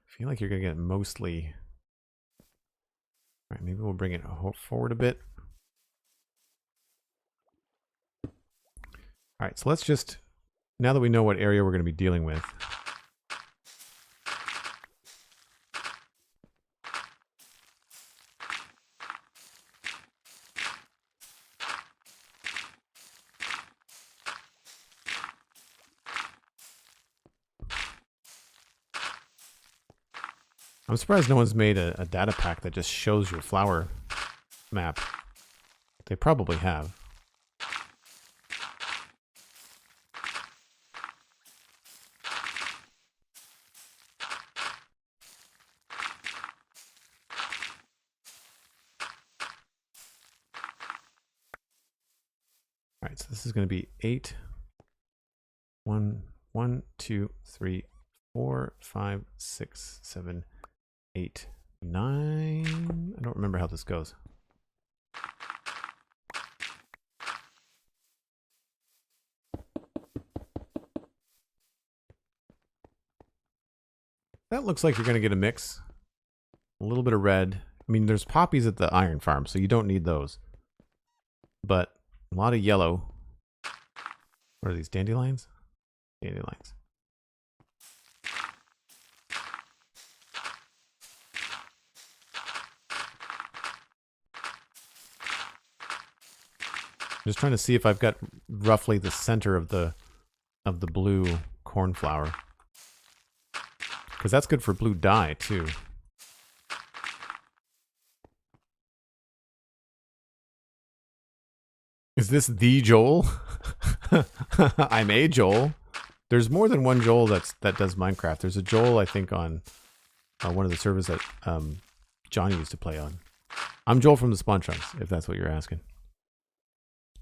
Speaker 1: feel like you're going to get mostly... All right, maybe we'll bring it forward a bit. All right, so let's just... Now that we know what area we're going to be dealing with... I'm surprised no one's made a data pack that just shows your flower map. They probably have. All right, so this is going to be 8. 1, 1, 2, 3, 4, 5, 6, 7, 8, 9. I don't remember how this goes. That looks like you're going to get a mix. A little bit of red. I mean, there's poppies at the iron farm, so you don't need those. But a lot of yellow. What are these, dandelions? Dandelions. Just trying to see if I've got roughly the center of the blue cornflower. Because that's good for blue dye, too. Is this the Joel? I'm a Joel. There's more than one Joel that does Minecraft. There's a Joel, I think, on one of the servers that Johnny used to play on. I'm Joel from the Spawn Trunks, if that's what you're asking.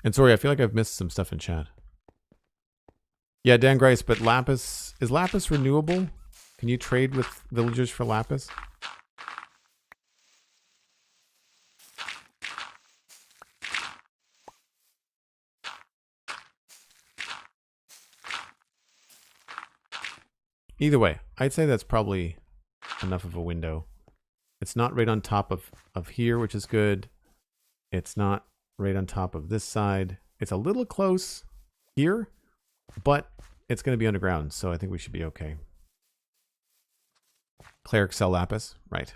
Speaker 1: And sorry, I feel like I've missed some stuff in chat. Yeah, Dan Grice, but lapis... Is lapis renewable? Can you trade with villagers for lapis? Either way, I'd say that's probably enough of a window. It's not right on top of here, which is good. It's not right on top of this side. It's a little close here, but it's going to be underground, so I think we should be okay. Cleric sell lapis, right.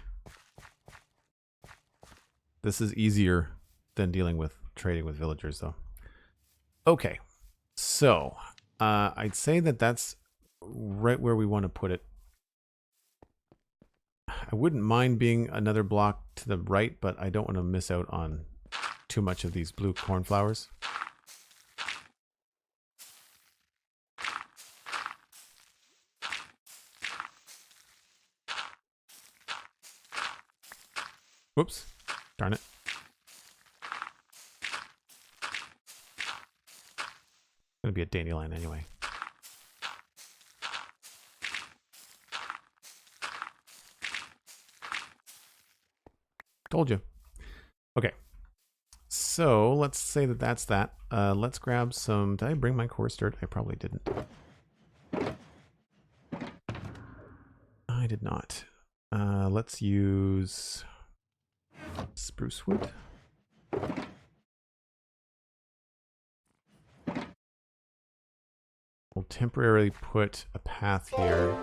Speaker 1: This is easier than dealing with trading with villagers, though. Okay, so I'd say that that's right where we want to put it. I wouldn't mind being another block to the right, but I don't want to miss out on too much of these blue cornflowers. Whoops. Darn it. It's going to be a dandelion anyway. Told you. Okay. So let's say that that's that. Let's grab some... Did I bring my coarse dirt? I probably didn't. I did not. Let's use spruce wood. We'll temporarily put a path here.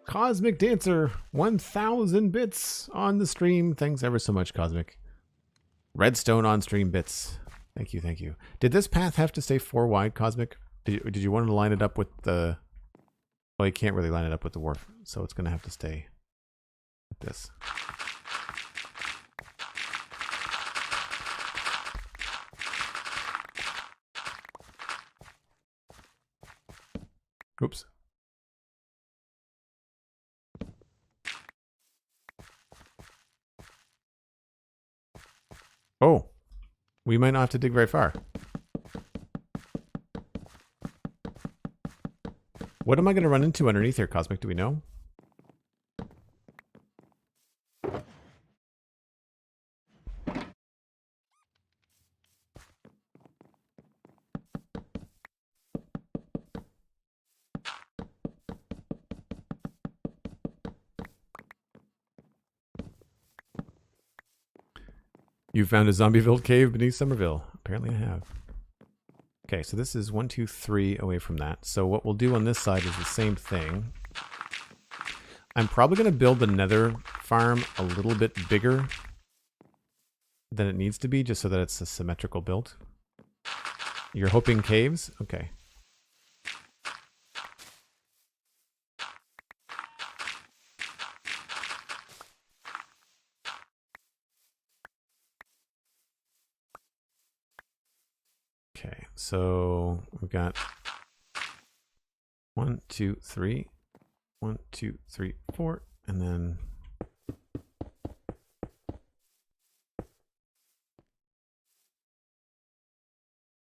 Speaker 1: Cosmic Dancer, 1,000 bits on the stream. Thanks ever so much, Cosmic. Redstone on stream bits. Thank you, thank you. Did this path have to stay 4 wide, Cosmic? Did you want to line it up with the... Well, you can't really line it up with the wharf, so it's going to have to stay like this. Oops. Oh, we might not have to dig very far. What am I going to run into underneath here, Cosmic? Do we know? You found a zombie-filled cave beneath Summerville. Apparently I have. Okay, so this is 1, 2, 3 away from that. So what we'll do on this side is the same thing. I'm probably going to build the Nether farm a little bit bigger than it needs to be, just so that it's a symmetrical build. You're hoping caves? Okay. Okay, so we've got 1, 2, 3, 1, 2, 3, 4, and then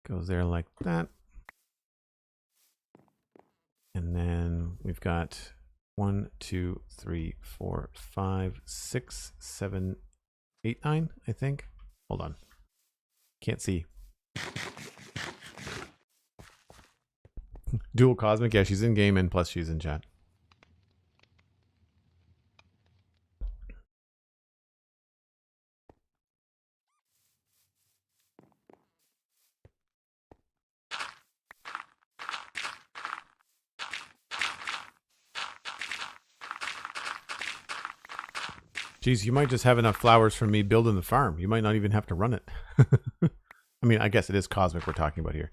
Speaker 1: goes there like that. And then we've got 1, 2, 3, 4, 5, 6, 7, 8, 9, I think. Hold on. Can't see. Dual Cosmic, yeah, she's in game and plus she's in chat. Geez, you might just have enough flowers from me building the farm. You might not even have to run it. I mean, I guess it is Cosmic we're talking about here.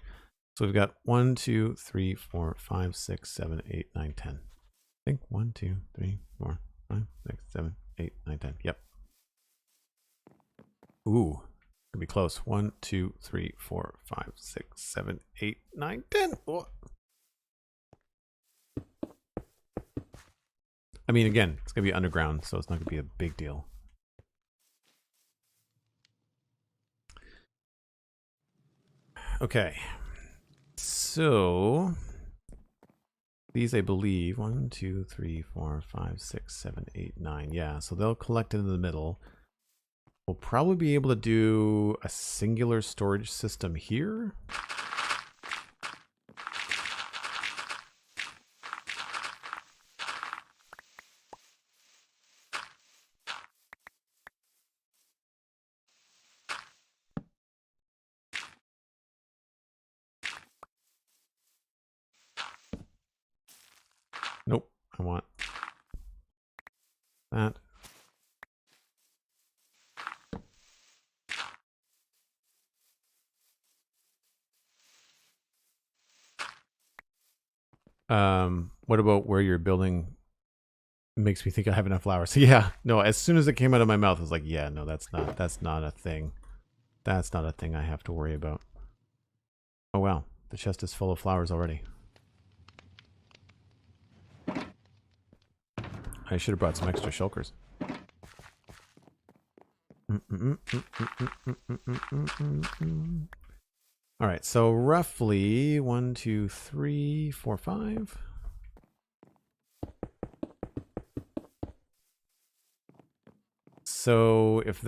Speaker 1: So we've got 1, 2, 3, 4, 5, 6, 7, 8, 9, 10. I think 1, 2, 3, 4, 5, 6, 7, 8, 9, 10. Yep. Ooh, could be close. 1, 2, 3, 4, 5, 6, 7, 8, 9, 10. Oh. I mean, again, it's going to be underground, so it's not going to be a big deal. Okay. So these, I believe, 1, 2, 3, 4, 5, 6, 7, 8, 9. Yeah, so they'll collect in the middle. We'll probably be able to do a singular storage system here. I want that. What about where you're building? Makes me think I have enough flowers. Yeah, no, as soon as it came out of my mouth, I was like, yeah, no, that's not a thing. That's not a thing I have to worry about. Oh wow, the chest is full of flowers already. I should have brought some extra shulkers. All right, so roughly 1, 2, 3, 4, 5. So if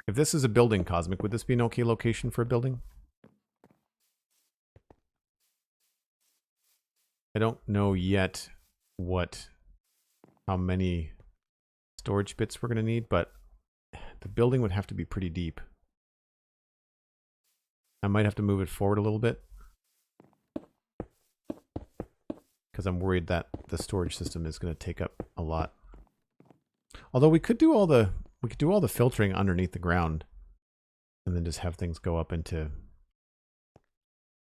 Speaker 1: this is a building, Cosmic, would this be an okay location for a building? I don't know yet how many storage bits we're going to need, but the building would have to be pretty deep. I might have to move it forward a little bit because I'm worried that the storage system is going to take up a lot. Although we could do all the filtering underneath the ground and then just have things go up into...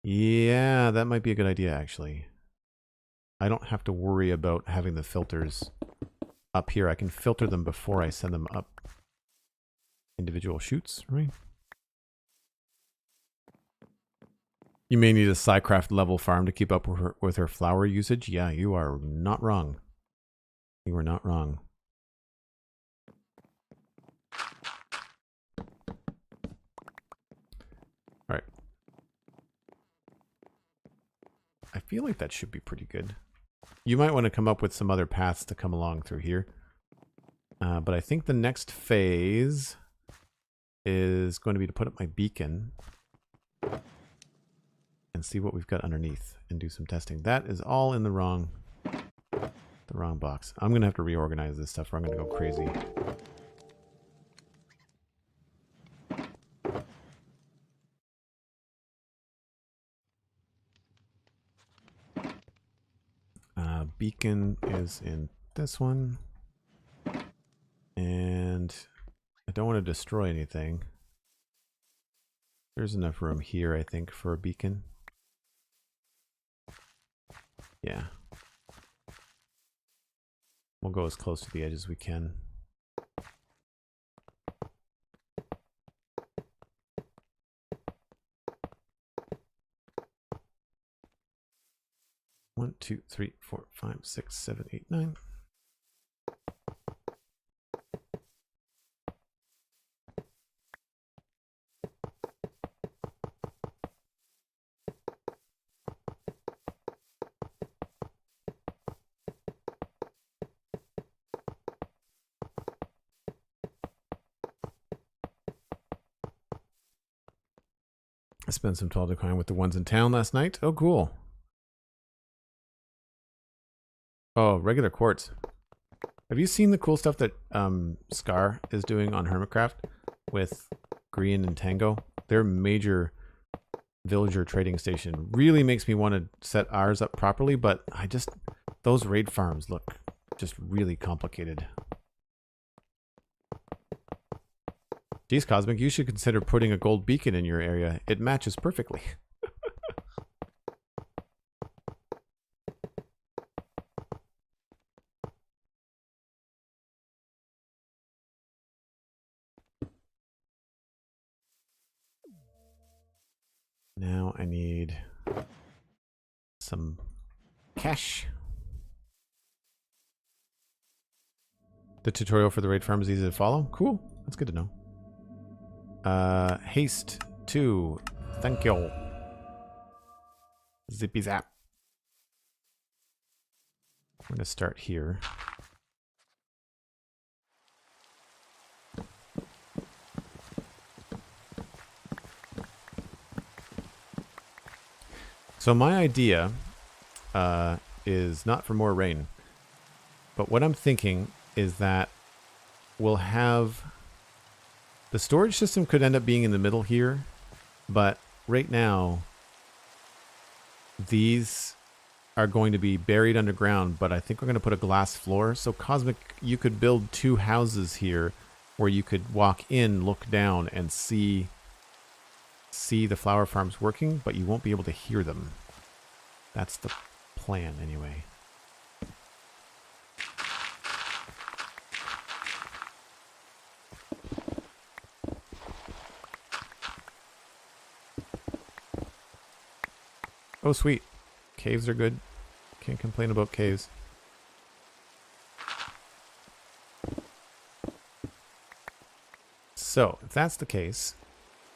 Speaker 1: Yeah, that might be a good idea, actually. I don't have to worry about having the filters up here. I can filter them before I send them up individual chutes, right? You may need a Psycraft level farm to keep up with her flower usage. Yeah, you are not wrong. You are not wrong. All right. I feel like that should be pretty good. You might want to come up with some other paths to come along through here. But I think the next phase is going to be to put up my beacon and see what we've got underneath and do some testing. That is all in the wrong box. I'm going to have to reorganize this stuff or I'm going to go crazy. Beacon is in this one. And I don't want to destroy anything. There's enough room here, I think, for a beacon. Yeah. We'll go as close to the edge as we can. One, two, three, 4, 5, 6, 7, 8, 9. I spent some 12 coin with the ones in town last night. Oh, cool. Oh, regular quartz. Have you seen the cool stuff that Scar is doing on Hermitcraft with Green and Tango? Their major villager trading station really makes me want to set ours up properly, but those raid farms look just really complicated. Geez, Cosmic, you should consider putting a gold beacon in your area. It matches perfectly. Now I need some cash. The tutorial for the raid farm is easy to follow. Cool. That's good to know. Haste 2. Thank you. Zippy zap. I'm going to start here. So my idea is not for more rain, but what I'm thinking is that we'll have the storage system could end up being in the middle here, but right now these are going to be buried underground, but I think we're going to put a glass floor. So Cosmic, you could build 2 houses here where you could walk in, look down, and see the flower farms working, but you won't be able to hear them. That's the plan anyway. Oh, sweet. Caves are good. Can't complain about caves. So, if that's the case,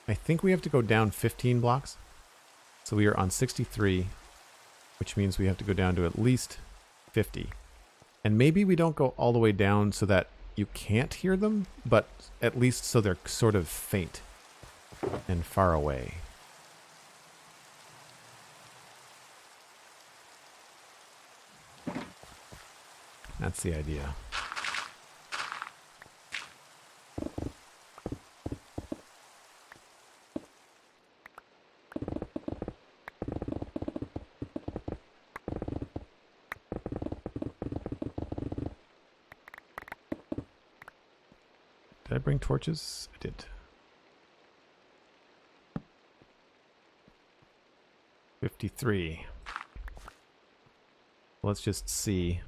Speaker 1: I think we have to go down 15 blocks. So we are on 63, which means we have to go down to at least 50. And maybe we don't go all the way down so that you can't hear them, but at least so they're sort of faint and far away. That's the idea. Did I bring torches? I did. 53. Let's just see.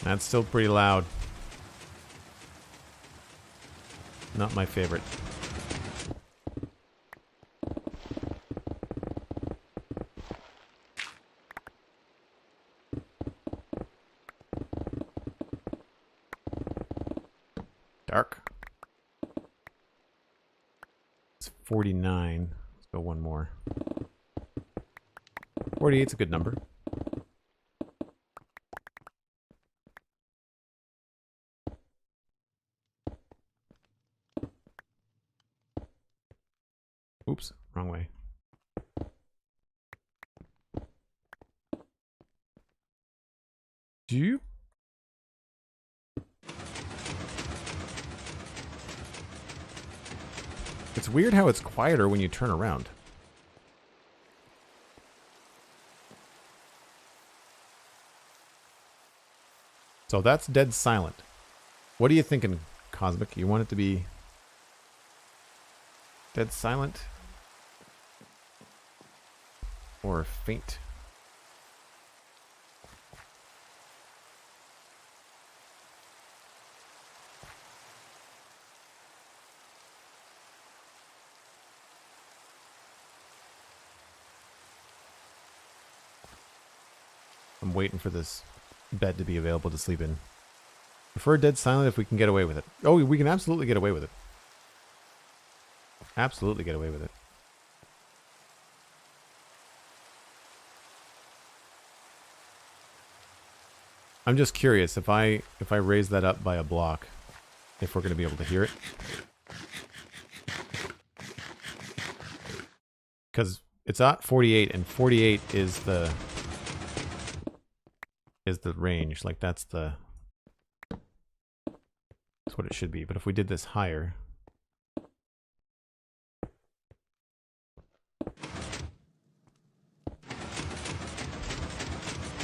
Speaker 1: That's still pretty loud. Not my favorite. Dark. It's 49. Let's go one more. 48's a good number. Oops, wrong way. Do you? It's weird how it's quieter when you turn around. So that's dead silent. What are you thinking, Cosmic? You want it to be dead silent? Or faint? I'm waiting for this bed to be available to sleep in. Prefer dead silent if we can get away with it. Oh, we can absolutely get away with it. Absolutely get away with it. I'm just curious if I raise that up by a block, if we're going to be able to hear it. Because it's at 48, and 48 is the range. Like that's what it should be. But if we did this higher,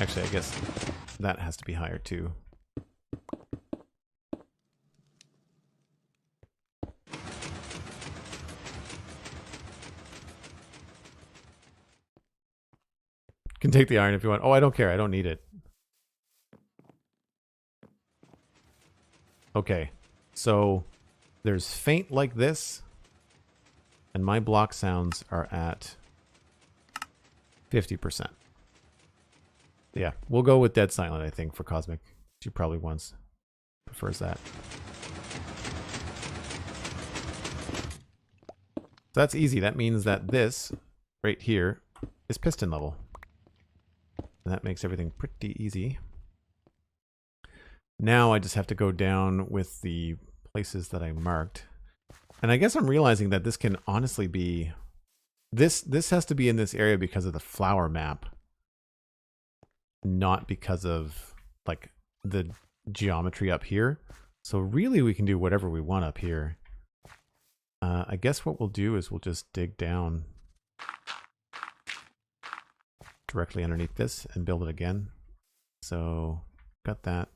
Speaker 1: actually, I guess that has to be higher too. Can take the iron if you want. Oh, I don't care. I don't need it. Okay. So there's faint like this, and my block sounds are at 50%. Yeah, we'll go with dead silent, I think, for Cosmic. She probably prefers that. So that's easy. That means that this right here is piston level. And that makes everything pretty easy. Now I just have to go down with the places that I marked. And I guess I'm realizing that this can honestly be... This has to be in this area because of the flower map. Not because of, like, the geometry up here. So really we can do whatever we want up here. I guess what we'll do is we'll just dig down directly underneath this and build it again. So, got that.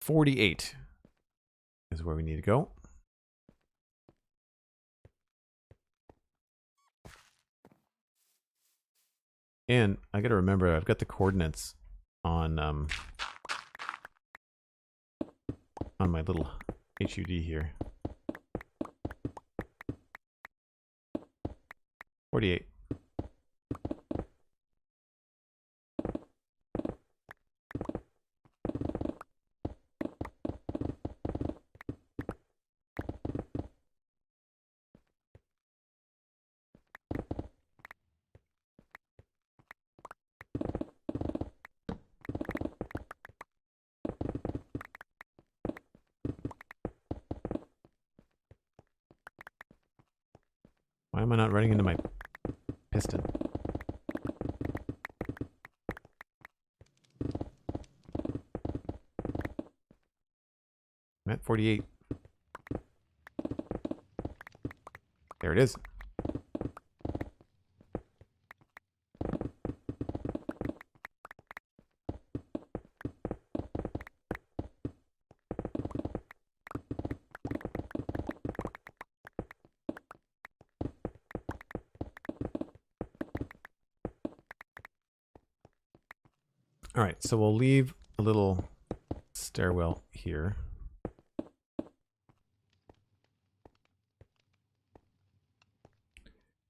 Speaker 1: $48 is where we need to go. And I gotta remember, I've got the coordinates on my little HUD here. 48. Why am I not running into my piston? I'm at 48. There it is. All right, so we'll leave a little stairwell here.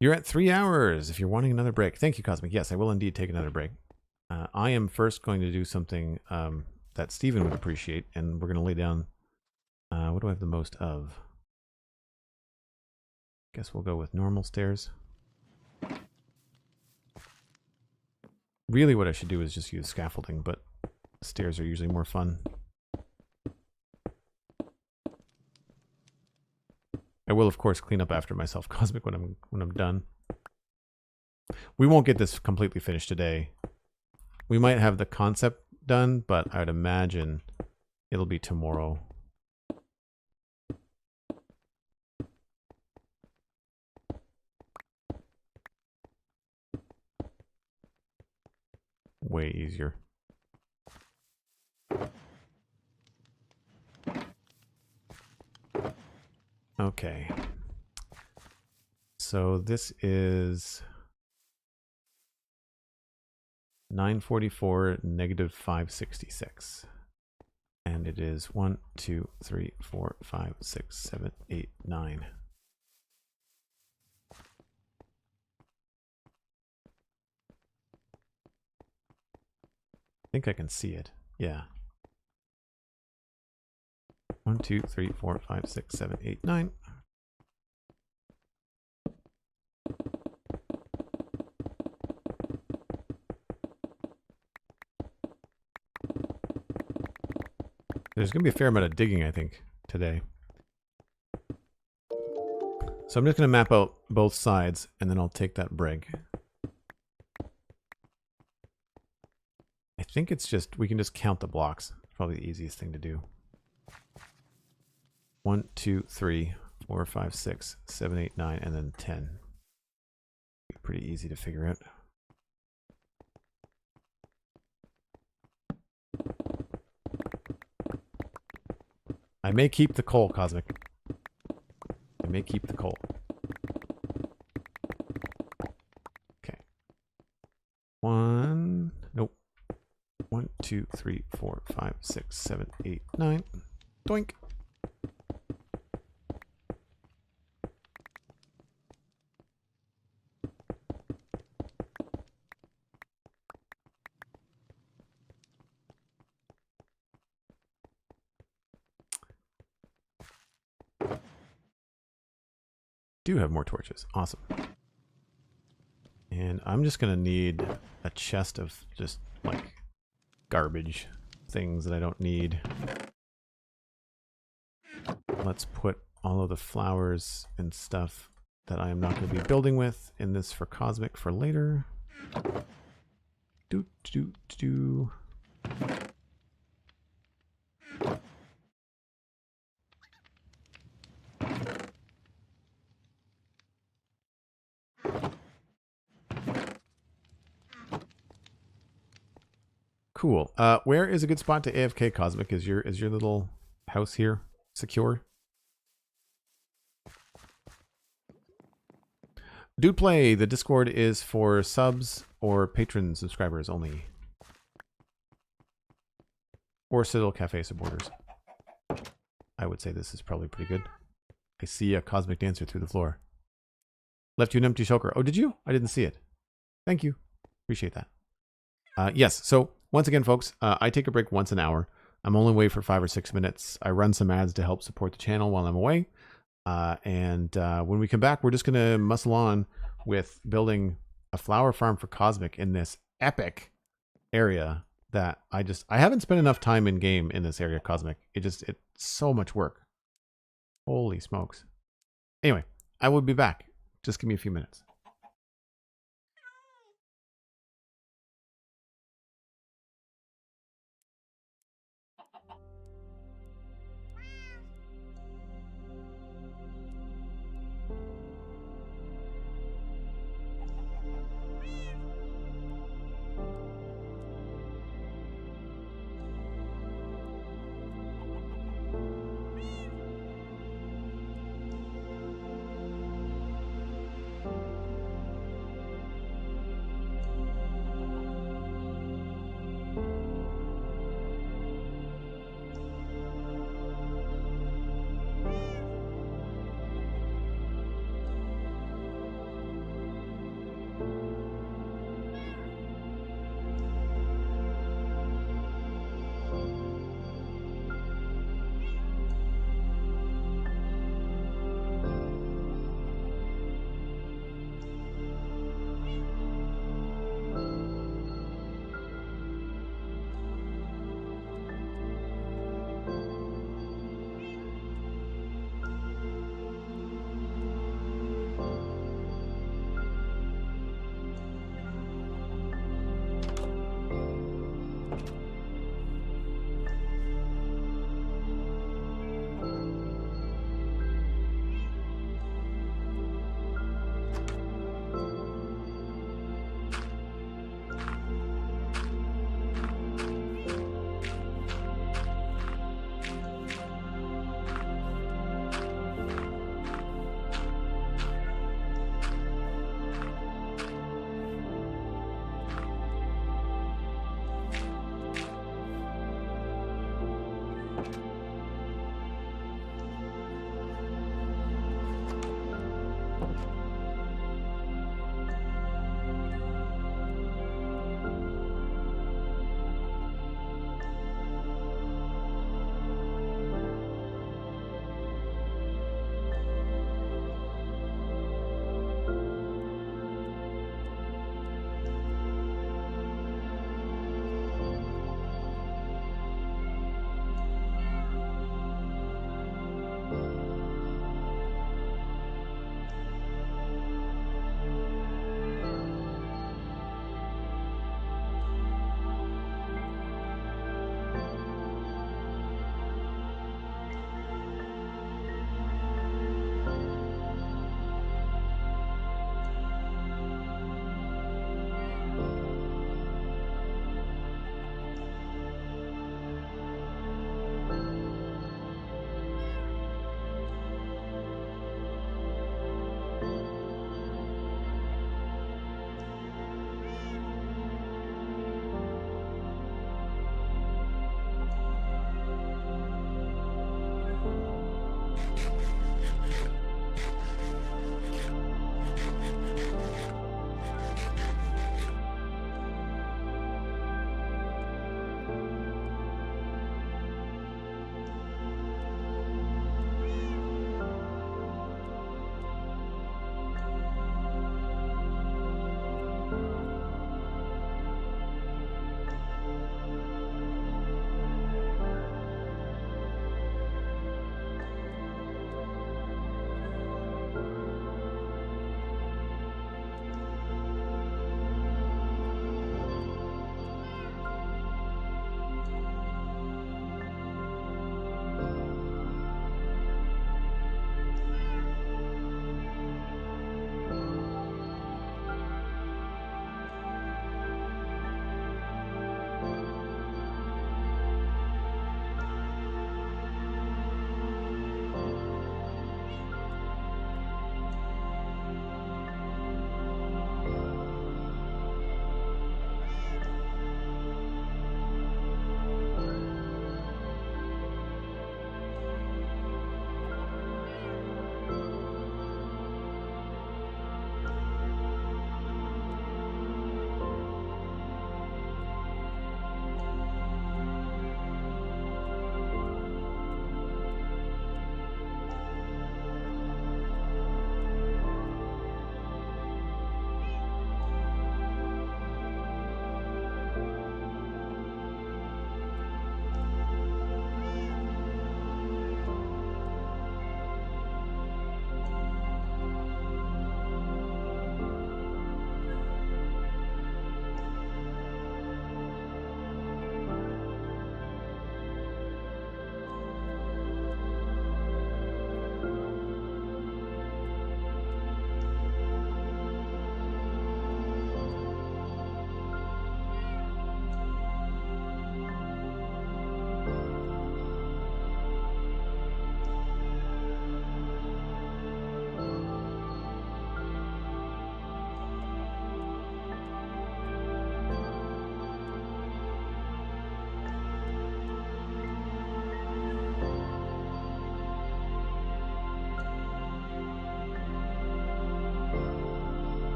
Speaker 1: You're at 3 hours if you're wanting another break. Thank you, Cosmic. Yes, I will indeed take another break. I am first going to do something that Steven would appreciate, and we're going to lay down... what do I have the most of? Guess we'll go with normal stairs. Really what I should do is just use scaffolding, but stairs are usually more fun. I will, of course, clean up after myself, Cosmic, when I'm done. We won't get this completely finished today. We might have the concept done, but I'd imagine it'll be tomorrow. Way easier. Okay. So this is 944 negative 566. And it is 1, 2, 3, 4, 5, 6, 7, 8, 9. I think I can see it. Yeah. 1, 2, 3, 4, 5, 6, 7, 8, 9. There's going to be a fair amount of digging, I think, today. So I'm just going to map out both sides, and then I'll take that brig. I think it's just, we can just count the blocks. Probably the easiest thing to do. 1, 2, 3, 4, 5, 6, 7, 8, 9, and then 10. Pretty easy to figure out. I may keep the coal, Cosmic. I may keep the coal. Okay. 1, nope. 1, 2, 3, 4, 5, 6, 7, 8, 9. Doink. do have more torches. Awesome. And I'm just going to need a chest of just like garbage things that I don't need. Let's put all of the flowers and stuff that I am not going to be building with in this for cosmic for later. Do. Cool. Where is a good spot to AFK Cosmic? Is your little house here secure? Dude Play, the Discord is for subs or patron subscribers only. Or Citadel Cafe supporters. I would say this is probably pretty good. I see a cosmic dancer through the floor. Left you an empty shulker. Oh, did you? I didn't see it. Thank you. Appreciate that. Yes, so once again, folks, I take a break once an hour. I'm only away for 5 or 6 minutes. I run some ads to help support the channel while I'm away. And when we come back, we're just going to muscle on with building a flower farm for Cosmic in this epic area that I haven't spent enough time in game in this area, Cosmic. It's so much work. Holy smokes. Anyway, I will be back. Just give me a few minutes.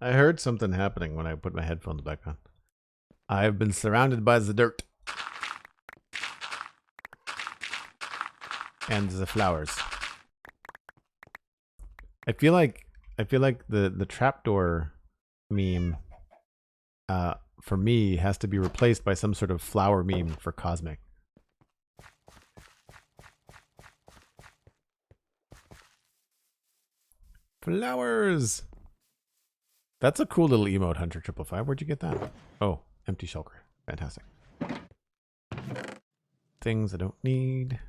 Speaker 1: I heard something happening when I put my headphones back on. I've been surrounded by the dirt. And the flowers. I feel like the trapdoor meme for me has to be replaced by some sort of flower meme for Cosmic. Flowers! That's a cool little emote, Hunter 555. Where'd you get that? Oh, empty shulker. Fantastic. Things I don't need.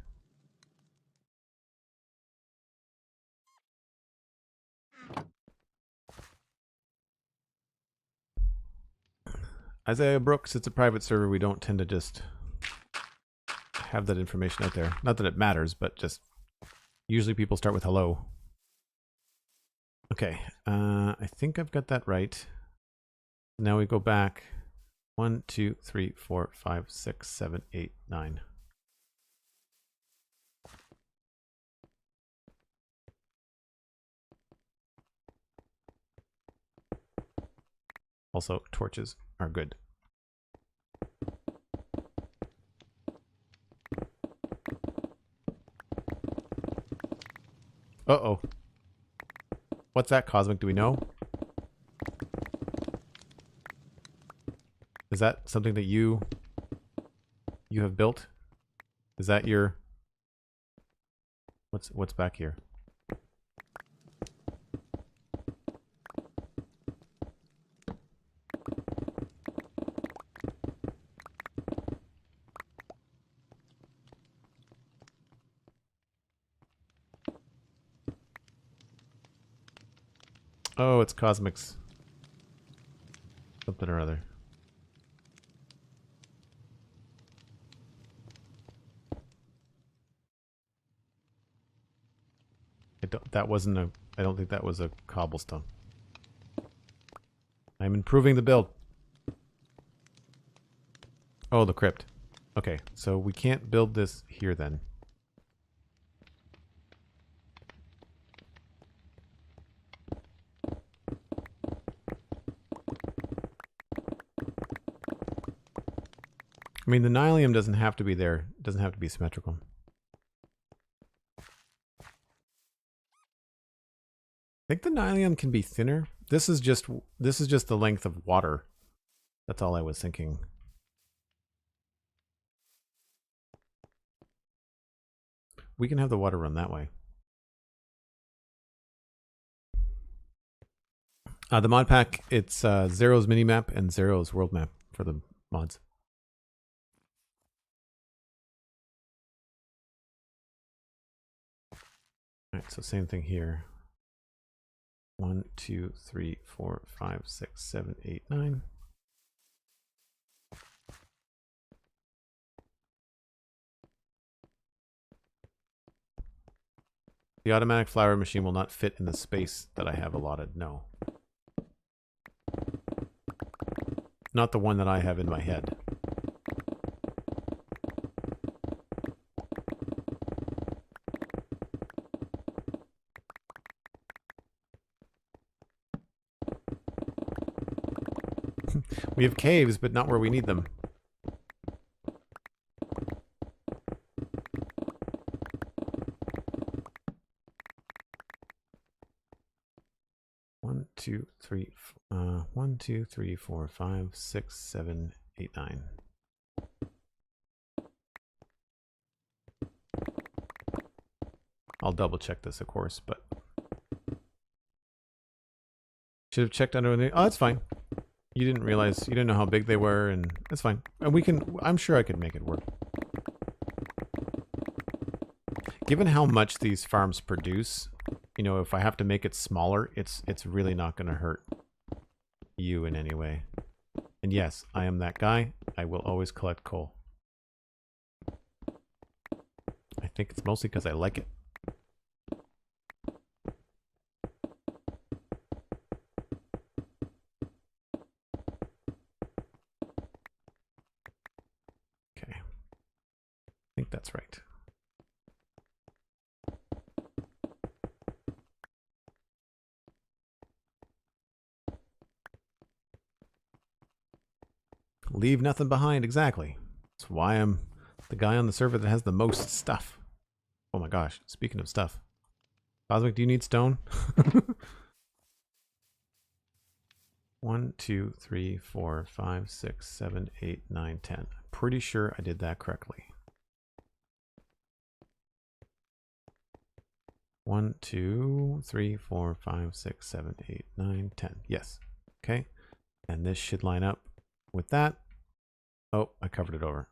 Speaker 1: Isaiah Brooks, it's a private server. We don't tend to just have that information out there. Not that it matters, but just usually people start with hello. Okay, I think I've got that right. Now we go back 1, 2, 3, 4, 5, 6, 7, 8, 9. Also, torches are good. Uh-oh. What's that, Cosmic? Do we know? Is that something that you have built? Is that your... What's back here? Oh, it's Cosmic's something or other. I don't think that was a cobblestone. I'm improving the build. Oh, the crypt. Okay, so we can't build this here then. I mean, the nylium doesn't have to be there. It doesn't have to be symmetrical. I think the nylium can be thinner. This is just the length of water. That's all I was thinking. We can have the water run that way. The mod pack, it's Zero's minimap and Zero's world map for the mods. Alright, so same thing here. 1, 2, 3, 4, 5, 6, 7, 8, 9. The automatic flower machine will not fit in the space that I have allotted. No. Not the one that I have in my head. We have caves, but not where we need them. One, two, three, 1, 2, 3, 4, 5, 6, 7, 8, 9. I'll double check this, of course, but should have checked under the. Oh, that's fine. You didn't realize, you didn't know how big they were, and that's fine. And we can, I'm sure I could make it work. Given how much these farms produce, you know, if I have to make it smaller, it's really not going to hurt you in any way. And yes, I am that guy. I will always collect coal. I think it's mostly because I like it. Okay. I think that's right. leave nothing behind. Exactly. That's why I'm the guy on the server that has the most stuff. Oh my gosh. Speaking of stuff. Cosmic, do you need stone? 1, 2, 3, 4, 5, 6, 7, 8, 9, 10. I'm pretty sure I did that correctly. 1, 2, 3, 4, 5, 6, 7, 8, 9, 10. Yes. Okay. And this should line up with that. Oh, I covered it over.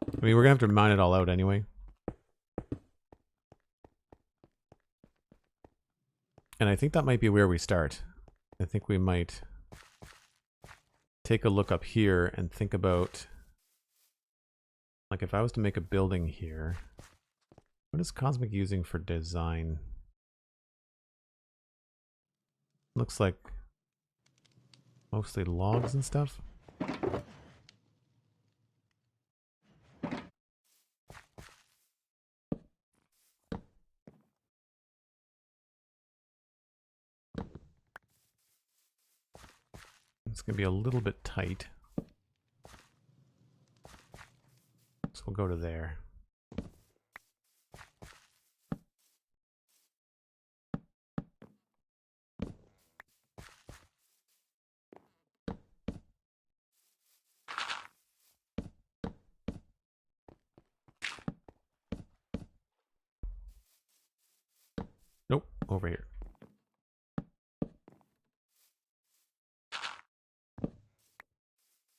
Speaker 1: I mean, we're going to have to mine it all out anyway. And I think that might be where we start. I think we might take a look up here and think about, like, if I was to make a building here, what is Cosmic using for design? Looks like mostly logs and stuff. It's going to be a little bit tight. So we'll go to there. Nope, over here.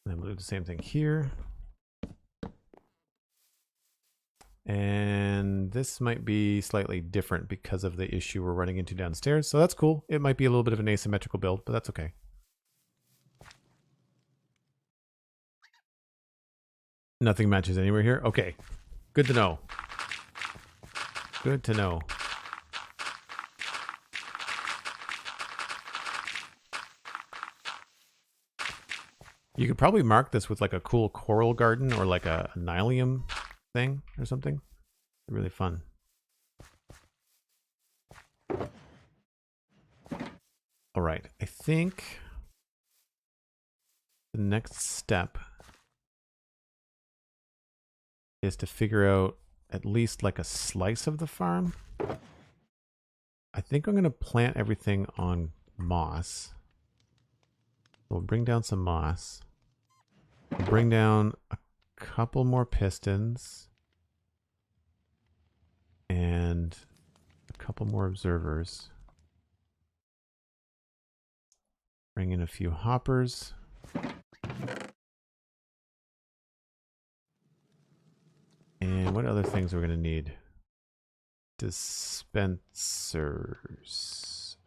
Speaker 1: And we'll do the same thing here. And this might be slightly different because of the issue we're running into downstairs. So that's cool. It might be a little bit of an asymmetrical build, but that's okay. Nothing matches anywhere here. Okay. Good to know. Good to know. You could probably mark this with like a cool coral garden or like a nylium thing or something. Really fun. All right. I think the next step is to figure out at least like a slice of the farm. I think I'm going to plant everything on moss. We'll bring down some moss. We'll bring down a couple more pistons. And a couple more observers. Bring in a few hoppers. And what other things are we going to need? Dispensers.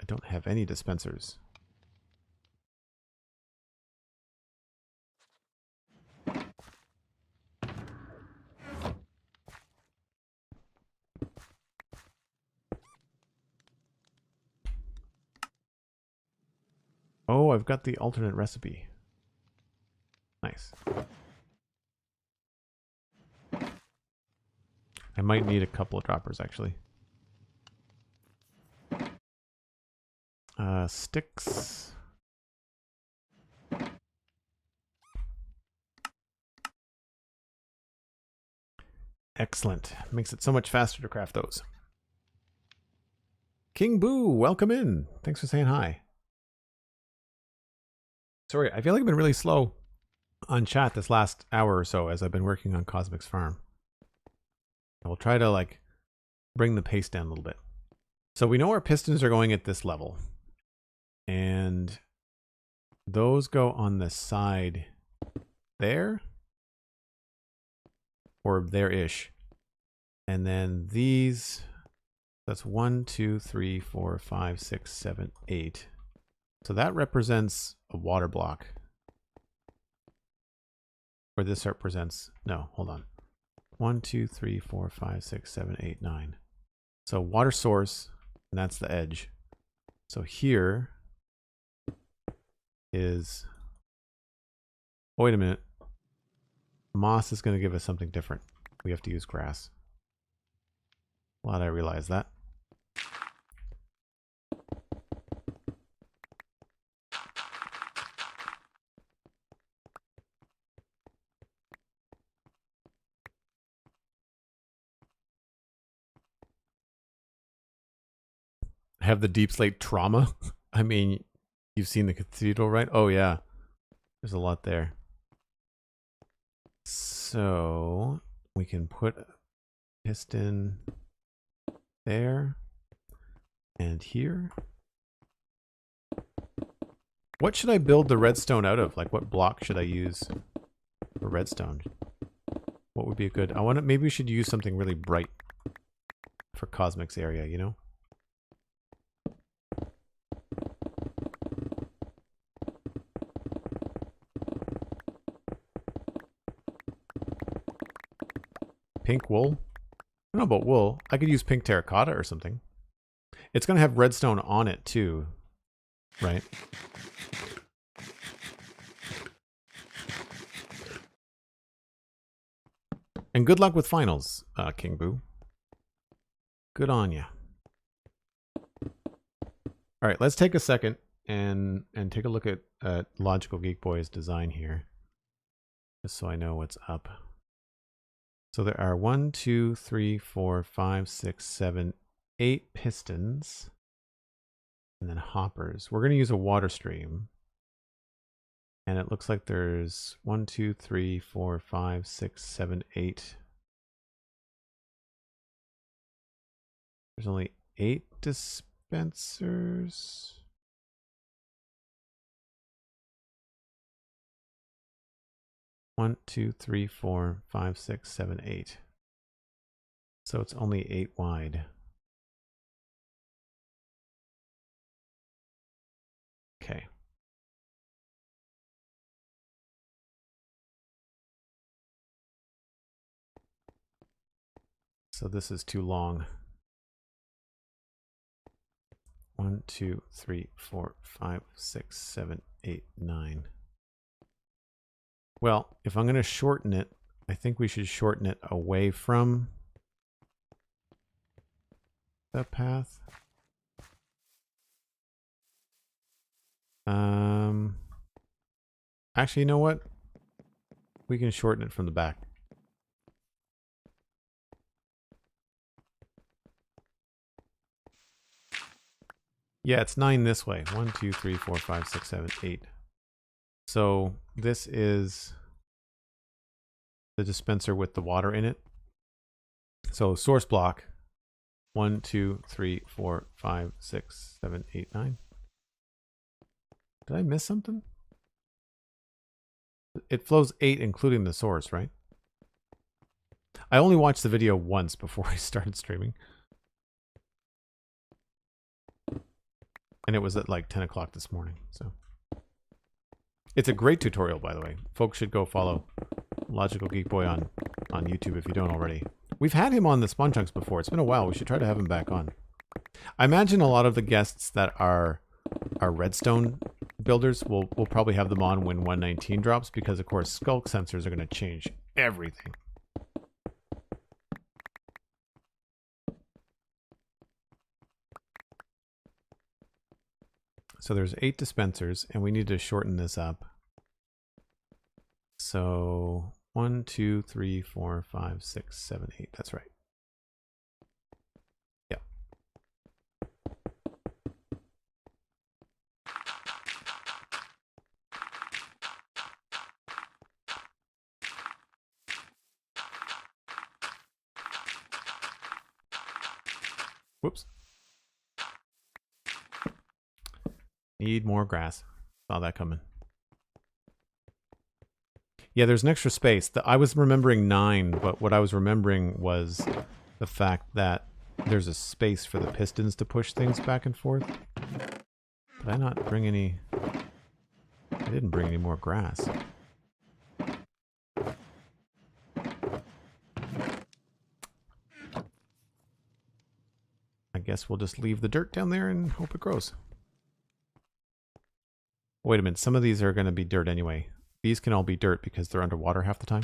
Speaker 1: I don't have any dispensers. Oh, I've got the alternate recipe. Nice. I might need a couple of droppers, actually. Sticks. Excellent. Makes it so much faster to craft those. King Boo, welcome in. Thanks for saying hi. Sorry, I feel like I've been really slow on chat this last hour or so as I've been working on Cosmic's farm. I will try to like bring the pace down a little bit. So we know our pistons are going at this level. And those go on the side there. Or there-ish. And then these, that's 1, 2, 3, 4, 5, 6, 7, 8. So that represents a water block. Or this represents, no, hold on. 1, 2, 3, 4, 5, 6, 7, 8, 9. So water source, and that's the edge. So here is, oh, wait a minute. Moss is going to give us something different. We have to use grass. Glad I realized that. have the deep slate trauma. I mean, you've seen the cathedral, right? Oh yeah, there's a lot there. So we can put a piston there and here. What should I build the redstone out of? Like, what block should I use for redstone? What would be a good... maybe we should use something really bright for Cosmic's area, you know? Pink wool? I don't know about wool. I could use pink terracotta or something. It's going to have redstone on it too, right? And good luck with finals, King Boo. Good on ya. All right, let's take a second and take a look at LogicalGeekBoy's design here, just so I know what's up. So there are 1, 2, 3, 4, 5, 6, 7, 8 pistons, and then hoppers. We're going to use a water stream. And it looks like there's 1, 2, 3, 4, 5, 6, 7, 8. There's only 8 dispensers. One, 2, 3, 4, 5, 6, 7, 8. So it's only 8 wide. Okay. So this is too long. 1, 2, 3, 4, 5, 6, 7, 8, 9. Well, if I'm going to shorten it, I think we should shorten it away from the path. Actually, you know what? We can shorten it from the back. Yeah, it's 9 this way. 1, 2, 3, 4, 5, 6, 7, 8. So this is the dispenser with the water in it. So source block 1, 2, 3, 4, 5, 6, 7, 8, 9. Did I miss something? It flows 8 including the source, right? I only watched the video once before I started streaming. And it was at like 10 o'clock this morning, so. It's a great tutorial, by the way. Folks should go follow LogicalGeekBoy on YouTube if you don't already. We've had him on the Spawn Chunks before. It's been a while. We should try to have him back on. I imagine a lot of the guests that are redstone builders, we'll probably have them on when 119 drops, because of course skulk sensors are going to change everything. So there's 8 dispensers, and we need to shorten this up. So 1, 2, 3, 4, 5, 6, 7, 8. That's right. Yeah. Whoops. Need more grass. Saw that coming. Yeah, there's an extra space. I was remembering 9, but what I was remembering was the fact that there's a space for the pistons to push things back and forth. Did I not bring any... I didn't bring any more grass. I guess we'll just leave the dirt down there and hope it grows. Wait a minute, some of these are going to be dirt anyway. These can all be dirt because they're underwater half the time.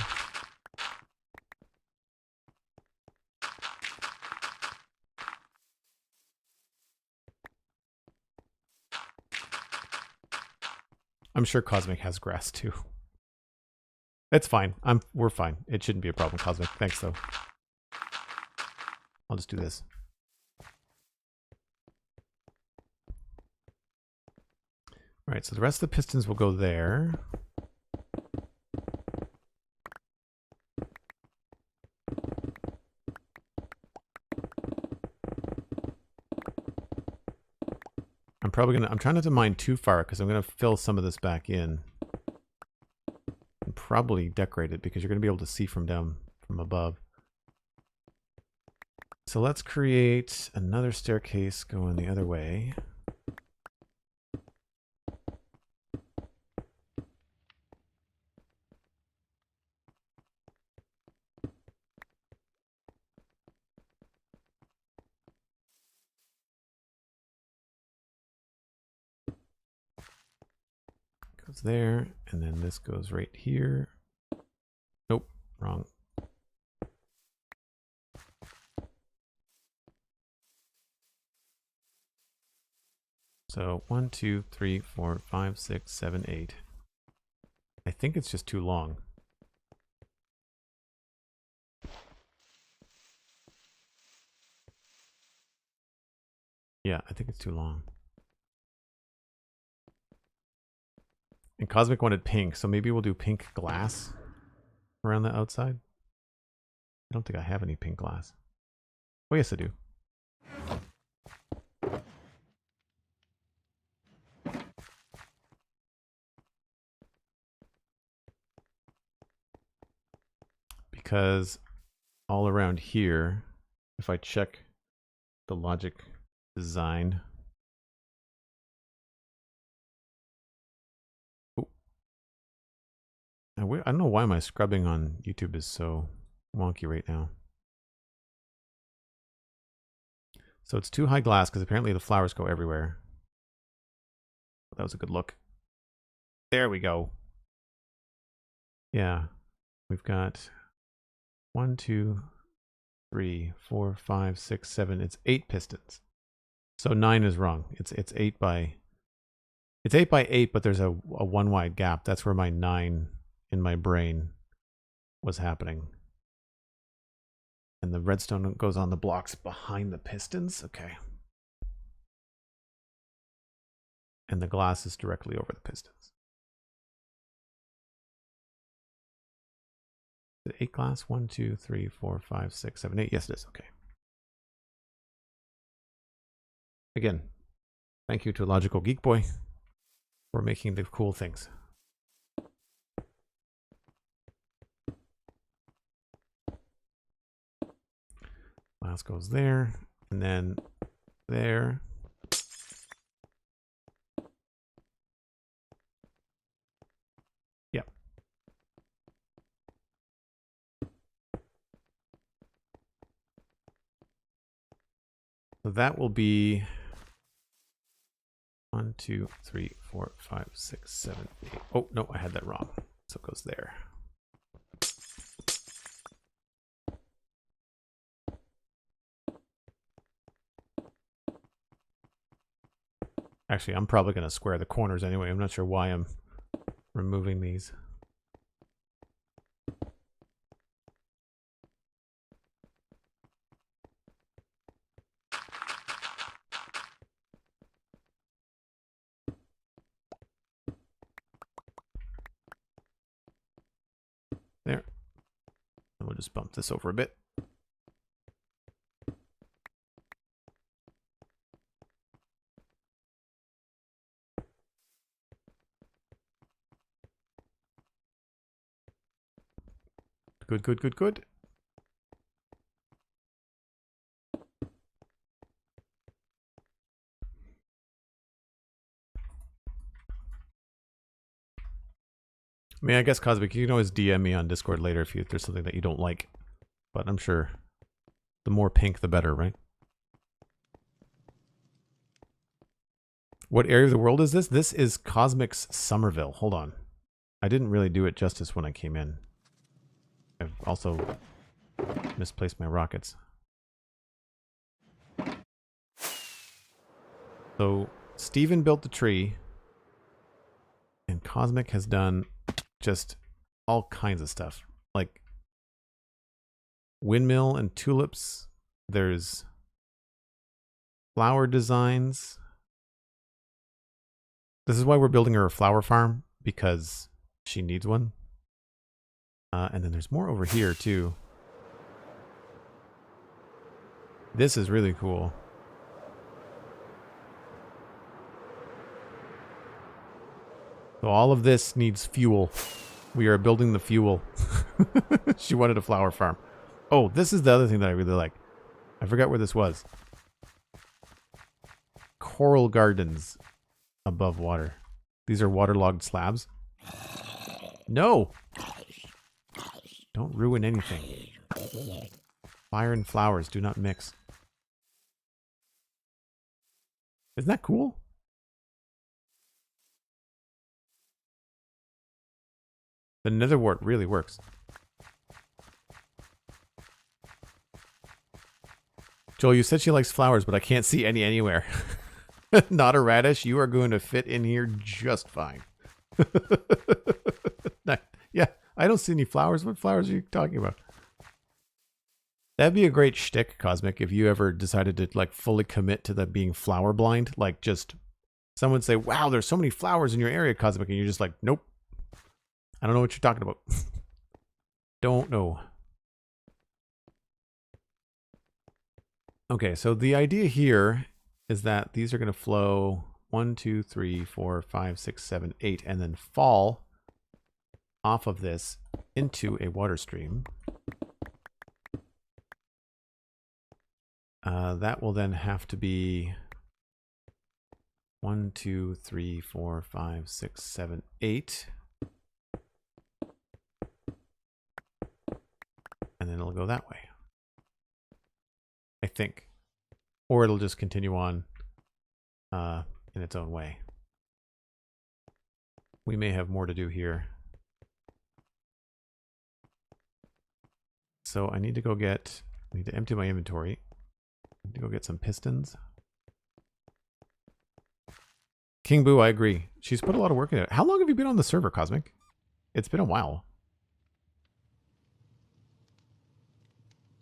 Speaker 1: I'm sure Cosmic has grass too. That's fine. We're fine. It shouldn't be a problem, Cosmic. Thanks though. I'll just do this. All right, so the rest of the pistons will go there. I'm trying not to mine too far because I'm gonna fill some of this back in. And probably decorate it because you're gonna be able to see from above. So let's create another staircase going the other way. Goes there, and then this goes right here. Nope, wrong. So 1, 2, 3, 4, 5, 6, 7, 8. I think it's just too long. Yeah, I think it's too long. And Cosmic wanted pink, so maybe we'll do pink glass around the outside. I don't think I have any pink glass. Oh, yes, I do. Because all around here, if I check the logic design. Oh. I don't know why my scrubbing on YouTube is so wonky right now. So it's too high glass because apparently the flowers go everywhere. That was a good look. There we go. Yeah. We've got 1, 2, 3, 4, 5, 6, 7. It's 8 pistons. So 9 is wrong. It's 8 by 8, but there's a 1 wide gap. That's where my 9 in my brain was happening. And the redstone goes on the blocks behind the pistons. Okay. And the glass is directly over the pistons. Is it 8 glass? 1, 2, 3, 4, 5, 6, 7, 8. Yes, it is. Okay. Again, thank you to LogicalGeekBoy for making the cool things. Glass goes there, and then there. Yep. So that will be 1, 2, 3, 4, 5, 6, 7, 8. Oh, no, I had that wrong. So it goes there. Actually, I'm probably going to square the corners anyway. I'm not sure why I'm removing these. There. And we'll just bump this over a bit. Good, good, good, good. I mean, I guess, Cosmic, you can always DM me on Discord later if there's something that you don't like. But I'm sure the more pink, the better, right? What area of the world is this? This is Cosmic's Summerville. Hold on. I didn't really do it justice when I came in. I've also misplaced my rockets. So, Steven built the tree. And Cosmic has done just all kinds of stuff. Like windmill and tulips. There's flower designs. This is why we're building her a flower farm, because she needs one. And then there's more over here too. This is really cool. So all of this needs fuel. We are building the fuel. She wanted a flower farm. Oh, this is the other thing that I really like. I forgot where this was. Coral gardens above water. These are waterlogged slabs. No! Don't ruin anything. Fire and flowers do not mix. Isn't that cool? The nether wart really works. Joel, you said she likes flowers, but I can't see any anywhere. Not a radish. You are going to fit in here just fine. Yeah, I don't see any flowers. What flowers are you talking about? That'd be a great shtick, Cosmic, if you ever decided to like fully commit to that being flower blind. Like just someone say, wow, there's so many flowers in your area, Cosmic, and you're just like, nope. I don't know what you're talking about. Don't know. Okay, so the idea here is that these are going to flow 1, 2, 3, 4, 5, 6, 7, 8, and then fall off of this into a water stream. That will then have to be 1, 2, 3, 4, 5, 6, 7, 8. And then it'll go that way. I think. Or it'll just continue on in its own way. We may have more to do here. So I need to go get, I need to empty my inventory. I need to go get some pistons. King Boo, I agree. She's put a lot of work in it. How long have you been on the server, Cosmic? It's been a while.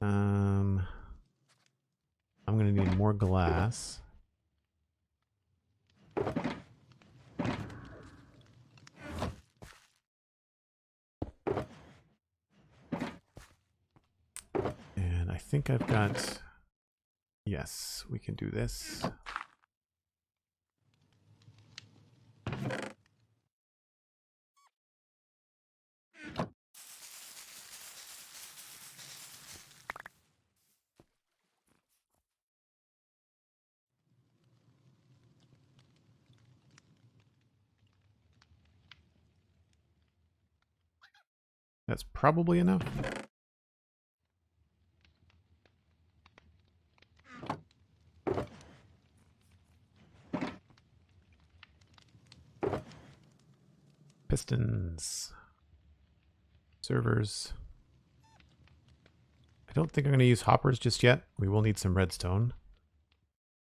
Speaker 1: I'm going to need more glass. And I think I've got... Yes, we can do this. That's probably enough. Pistons. Servers. I don't think I'm going to use hoppers just yet. We will need some redstone.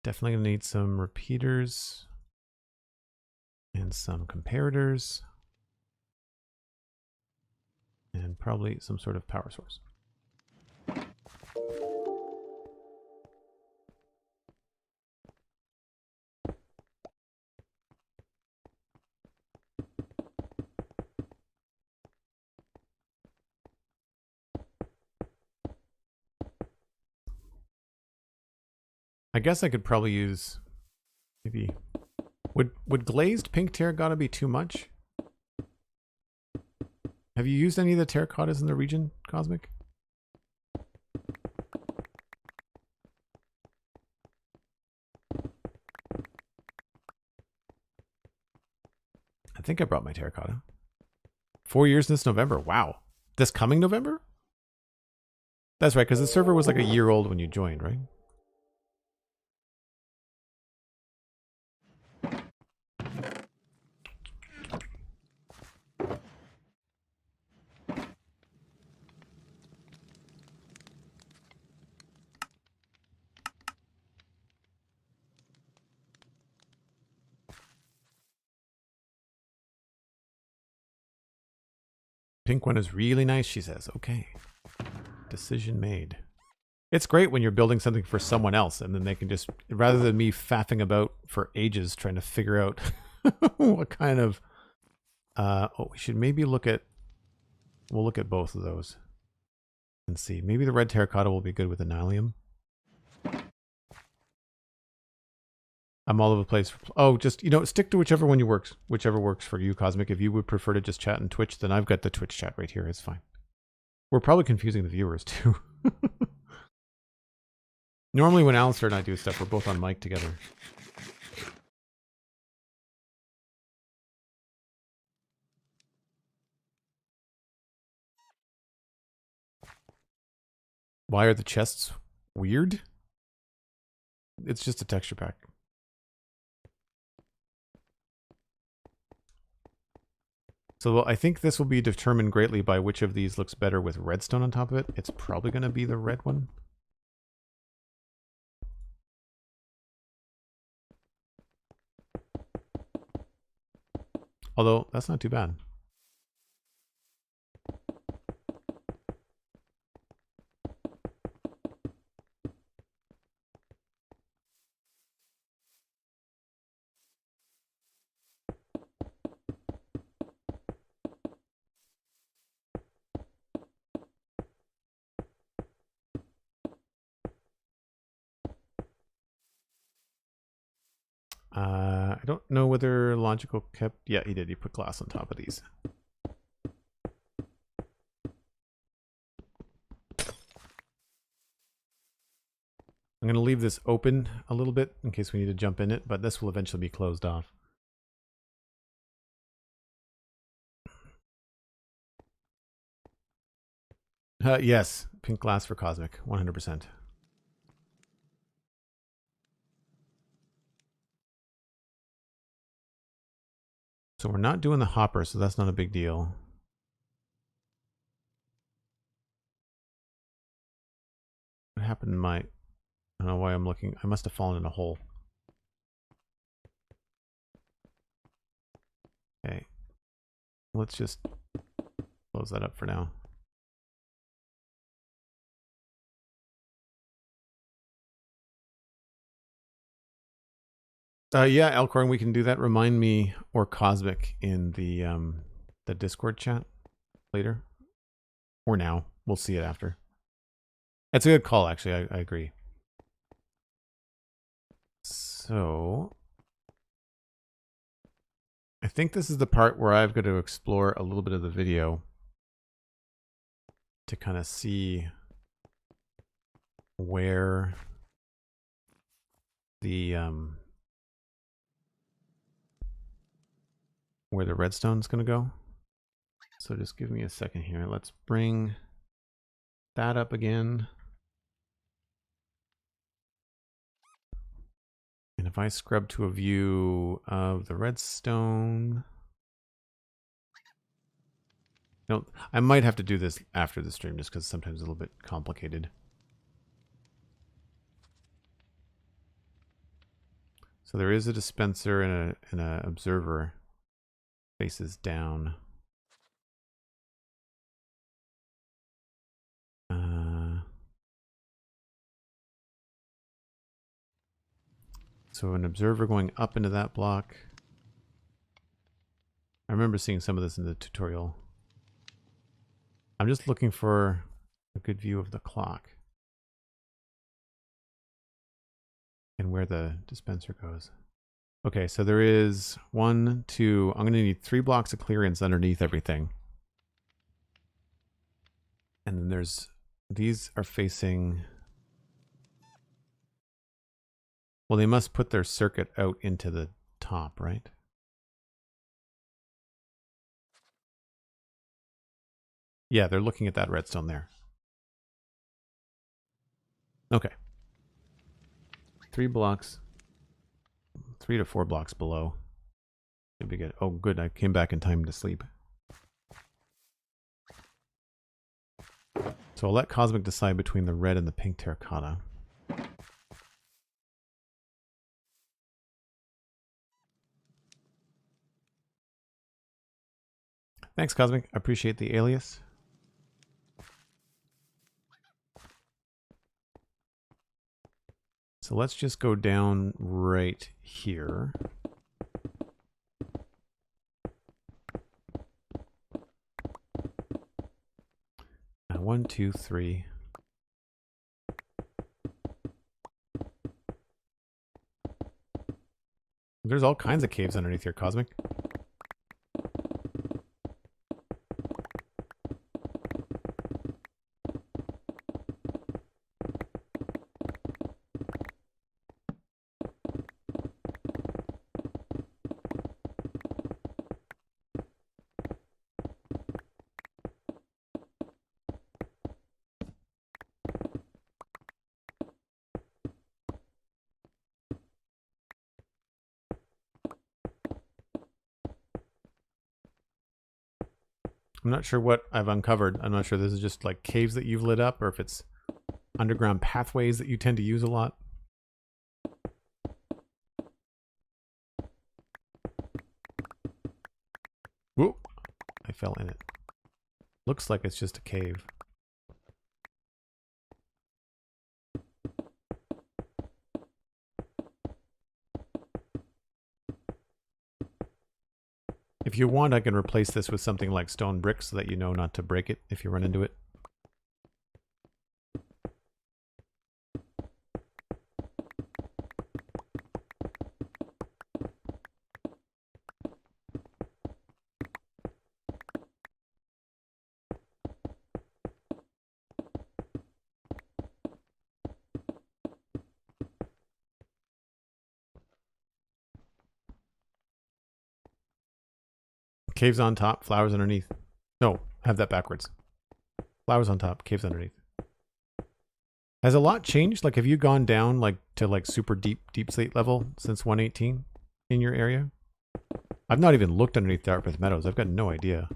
Speaker 1: Definitely going to need some repeaters. And some comparators. And probably some sort of power source. I guess I could probably use maybe would glazed pink terracotta be too much? Have you used any of the terracottas in the region, Cosmic? I think I brought my terracotta. 4 years this November. Wow. This coming November? That's right, because the server was like a year old when you joined, right? Pink one is really nice, she says. Okay. Decision made. It's great when you're building something for someone else and then they can just, rather than me faffing about for ages trying to figure out what kind of... oh, we should maybe look at... We'll look at both of those and see. Maybe the red terracotta will be good with Analium. I'm all over the place. Oh, just, stick to whichever one whichever works for you, Cosmic. If you would prefer to just chat in Twitch, then I've got the Twitch chat right here. It's fine. We're probably confusing the viewers, too. Normally when Alistair and I do stuff, we're both on mic together. Why are the chests weird? It's just a texture pack. So I think this will be determined greatly by which of these looks better with redstone on top of it. It's probably going to be the red one. Although, that's not too bad. I don't know whether Logical kept... Yeah, he did. He put glass on top of these. I'm going to leave this open a little bit in case we need to jump in it, but this will eventually be closed off. Yes, pink glass for Cosmic, 100%. So we're not doing the hopper, so that's not a big deal. What happened to my... I don't know why I'm looking... I must have fallen in a hole. Okay. Let's just close that up for now. Yeah, Elkhorn, we can do that. Remind me, or Cosmic, in the Discord chat later. Or now. We'll see it after. That's a good call, actually. I agree. So... I think this is the part where I've got to explore a little bit of the video to kind of see where the redstone's going to go. So just give me a second here. Let's bring that up again. And if I scrub to a view of the redstone... No, I might have to do this after the stream just because sometimes it's a little bit complicated. So there is a dispenser and an observer faces down. So an observer going up into that block. I remember seeing some of this in the tutorial. I'm just looking for a good view of the clock. And where the dispenser goes. Okay, so there is 1, 2... I'm going to need 3 blocks of clearance underneath everything. And then there's... These are facing... Well, they must put their circuit out into the top, right? Yeah, they're looking at that redstone there. Okay. 3 blocks. 3 to 4 blocks below. Should be good. Oh, good. I came back in time to sleep. So I'll let Cosmic decide between the red and the pink terracotta. Thanks, Cosmic. I appreciate the alias. So let's just go down right here. 2, 3. There's all kinds of caves underneath here, Cosmic. I'm not sure what I've uncovered. I'm not sure this is just like caves that you've lit up or if it's underground pathways that you tend to use a lot. Whoop! I fell in it. Looks like it's just a cave. If you want, I can replace this with something like stone bricks so that you know not to break it if you run into it. Caves on top, flowers underneath. No, have that backwards. Flowers on top, caves underneath. Has a lot changed? Like, have you gone down like to like super deep slate level since 118 in your area? I've not even looked underneath Dartmouth Meadows. I've got no idea.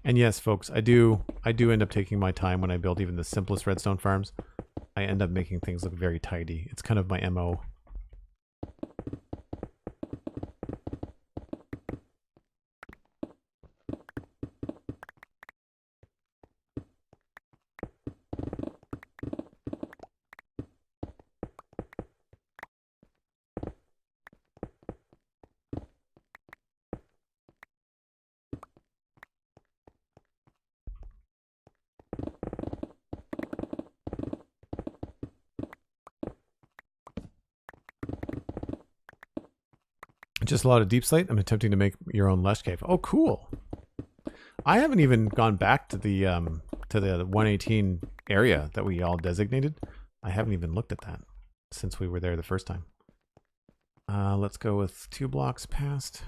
Speaker 1: And yes, folks, I do end up taking my time when I build even the simplest redstone farms. I end up making things look very tidy. It's kind of my MO. Just a lot of deep slate. I'm attempting to make your own lush cave. Oh, cool. I haven't even gone back to the 118 area that we all designated. I haven't even looked at that since we were there the first time. Let's go with 2 blocks past.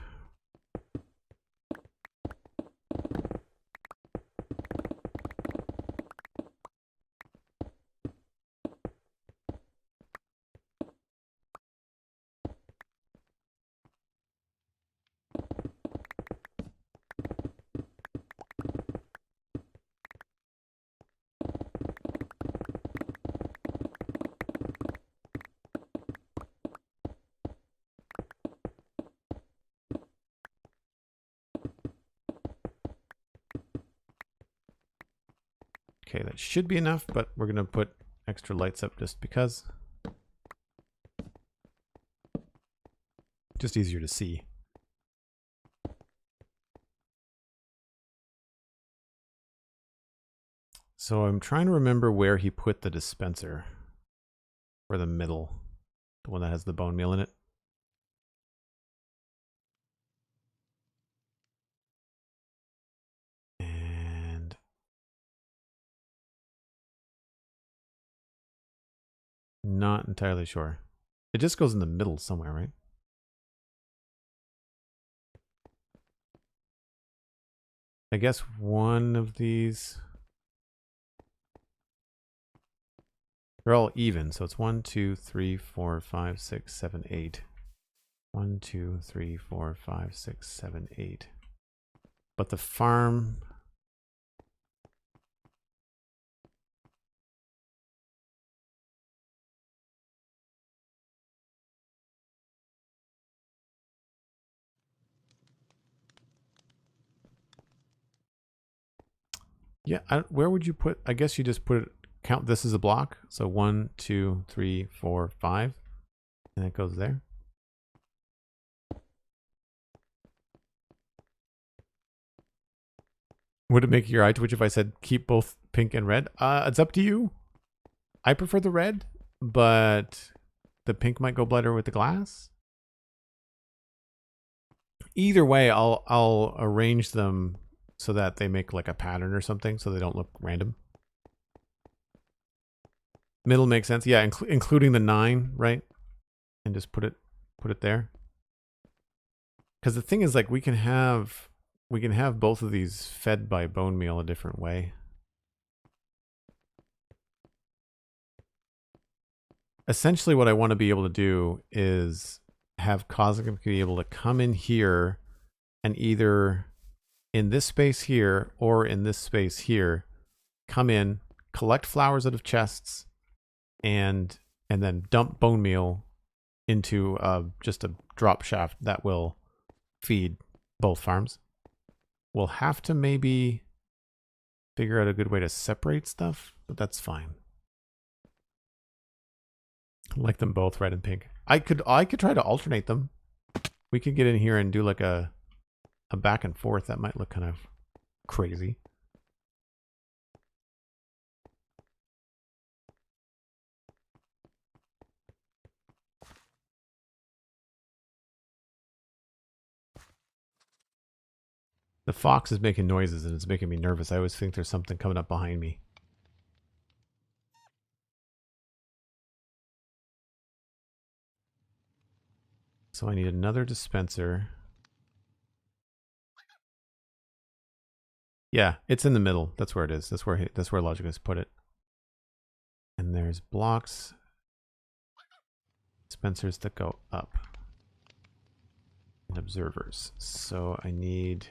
Speaker 1: Okay, that should be enough, but we're going to put extra lights up just because. Just easier to see. So I'm trying to remember where he put the dispenser for the middle, the one that has the bone meal in it. And not entirely sure. It just goes in the middle somewhere, right? I guess one of these. They're all even, so it's 1, 2, 3, 4, 5, 6, 7, 8. 1, 2, 3, 4, 5, 6, 7, 8. But the farm. Yeah, where would you put? I guess you just put it count this as a block. So 1, 2, 3, 4, 5. And it goes there. Would it make your eye twitch if I said keep both pink and red? It's up to you. I prefer the red, but the pink might go better with the glass. Either way, I'll arrange them so that they make like a pattern or something, so they don't look random. Middle makes sense, yeah, including the 9, right? And just put it there. Because the thing is, like, we can have both of these fed by bone meal a different way. Essentially, what I want to be able to do is have Cosmic be able to come in here and either in this space here or in this space here, come in, collect flowers out of chests, and then dump bone meal into just a drop shaft that will feed both farms. We'll have to maybe figure out a good way to separate stuff, but that's fine. I like them both red and pink. I could try to alternate them. We could get in here and do like a back and forth. That might look kind of crazy. The fox is making noises and it's making me nervous. I always think there's something coming up behind me. So I need another dispenser. Yeah, it's in the middle. That's where it is. That's where Logic has put it. And there's blocks, dispensers that go up, and observers. So I need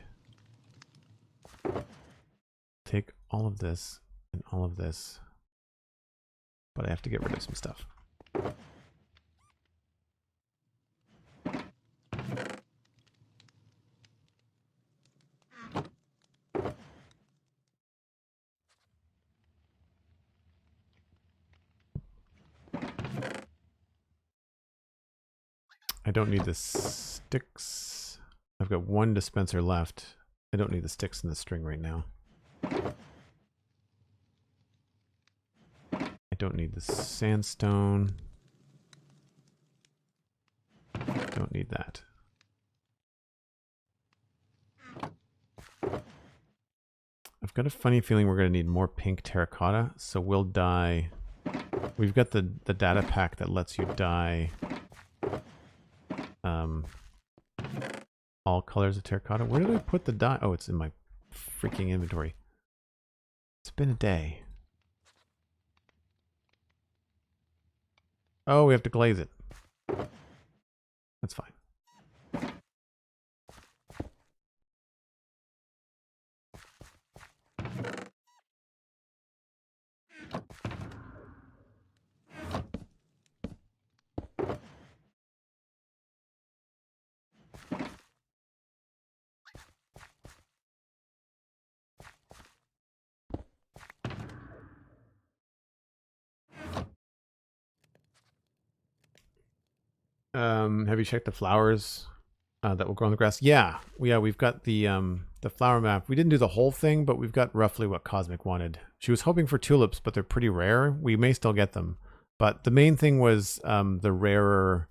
Speaker 1: take all of this and all of this, but I have to get rid of some stuff. I don't need the sticks. I've got one dispenser left. I don't need the sticks in the string right now. I don't need the sandstone. Don't need that. I've got a funny feeling we're going to need more pink terracotta, so we'll dye. We've got the data pack that lets you dye all colors of terracotta. Where did I put the dye? Oh, it's in my freaking inventory. It's been a day. Oh, we have to glaze it. That's fine. Have you checked the flowers that will grow on the grass? Yeah, we've got the flower map. We didn't do the whole thing, but we've got roughly what Cosmic wanted. She was hoping for tulips, but they're pretty rare. We may still get them, but the main thing was the rarer,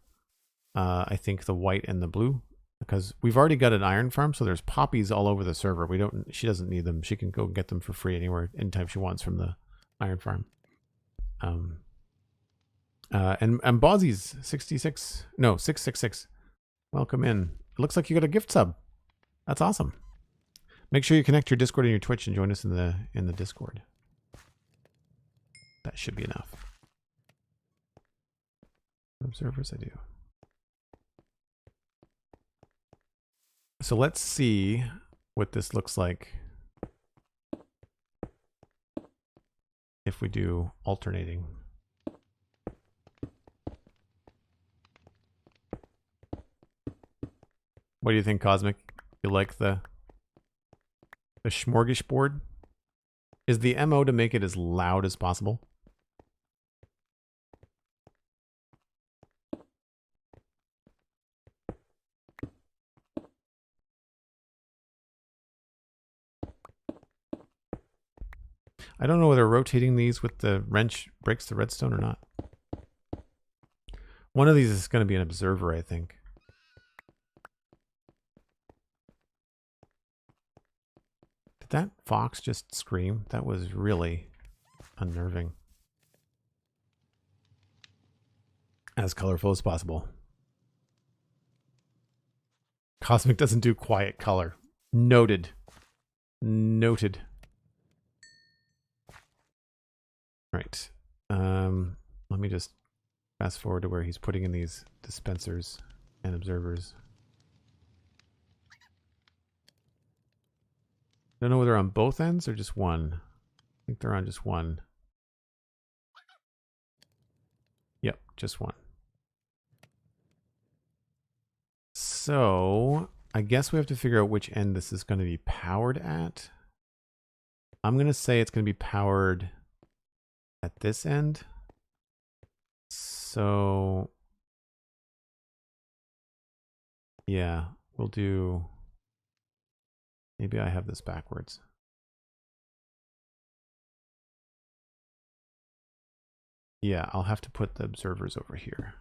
Speaker 1: I think the white and the blue, because we've already got an iron farm, so there's poppies all over the server. She doesn't need them. She can go get them for free anywhere, anytime she wants from the iron farm. And Bozzy's 666. Welcome in. It looks like you got a gift sub. That's awesome. Make sure you connect your Discord and your Twitch and join us in the Discord. That should be enough. Observers, I do. So let's see what this looks like if we do alternating. What do you think, Cosmic? You like the smorgasbord? Is the MO to make it as loud as possible? I don't know whether rotating these with the wrench breaks the redstone or not. One of these is going to be an observer, I think. Did that fox just scream? That was really unnerving. As colorful as possible. Cosmic doesn't do quiet color. Noted. Noted. Right. Let me just fast forward to where he's putting in these dispensers and observers. Don't know whether on both ends or just one. I think they're on just one. Yep, just one. So, I guess we have to figure out which end this is going to be powered at. I'm going to say it's going to be powered at this end. So, yeah, we'll do... Maybe I have this backwards. Yeah, I'll have to put the observers over here.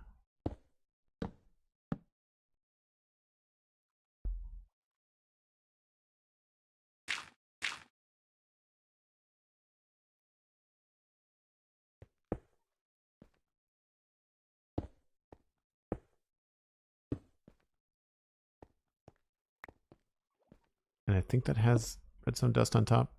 Speaker 1: And I think that has redstone dust on top.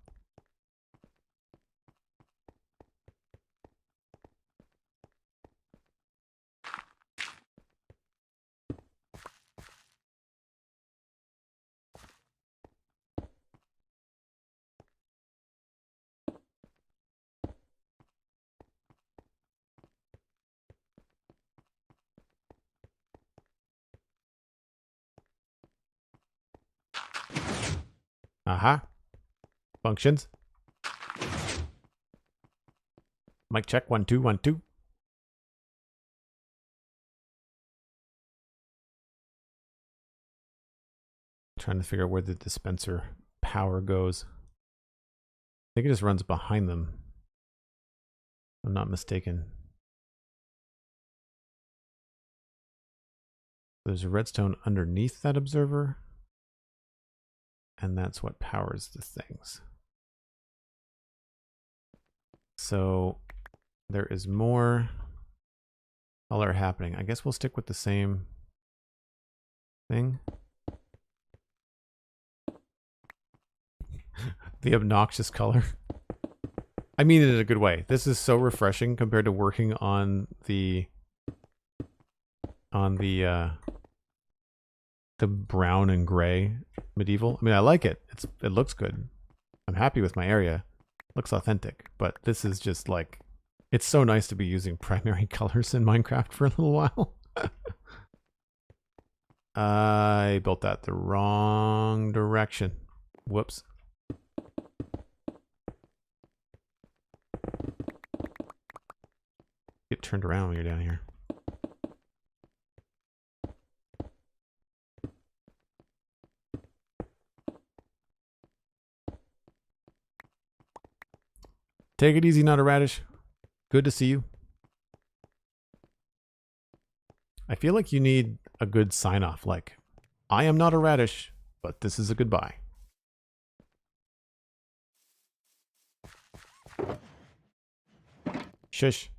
Speaker 1: Aha. Functions. Mic check. 1 2 1 2. Trying to figure out where the dispenser power goes. I think it just runs behind them. If I'm not mistaken. There's a redstone underneath that observer. And that's what powers the things. So there is more color happening. I guess we'll stick with the same thing. The obnoxious color. I mean it in a good way. This is so refreshing compared to working on the brown and gray medieval. I mean, I like it. It looks good. I'm happy with my area. It looks authentic, but this is just like, it's so nice to be using primary colors in Minecraft for a little while. I built that the wrong direction. Whoops. Get turned around when you're down here. Take it easy, not a radish. Good to see you. I feel like you need a good sign off, like, I am not a radish, but this is a goodbye. Shush.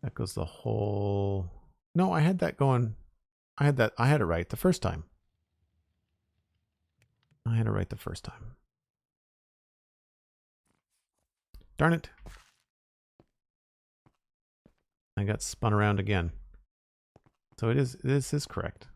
Speaker 1: That goes the whole... No, I had that going. I had it right the first time. I had it right the first time. Darn it. I got spun around again. So this is correct.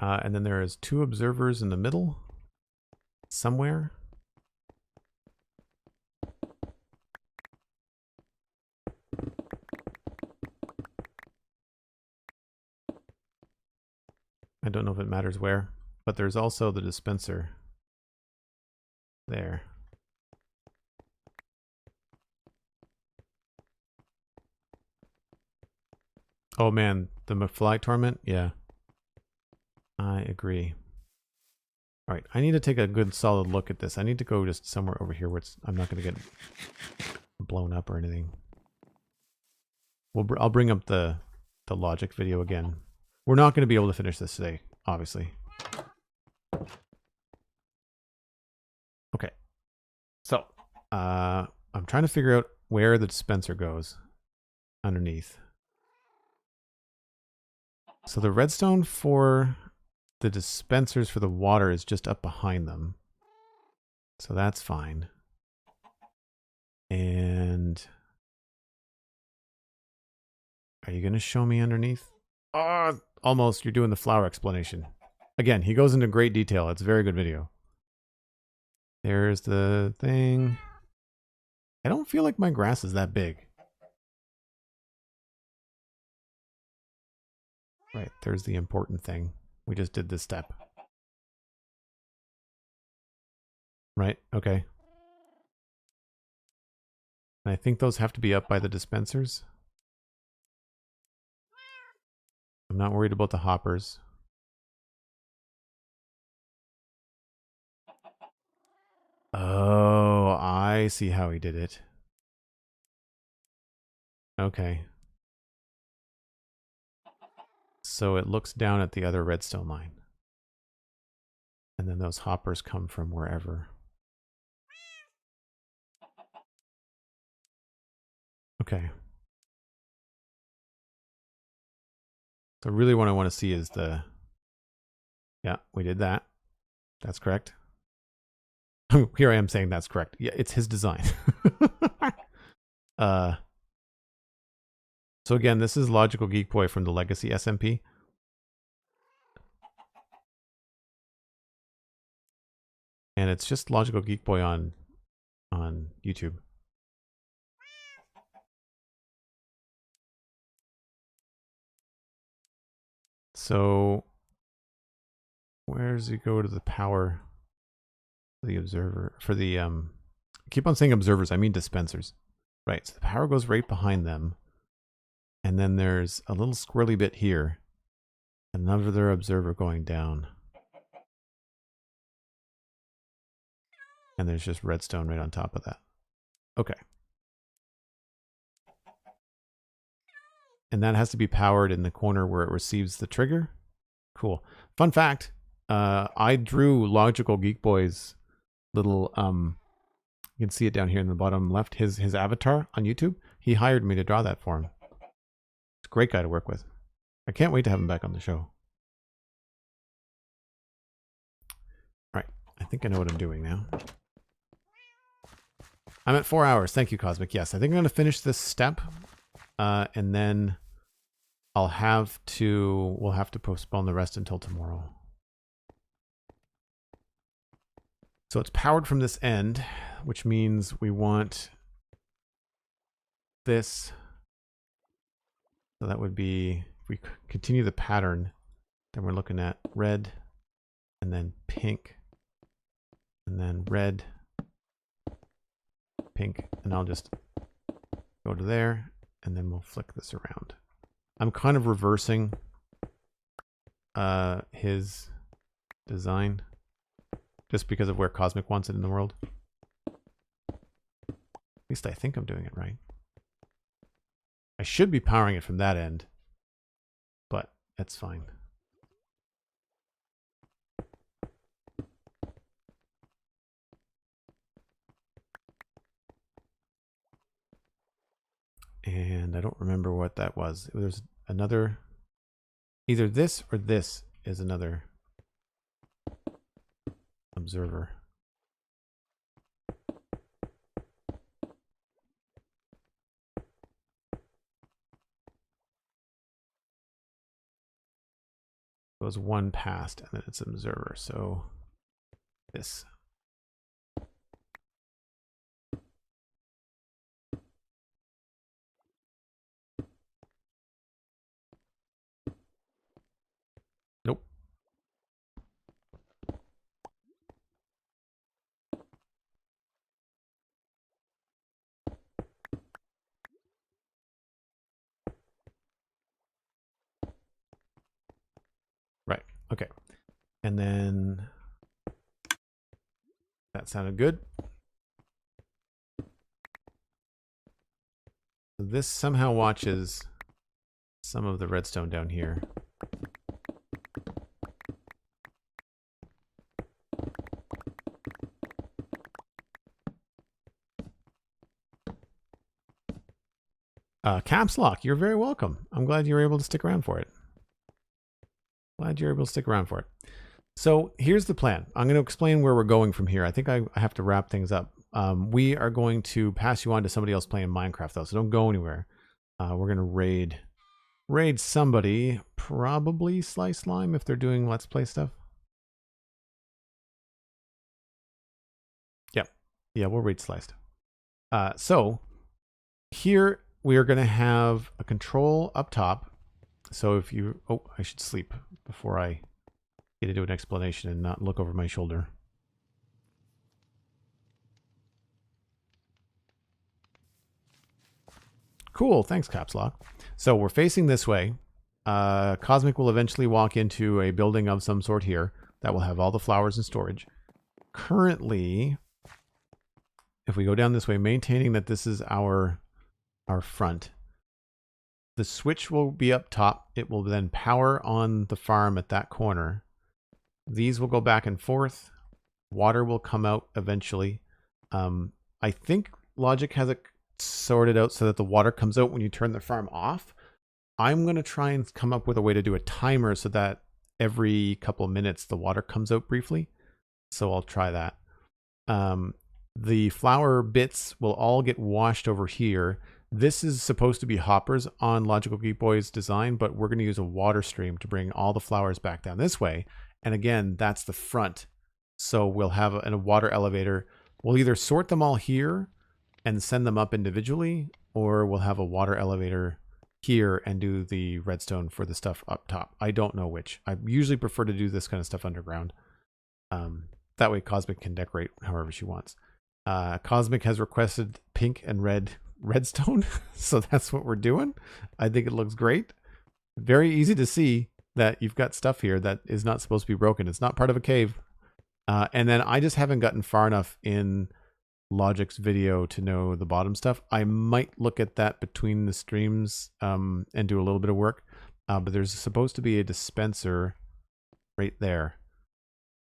Speaker 1: And then there is 2 observers in the middle somewhere. I don't know if it matters where, but there's also the dispenser there. Oh man, the McFly torment? Yeah. I agree. All right, I need to take a good solid look at this. I need to go just somewhere over here where I'm not going to get blown up or anything. I'll bring up the logic video again. We're not going to be able to finish this today, obviously. Okay. So, I'm trying to figure out where the dispenser goes underneath. So the redstone for the dispensers for the water is just up behind them. So that's fine. And are you going to show me underneath? Oh, almost. You're doing the flower explanation. Again, he goes into great detail. It's a very good video. There's the thing. I don't feel like my grass is that big. Right, there's the important thing. We just did this step. Right, okay. And I think those have to be up by the dispensers. I'm not worried about the hoppers. Oh, I see how he did it. Okay. So it looks down at the other redstone line. And then those hoppers come from wherever. Okay. So really what I want to see is the... Yeah, we did that. That's correct. Here I am saying that's correct. Yeah, it's his design. So again, this is LogicalGeekBoy from the Legacy SMP. And it's just LogicalGeekBoy on YouTube. So where does he go to the power? The observer for the I keep on saying observers, I mean dispensers. Right, so the power goes right behind them. And then there's a little squirrely bit here. Another observer going down. And there's just redstone right on top of that. Okay. And that has to be powered in the corner where it receives the trigger. Cool. Fun fact, I drew LogicalGeekBoy's little you can see it down here in the bottom left, his avatar on YouTube. He hired me to draw that for him. It's a great guy to work with. I can't wait to have him back on the show. All right, I think I know what I'm doing now. I'm at 4 hours. Thank you, Cosmic. Yes, I think I'm going to finish this step, and then we'll have to postpone the rest until tomorrow. So it's powered from this end, which means we want this. So that would be, if we continue the pattern, then we're looking at red, and then pink, and then red, pink, and I'll just go to there, and then we'll flick this around. I'm kind of reversing his design just because of where Cosmic wants it in the world. At least I think I'm doing it right. I should be powering it from that end, but that's fine. And I don't remember what that was. There's another, either this or this is another observer. Goes one past, and then it's observer. So this. Nope. Right. Okay. And then that sounded good. So this somehow watches some of the redstone down here. Caps Lock, you're very welcome. I'm glad you were able to stick around for it. Glad you're able to stick around for it. So here's the plan. I'm going to explain where we're going from here. I think I have to wrap things up. We are going to pass you on to somebody else playing Minecraft, though, so don't go anywhere. We're going to raid somebody, probably Slice Slime if they're doing Let's Play stuff. Yep. Yeah, we'll raid Sliced. So here we are going to have a control up top. So if you... Oh, I should sleep before I get to do an explanation and not look over my shoulder. Cool, thanks, Caps Lock. So we're facing this way. Cosmic will eventually walk into a building of some sort here that will have all the flowers and storage. Currently, if we go down this way, maintaining that this is our front, the switch will be up top. It will then power on the farm at that corner. These will go back and forth. Water will come out eventually. I think Logic has it sorted out so that the water comes out when you turn the farm off. I'm going to try and come up with a way to do a timer so that every couple of minutes the water comes out briefly. So I'll try that. The flower bits will all get washed over here. This is supposed to be hoppers on LogicalGeekBoy's design, but we're going to use a water stream to bring all the flowers back down this way. And again, that's the front. So we'll have a water elevator. We'll either sort them all here and send them up individually, or we'll have a water elevator here and do the redstone for the stuff up top. I don't know which. I usually prefer to do this kind of stuff underground. That way Cosmic can decorate however she wants. Cosmic has requested pink and red redstone, so that's what we're doing. I think it looks great. Very easy to see that you've got stuff here that is not supposed to be broken. It's not part of a cave. And then I just haven't gotten far enough in Logic's video to know the bottom stuff. I might look at that between the streams and do a little bit of work. But there's supposed to be a dispenser right there.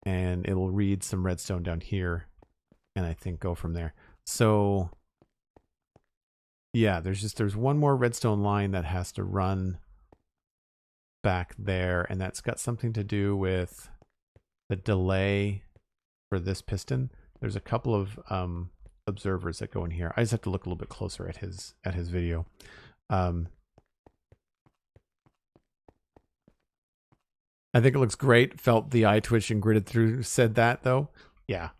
Speaker 1: And it'll read some redstone down here. And I think go from there. So yeah, there's one more redstone line that has to run back there, and that's got something to do with the delay for this piston. There's a couple of observers that go in here. I just have to look a little bit closer at his video. I think it looks great. Felt the eye twitch and gritted through. Said that though. Yeah.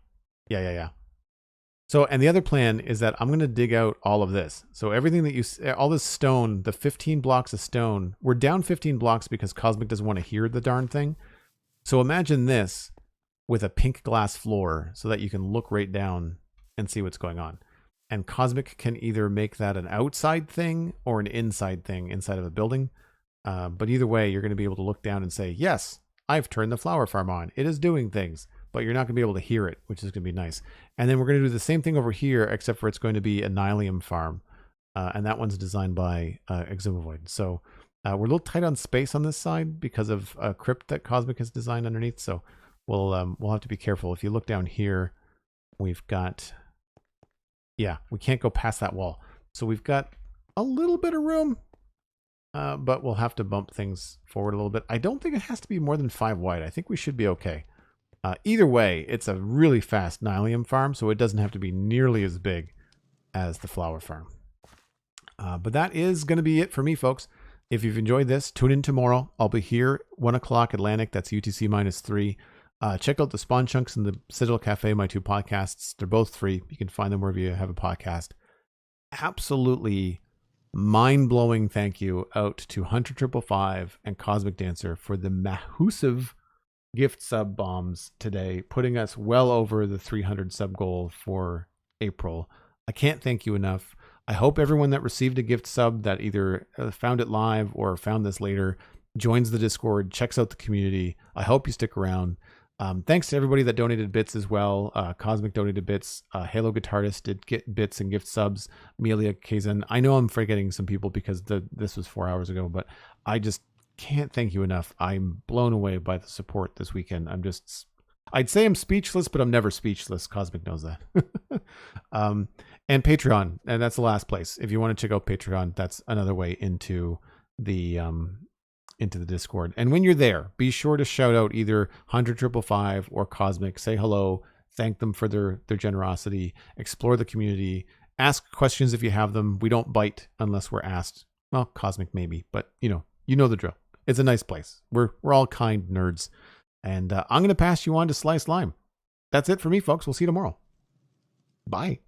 Speaker 1: So, and the other plan is that I'm going to dig out all of this. So everything that all this stone, the 15 blocks of stone, we're down 15 blocks because Cosmic doesn't want to hear the darn thing. So imagine this with a pink glass floor so that you can look right down and see what's going on. And Cosmic can either make that an outside thing or an inside thing inside of a building. But either way, you're going to be able to look down and say, yes, I've turned the flower farm on. It is doing things. But you're not going to be able to hear it, which is going to be nice. And then we're going to do the same thing over here, except for it's going to be a Nylium farm. And that one's designed by Xisumavoid. So we're a little tight on space on this side because of a crypt that Cosmic has designed underneath. So we'll have to be careful. If you look down here, we've got... Yeah, we can't go past that wall. So we've got a little bit of room, but we'll have to bump things forward a little bit. I don't think it has to be more than 5 wide. I think we should be okay. Either way, it's a really fast Nylium farm, so it doesn't have to be nearly as big as the flower farm. But that is going to be it for me, folks. If you've enjoyed this, tune in tomorrow. I'll be here 1 o'clock Atlantic. That's UTC -3. Check out the Spawn Chunks and the Citadel Cafe, my 2 podcasts. They're both free. You can find them wherever you have a podcast. Absolutely mind-blowing thank you out to Hunter555 and Cosmic Dancer for the massive gift sub bombs today, putting us well over the 300 sub goal for April. I can't thank you enough. I hope everyone that received a gift sub that either found it live or found this later joins the Discord, checks out the community. I hope you stick around. Thanks to everybody that donated bits as well. Cosmic donated bits. Halo Guitarist did get bits and gift subs. Amelia Kazan. I know I'm forgetting some people because this was 4 hours ago, but I just can't thank you enough. I'm blown away by the support this weekend. I'd say I'm speechless, but I'm never speechless. Cosmic knows that. And Patreon, and that's the last place. If you want to check out Patreon, that's another way into the Discord. And when you're there, be sure to shout out either Hunter555 or Cosmic. Say hello, thank them for their generosity, explore the community, ask questions if you have them. We don't bite unless we're asked. Well, Cosmic maybe, but you know the drill. It's a nice place. We're all kind nerds. And I'm going to pass you on to Slice Lime. That's it for me, folks. We'll see you tomorrow. Bye.